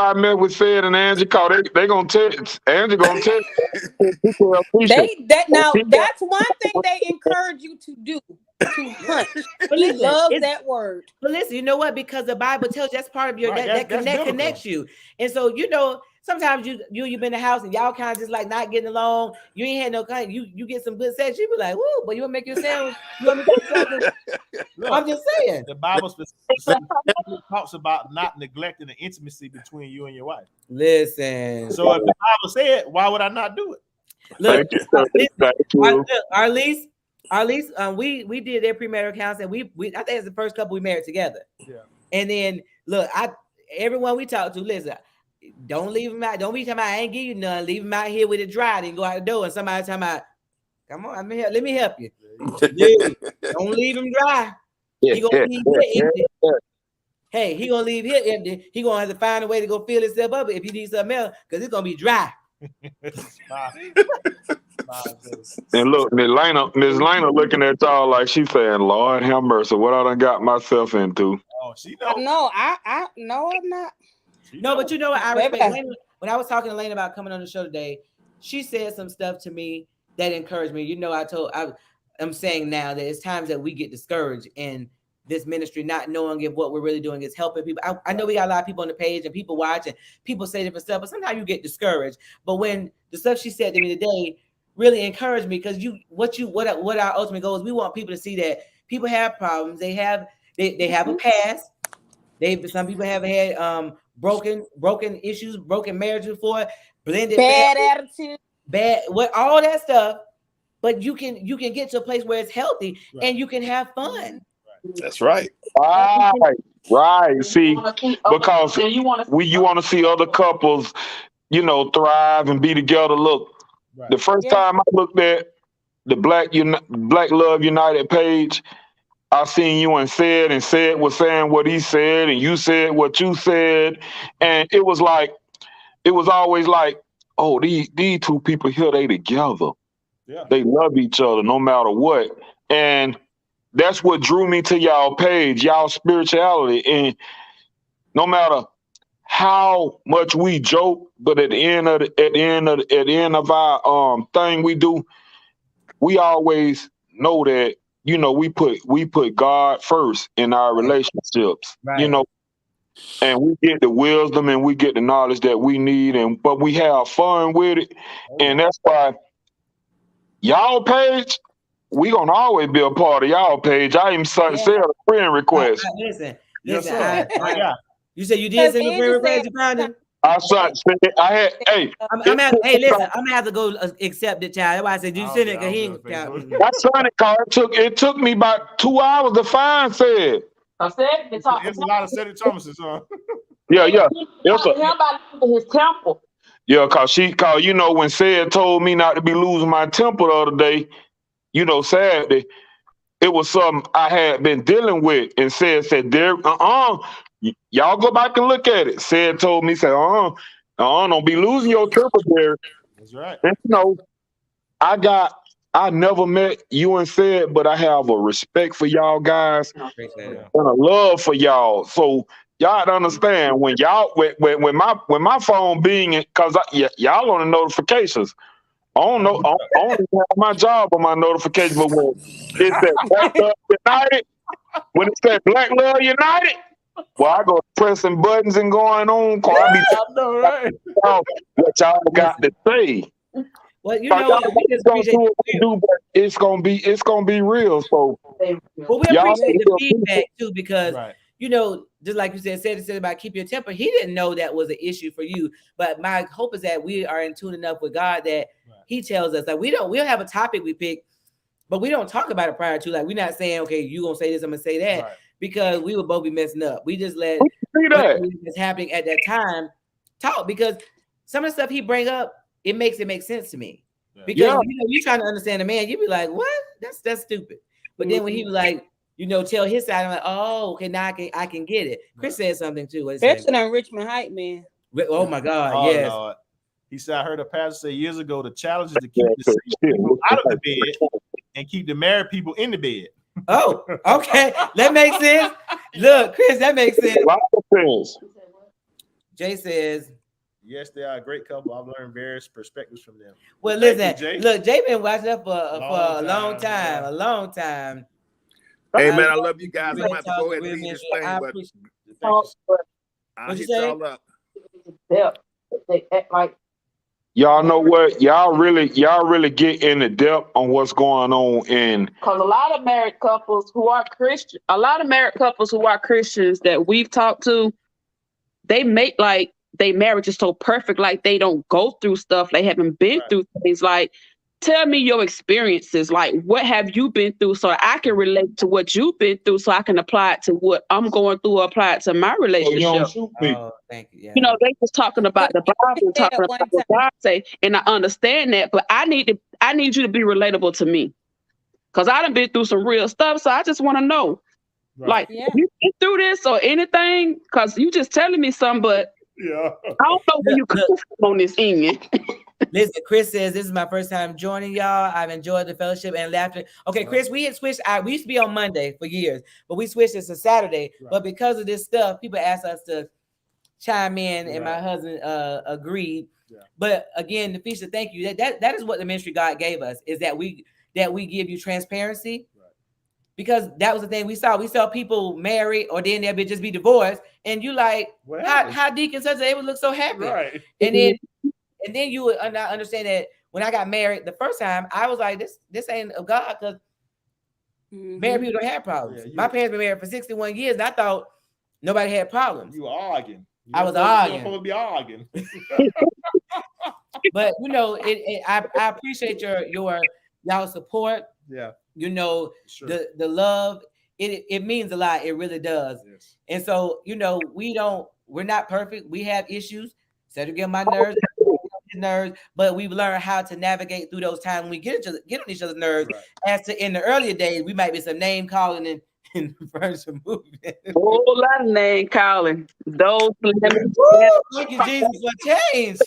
I met with Fed and Angie, cause they gonna text. Angie gonna text. That's one thing they encourage you to do. To hunt. He loves that word. But listen, you know what? Because the Bible tells you that's part of your that connects you. And so sometimes you've been in the house and y'all kind of just like not getting along. You ain't had no kind. You get some good sex. You be like, woo, but you wanna make your sandwich? You want me to do something? I'm just saying. The Bible specifically talks about not neglecting the intimacy between you and your wife. Listen. So if the Bible said, why would I not do it? Look, Arlise, we did their premarital counseling. I think it's the first couple we married together. Yeah. And then look, everyone we talked to, listen, don't leave them out. Don't be talking about I ain't give you none. Leave them out here with it dry. Then go out the door and somebody talking about, come on, let me help you. Don't leave him dry. He gonna leave here empty. Hey, he gonna leave here empty. He gonna have to find a way to go fill himself up if he needs something else, because it's gonna be dry. And look, Miss Lena looking at y'all like she saying, Lord have mercy, what I done got myself into. Oh, she know. No, I no, I'm not. No, but you know what? I respect Lena. When I was talking to Lena about coming on the show today, she said some stuff to me that encouraged me. You know, I'm saying now that it's times that we get discouraged in this ministry, not knowing if what we're really doing is helping people. I know we got a lot of people on the page and people watch and people say different stuff, but sometimes you get discouraged. But when the stuff she said to me today really encouraged me, because what our ultimate goal is, we want people to see that people have problems. They have a past. Some people have had broken issues, broken marriage before, blended bad family, attitude, all that stuff. But you can get to a place where it's healthy and you can have fun. That's right. Right. See, because you want to see other couples, thrive and be together. Look, the first time I looked at the Black Love United page, I seen you and said was saying what he said, and you said what you said, and it was always like, oh, these two people here, they together. Yeah. They love each other no matter what. And that's what drew me to y'all page, y'all spirituality. And no matter how much we joke, but at the end of our thing we do, we always know that, we put God first in our relationships. Right. And we get the wisdom and we get the knowledge that we need, but we have fun with it. And that's why y'all page, we gonna always be a part of y'all page. I even sent a friend request. Listen. You said you did send a friend request, you found it? Hey, I'm gonna have to go accept it, child. That's why I said you send it, because he ain't. I signed it, call. It took me about 2 hours to find said. It's a lot of Cedric Thomas's, huh? Yeah. It's his temple. Yeah, cause when Said told me not to be losing my temper the other day, Saturday, it was something I had been dealing with, and said, there, y'all go back and look at it. Said told me, don't be losing your temper there. That's right. And, I never met you and Said, but I have a respect for y'all guys and a love for y'all. So y'all understand when when my phone being, cause y'all on the notifications. I don't know. I don't even have my job on my notification, but when it said Black Love United, Black Love United, well, I go pressing buttons and going on. I know, right? What y'all got to say? Well, we just appreciate but it's gonna be real. So, we appreciate the feedback too, because just like you said about keep your temper. He didn't know that was an issue for you, but my hope is that we are in tune enough with God that He tells us that we'll have a topic we pick, but we don't talk about it prior to. Like, we're not saying, okay, you gonna say this, I'm gonna say that, because we would both be messing up. We just let what's happening at that time talk, because some of the stuff he bring up, it makes sense to me. Because you're trying to understand a man, you be like, what? That's stupid. But then when he was like, tell his side, I'm like, oh, okay, now I can get it. Chris said something too. Especially on Richmond Heights, man. Oh my God, yes. Lord. He said, I heard a pastor say years ago, the challenge is to keep the single people out of the bed and keep the married people in the bed. Oh, okay. That makes sense. Look, Chris, that makes sense. Jay says, yes, they are a great couple. I've learned various perspectives from them. Well, listen, look, Jay been watching that for a long time. Hey, man, I love you guys. I'm about to go ahead and leave this thing, but I'll hit y'all up. They act like y'all know what? Y'all really get in the depth on what's going on because a lot of married couples who are Christians that we've talked to, they make like their marriage is so perfect, like they don't go through stuff. They haven't been through things. Like, tell me your experiences. Like, what have you been through, so I can relate to what you've been through, so I can apply it to what I'm going through, or apply it to my relationship. Thank you. Yeah. They just talking about the Bible, talking about what God say, and I understand that, but I need you to be relatable to me, because I done been through some real stuff. So I just want to know, like, have you been through this or anything? Because you just telling me something, but I don't know where you come from on this end. Listen, Chris says this is my first time joining y'all. I've enjoyed the fellowship and laughter. Okay, Chris, we had switched. We used to be on Monday for years, but we switched it to Saturday. Right. But because of this stuff, people asked us to chime in, and my husband agreed. Yeah. But again, the feature, thank you. That is what the ministry God gave us, is that we give you transparency. Right. Because that was the thing we saw. We saw people married, or then they'll just be divorced, and you like, how deacon such they would look so happy. Right. And then you would understand that when I got married the first time, I was like, this ain't of God, because married people don't have problems. My parents been married for 61 years, and I thought nobody had problems. You were arguing. I was arguing. You're supposed to be arguing. But I appreciate y'all support. Yeah. Sure. The love. It means a lot. It really does. Yes. And so, we're not perfect. We have issues. Cedric get on my nerves, but we've learned how to navigate through those times when we get on each other's nerves. Right. As to in the earlier days, we might be some name calling and furniture movement. A whole lot of name calling. Those thank you, Jesus, for change.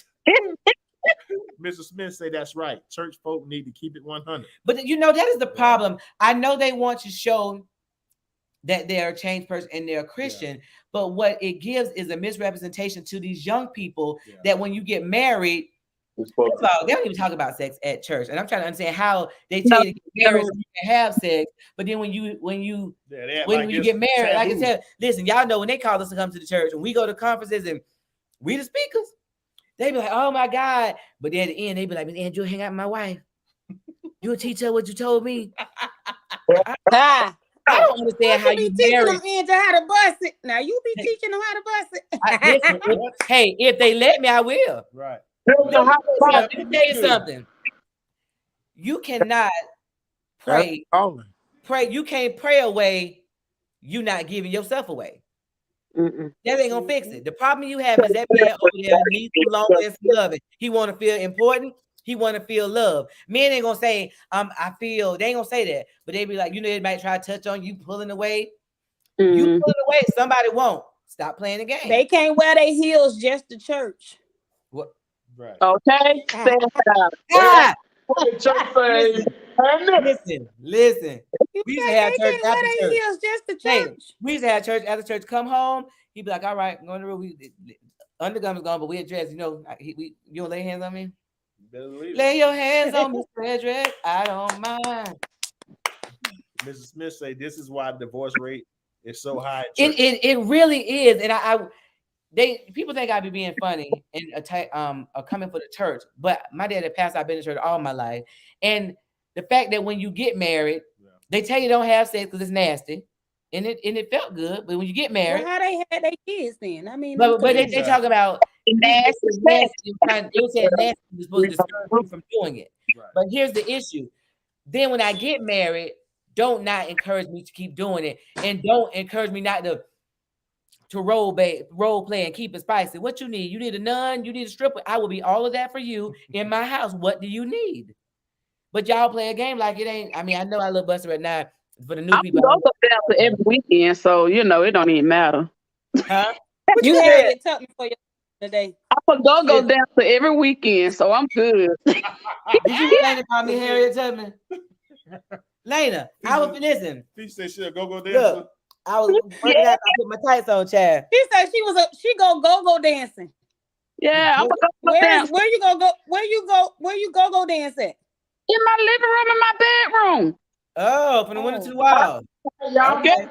Mr. Smith say that's right. Church folk need to keep it 100. But that is the problem. I know they want to show that they're a changed person and they're a Christian, but what it gives is a misrepresentation to these young people that when you get married, they don't even talk about sex at church. And I'm trying to understand how they tell you to get married so you can have sex, but then when you get married, like I said, listen, y'all know when they call us to come to the church and we go to conferences and we the speakers, they be like, oh my God. But then at the end, they be like, Miss Andrew, hang out with my wife. You'll teach her what you told me. I don't understand how you teaching them Andrew how to bust it. Now you be teaching them how to bust it. Hey, if they let me, I will. Right. Let me tell you something. You cannot pray. You can't pray away you not giving yourself away. That ain't gonna fix it. The problem you have is that man over there needs some longer and some loving. He want to feel important. He want to feel love. Men ain't gonna say, I feel. They ain't gonna say that, but they be like, they might try to touch on you, pulling away. You pulling away. Somebody won't stop playing the game. They can't wear their heels just to church. What? Right. Okay. Listen. We used to have church after church. Just to church. We used to have church after church. Come home. He'd be like, "All right, I'm going to the room. Undergarments gone, but we address. You don't lay hands on me. Lay your hands on me, Cedric. I don't mind." Mrs. Smith say this is why the divorce rate is so high. It really is, and people think I be being funny and coming for the church, but my dad had passed. I've been in church all my life, and the fact that when you get married, they tell you don't have sex because it's nasty, and it felt good. But when you get married, how they had their kids then? I mean, but they talk about nasty. They said nasty was supposed to discourage you from doing it. Right. But here's the issue: then when I get married, don't not encourage me to keep doing it, and don't encourage me not to role play and keep it spicy. What you need? You need a nun? You need a stripper? I will be all of that for you in my house. What do you need? But y'all play a game like it ain't. I mean, I know I love Buster right now for the new people. I go down to every weekend, so it don't even matter. Huh? You had it tell me for your today. I go down to every weekend, so I'm good. Did you Lena call me Harriet Tubman? Lena, I was listen. She said she'll go dancer. Look, I was working out. I put my tights on, Chad. She said she go dancing. Yeah, I'm where you go? Where you go dance at? In my living room, in my bedroom. Oh, from the window to the wall. Okay.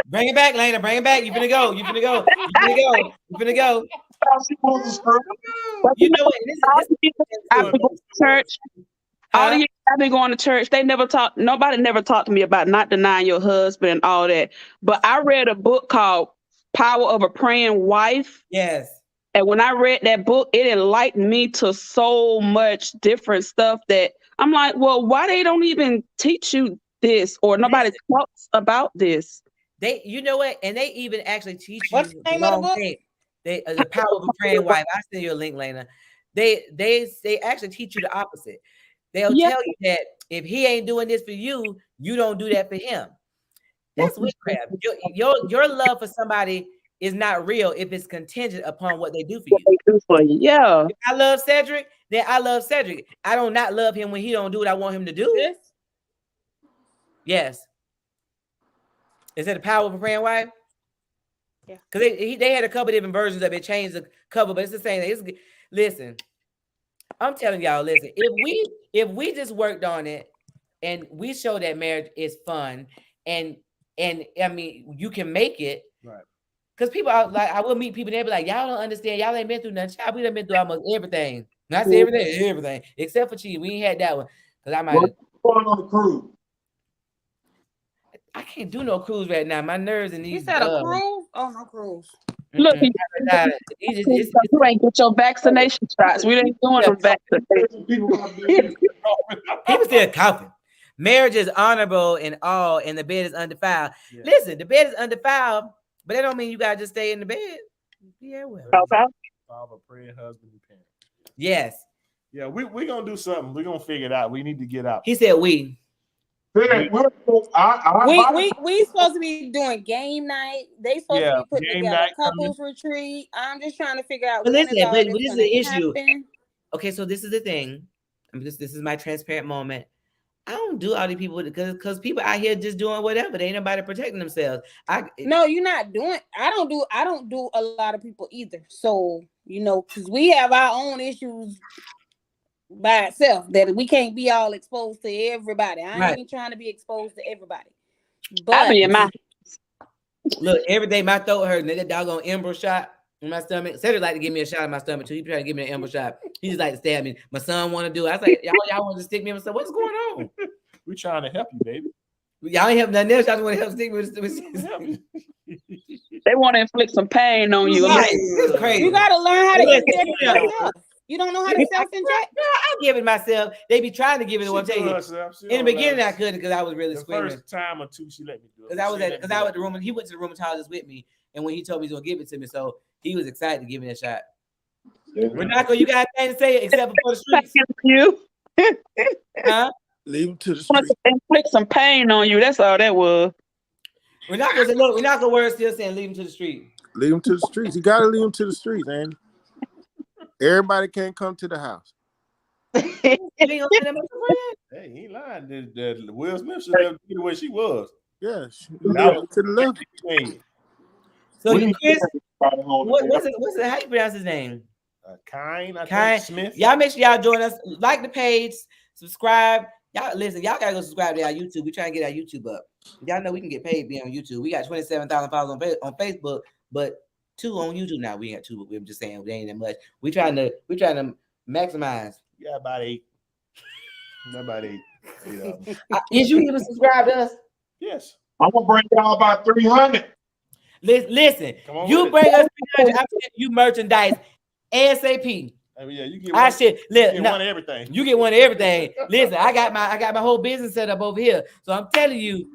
Bring it back, Lena. Bring it back. You finna go. You finna go. You know what? I've been going to church. All the years I've been going to church, nobody never talked to me about not denying your husband and all that. But I read a book called Power of a Praying Wife. Yes. And when I read that book, it enlightened me to so much different stuff that I'm like, well, why they don't even teach you this, or nobody talks about this? You know what? And they even actually teach you what's the name of the book? The Power of a Praying Wife. I'll send you a link, Lena. They actually teach you the opposite. They'll tell you that if he ain't doing this for you, you don't do that for him. That's witchcraft. Your love for somebody is not real if it's contingent upon what they do for you. What they do for you. Yeah. If I love Cedric, then I love Cedric. I don't not love him when he don't do what I want him to do. Yes. Yes. Is it the power of a praying wife? Yeah. Because they had a couple different versions of it, changed the cover, but it's the same thing. Listen, I'm telling y'all, listen, if we just worked on it and we show that marriage is fun and I mean you can make it. Right. Because people are like, I will meet people and they be like, y'all don't understand, y'all ain't been through nothing. Child, we done been through almost everything. And I say everything, except for cheating. We ain't had that one. Because I might What's going on the cruise? I can't do no cruise right now. My nerves and these. He said a cruise? Oh, no cruise. Look, you ain't get your vaccination shots. We ain't doing them vaccinations. People still coughing. Marriage is honorable and all, and the bed is undefiled. Yeah. Listen, the bed is undefiled, but that don't mean you gotta just stay in the bed. Yeah, well. Father, praying husband, and parent. Yes. Yeah, we're gonna do something. We're gonna figure it out. We need to get out. He said we. We supposed to be doing game night. They supposed to be putting together a couples retreat. I'm just trying to figure out. But listen, but this is the issue. Okay, so this is the thing. This is my transparent moment. I don't do all these people because people out here just doing whatever. They ain't nobody protecting themselves. No, you're not doing. I don't do a lot of people either. So because we have our own issues by itself that we can't be all exposed to everybody. I ain't trying to be exposed to everybody. But I be in my look every day. My throat hurt. And that doggone ember shot in my stomach. Cedric like to give me a shot in my stomach too. He tried to give me an ember shot. He just like to stab me. My son want to do it. I was like, y'all want to stick me in my stomach? What's going on? We trying to help you, baby. Y'all ain't help nothing else. Y'all just want to help stick me with They want to inflict some pain on you. It's crazy. You gotta learn how to inject yourself. You don't know how to self-inject? No, I give it myself. They be trying to give it. One day. In the beginning, I couldn't because I was really screaming. First time or two, she let me do it. Because I was at the room. He went to the rheumatologist with me, and when he told me he was gonna give it to me, so he was excited to give me a shot. Renako, you got anything to say except for the streets? You. Huh? Leave him to the streets. Inflict some pain on you. That's all that was. Renako word still saying leave him to the street. Leave him to the streets. You gotta leave him to the streets, man. Everybody can't come to the house. Hey, he lying. The Will Smith should have been where she was. Yeah, to the left. So Chris, what's it? How you pronounce his name? Kine Smith. Y'all make sure y'all join us. Like the page, subscribe. Y'all listen. Y'all gotta go subscribe to our YouTube. We trying to get our YouTube up. Y'all know we can get paid being on YouTube. We got 27,000 followers on Facebook, but 2 on YouTube now. We ain't got 2, but we're just saying we ain't that much. We trying to maximize. Yeah, about 8. About 8. Is you even subscribe to us? Yes. I'm gonna bring y'all about 300. Listen, you bring us 300. I'm sending you merchandise ASAP. I mean, yeah, you get one, one of everything. You get one of everything. Listen, I got my whole business set up over here. So I'm telling you,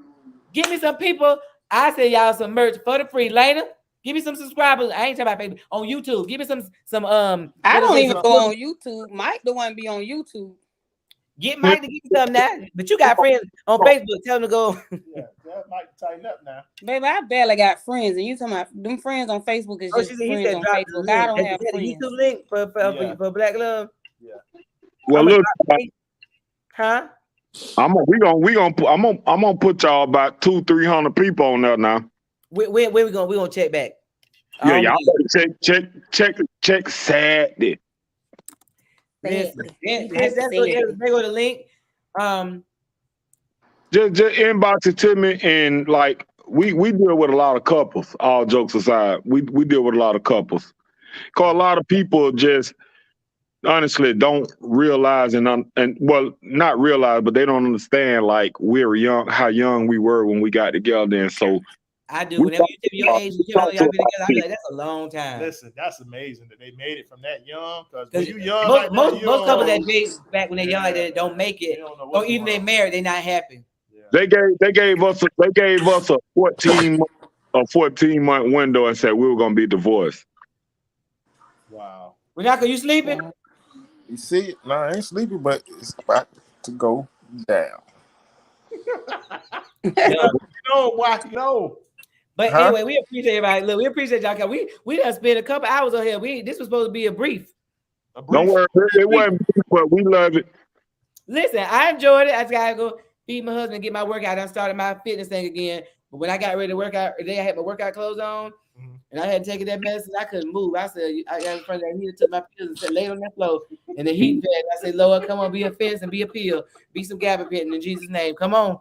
give me some people. I send y'all some merch for the free. Lena, give me some subscribers. I ain't talking about Facebook. On YouTube. Give me some I don't even go on YouTube. Mike the one be on YouTube. Get Mike to give you something now. But you got friends on Facebook. Tell them to go. Yeah, that might tighten up now. Baby, I barely got friends. And you talking about them friends on Facebook is just friends on Facebook. I don't have friends. YouTube link for Black Love. Yeah. Well, look, huh? I'm gonna put y'all about 200-300 people on there now. Where we gonna check back? Yeah, y'all check Saturday. Listen, that's they go to link. Just inbox it to me, and like we deal with a lot of couples. All jokes aside, we deal with a lot of couples. Cause a lot of people just honestly don't realize and well, not realize, but they don't understand like we're young, how young we were when we got together, and so. I do. Whenever you tell me your age, y'all been together, I be like, that's a long time. Listen, that's amazing that they made it from that young. Because when you young, most couples that date back when they're young like that don't make it, or even they married, they're not happy. Yeah. They gave us a 14-month window and said we were gonna be divorced. Wow. Renako, you sleeping? You see it? No, I ain't sleeping, but it's about to go down. No. But anyway, we appreciate everybody. Look, we appreciate y'all. We done spent a couple hours on here. This was supposed to be a brief. Don't worry, it wasn't, but we love it. Listen, I enjoyed it. I just gotta go feed my husband, get my workout. I started my fitness thing again. But when I got ready to work out, today I had my workout clothes on, and I had taken that medicine. I couldn't move. I said, I got in front of that heater, took my pills and said, lay on that floor in the heat bed. I said, Lord, come on, be a fence and be a pill. Be some gabapentin in Jesus' name. Come on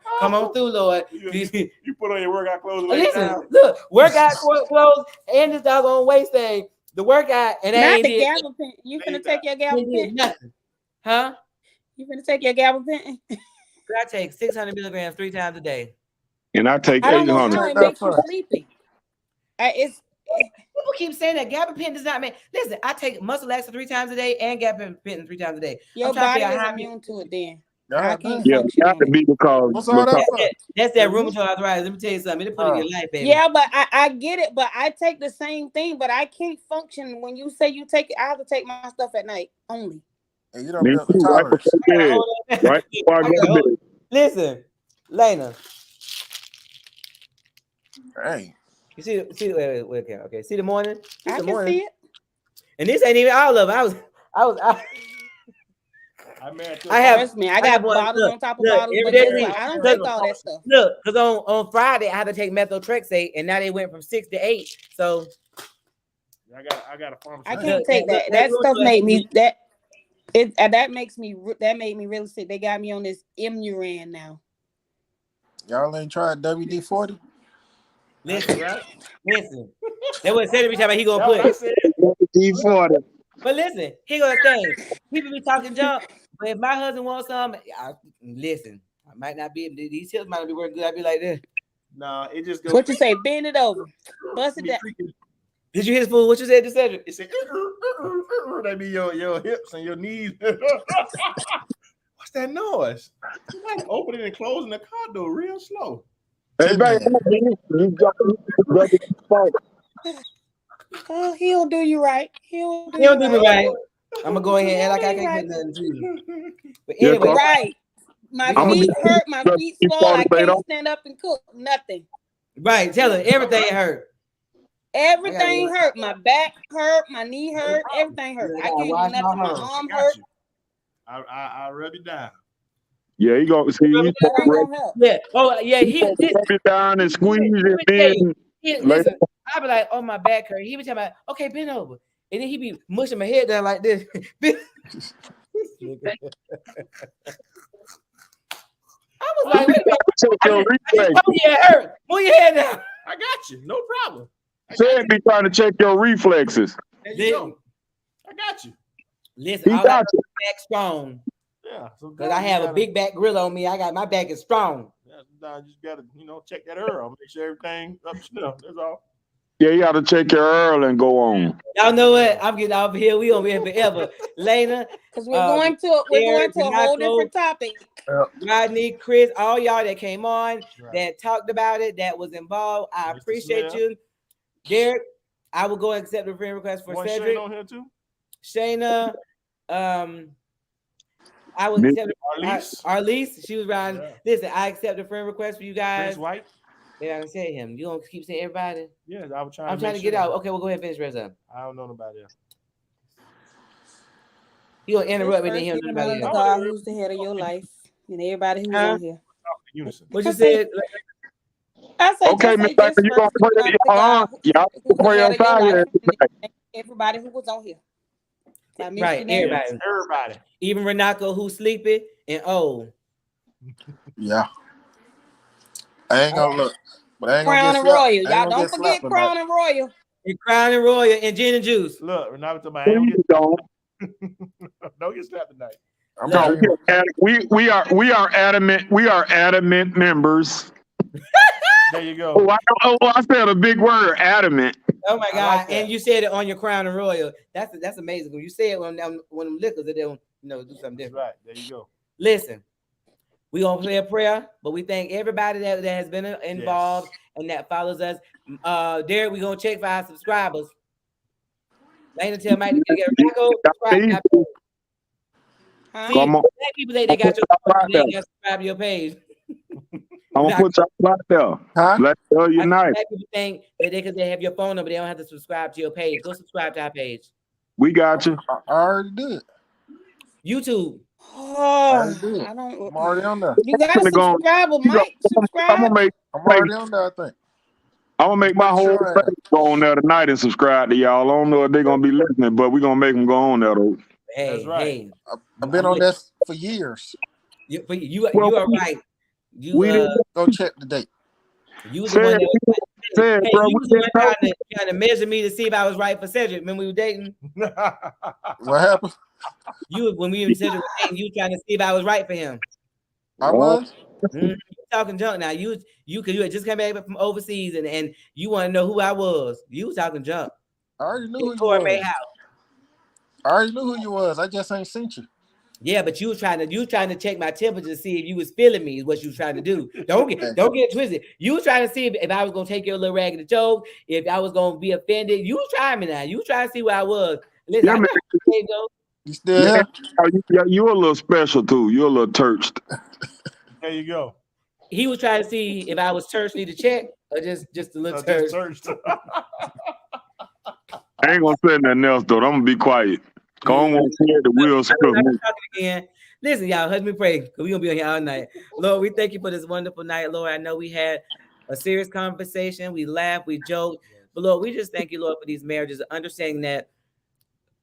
through, Lord. You put on your workout clothes. Listen, look, workout clothes and this doggone waist thing. The workout and not the gabapentin. You finna take your gabapentin? Nothing, huh? You finna take your gabapentin? I take 600 milligrams 3 times a day. And I take 800. I don't know how it makes you sleepy. People keep saying that gabapentin does not make. Listen, I take muscle laxative 3 times a day and gabapentin 3 times a day. Your body is immune to it. Then I can't yeah, function. got to be because that's that rheumatoid arthritis. Let me tell you something. It'll put in your life, baby. Yeah, but I get it. But I take the same thing. But I can't function when you say you take it. I have to take my stuff at night only. And you don't build the tolerance. Right before I go to bed. Listen, Lena. Hey. You see, okay. See the morning? I can see it. And this ain't even all of it. I have me. I got bottles on top of bottles. But I don't take all that stuff. Look, because on Friday I had to take methotrexate, and now they went from 6 to 8. So I got a pharmacy. I can't take that. That stuff made me that made me really sick. They got me on this Imuran now. Y'all ain't tried WD-40? Listen, right? Listen. That was said every time he gonna put WD-40. But listen, here goes the thing. People be talking junk, but if my husband wants some, listen, I might not be. These hills might not be working good. I'd be like this. No, it just goes. What you say? Bend it over, bust it down. Did you hear this fool? What you said to Cedric? It said, that be your hips and your knees. What's that noise? You like opening and closing the car door real slow. Hey, baby, Oh, he'll do you right. He'll do me right. I'm gonna go ahead and like I can't get nothing to you. But anyway, right. My feet hurt. My feet swell. I can't stand up and cook. Nothing. Right. Tell her everything hurt. Everything hurt. My back hurt. My knee hurt. Everything hurt. I can't do nothing. My arm hurt. I rub it down. Yeah, he gonna see you. Yeah. Oh, yeah. He rub it down and squeeze it. Listen, I be like, oh, my back hurt. He be talking about, okay, bend over, and then he be mushing my head down like this. I was like, wait a minute. Move your head down. I got you. No problem. Said be trying to check your reflexes. There you go. I got you. Listen, I got your back strong. Yeah, because I have a big back grill on me. I got my back is strong. Yeah, sometimes you just gotta, check that Earl. Make sure everything up to snuff. That's all. Yeah, you gotta check your Earl and go on. Y'all know what? I'm getting off here. We gonna be here forever. Later, because we're going to a whole different topic. Rodney, Chris, all y'all that came on, that talked about it, that was involved. I appreciate you. Derek, I will go and accept the friend request for Cedric. Shayna on here too? Shayna, I was accepting Arlise. She was around. Yeah. Listen, I accept a friend request for you guys. Chris White. They don't say him. You gonna keep saying everybody? Yeah, I was trying. I'm trying to get out. Okay, we'll go ahead and finish the rest up. I don't know nobody else. You gonna interrupt me? Then he'll know nobody else. God, who's the head of your life, and everybody who's on here. What you said? I said, okay, Miss Baker, you gonna pray? Y'all pray us out here. Everybody who was on here. Right, everybody. Even Renako, who's sleepy and old. Yeah. I ain't gonna look. But I ain't Crown gonna and Royal. Y'all don't forget Crown and Royal. And Crown and Royal and gin and juice. Look, Renako to Miami. Don't get slapped tonight. We are adamant. We are adamant members. There you go. I said a big word, adamant. Oh my God! Like, and you said it on your Crown and Royal. That's amazing. When you say it when them liquors, they don't do something different. Right. There you go. Listen, we gonna play a prayer, but we thank everybody that has been involved and that follows us. Derek, we gonna check for our subscribers. Later tell Mike to get subscribe. See, people say they got your subscribe to your page. I'm gonna put y'all out there. Huh? Let's unite. People think that because they have your phone number, they don't have to subscribe to your page. Go subscribe to our page. We got you. I already did. YouTube. Oh, did. I don't. I'm already on there. You gotta subscribe, but Mike subscribe. I'm already on there, I think. I'm gonna make my whole Sure face go on there tonight and subscribe to y'all. I don't know if they're gonna be listening, but we're gonna make them go on there though. Hey, That's right. hey. I've been on this for years. You are right. You Go check the date. You was the one that you was the one trying to measure me to see if I was right for Cedric. Remember we were dating? What happened? When we were Cedric were dating, you were trying to see if I was right for him. I was. You talking junk now. You had just come back from overseas and you want to know who I was. You was talking junk. I already knew who you was. I already knew who you was. I just ain't seen you. Yeah, but you was trying to check my temperature to see if you was feeling me. Is what you was trying to do. Don't get twisted. You was trying to see if I was gonna take your little raggedy joke, if I was gonna be offended. You was trying me now. You was trying to see where I was. Listen, yeah, you still here? You're a little special too. You're a little churched. There you go. He was trying to see if I was churchly to check or just a little church. I ain't gonna say nothing else though. I'm gonna be quiet. Come on, the wheels again. Listen, y'all, let me pray because we're gonna be on here all night. Lord, we thank you for this wonderful night, Lord. I know we had a serious conversation. We laughed, we joked, but Lord, we just thank you, Lord, for these marriages, understanding that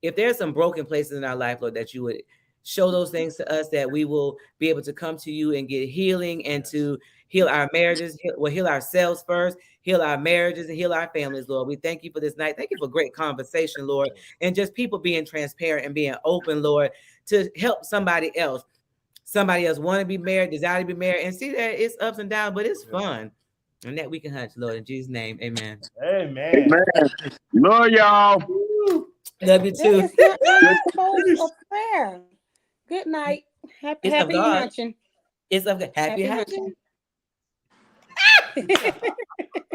if there's some broken places in our life, Lord, that you would show those things to us, that we will be able to come to you and get healing and to heal our marriages. We'll heal ourselves first, heal our marriages, and heal our families, Lord. We thank you for this night. Thank you for great conversation, Lord, and just people being transparent and being open, Lord, to help somebody else. Somebody else want to be married, desire to be married, and see that it's ups and downs, but it's fun. And that we can hunt, Lord, in Jesus' name. Amen. Amen. Love y'all. Love you too. A prayer. Good night. Happy hunching. It's okay. Happy hunching.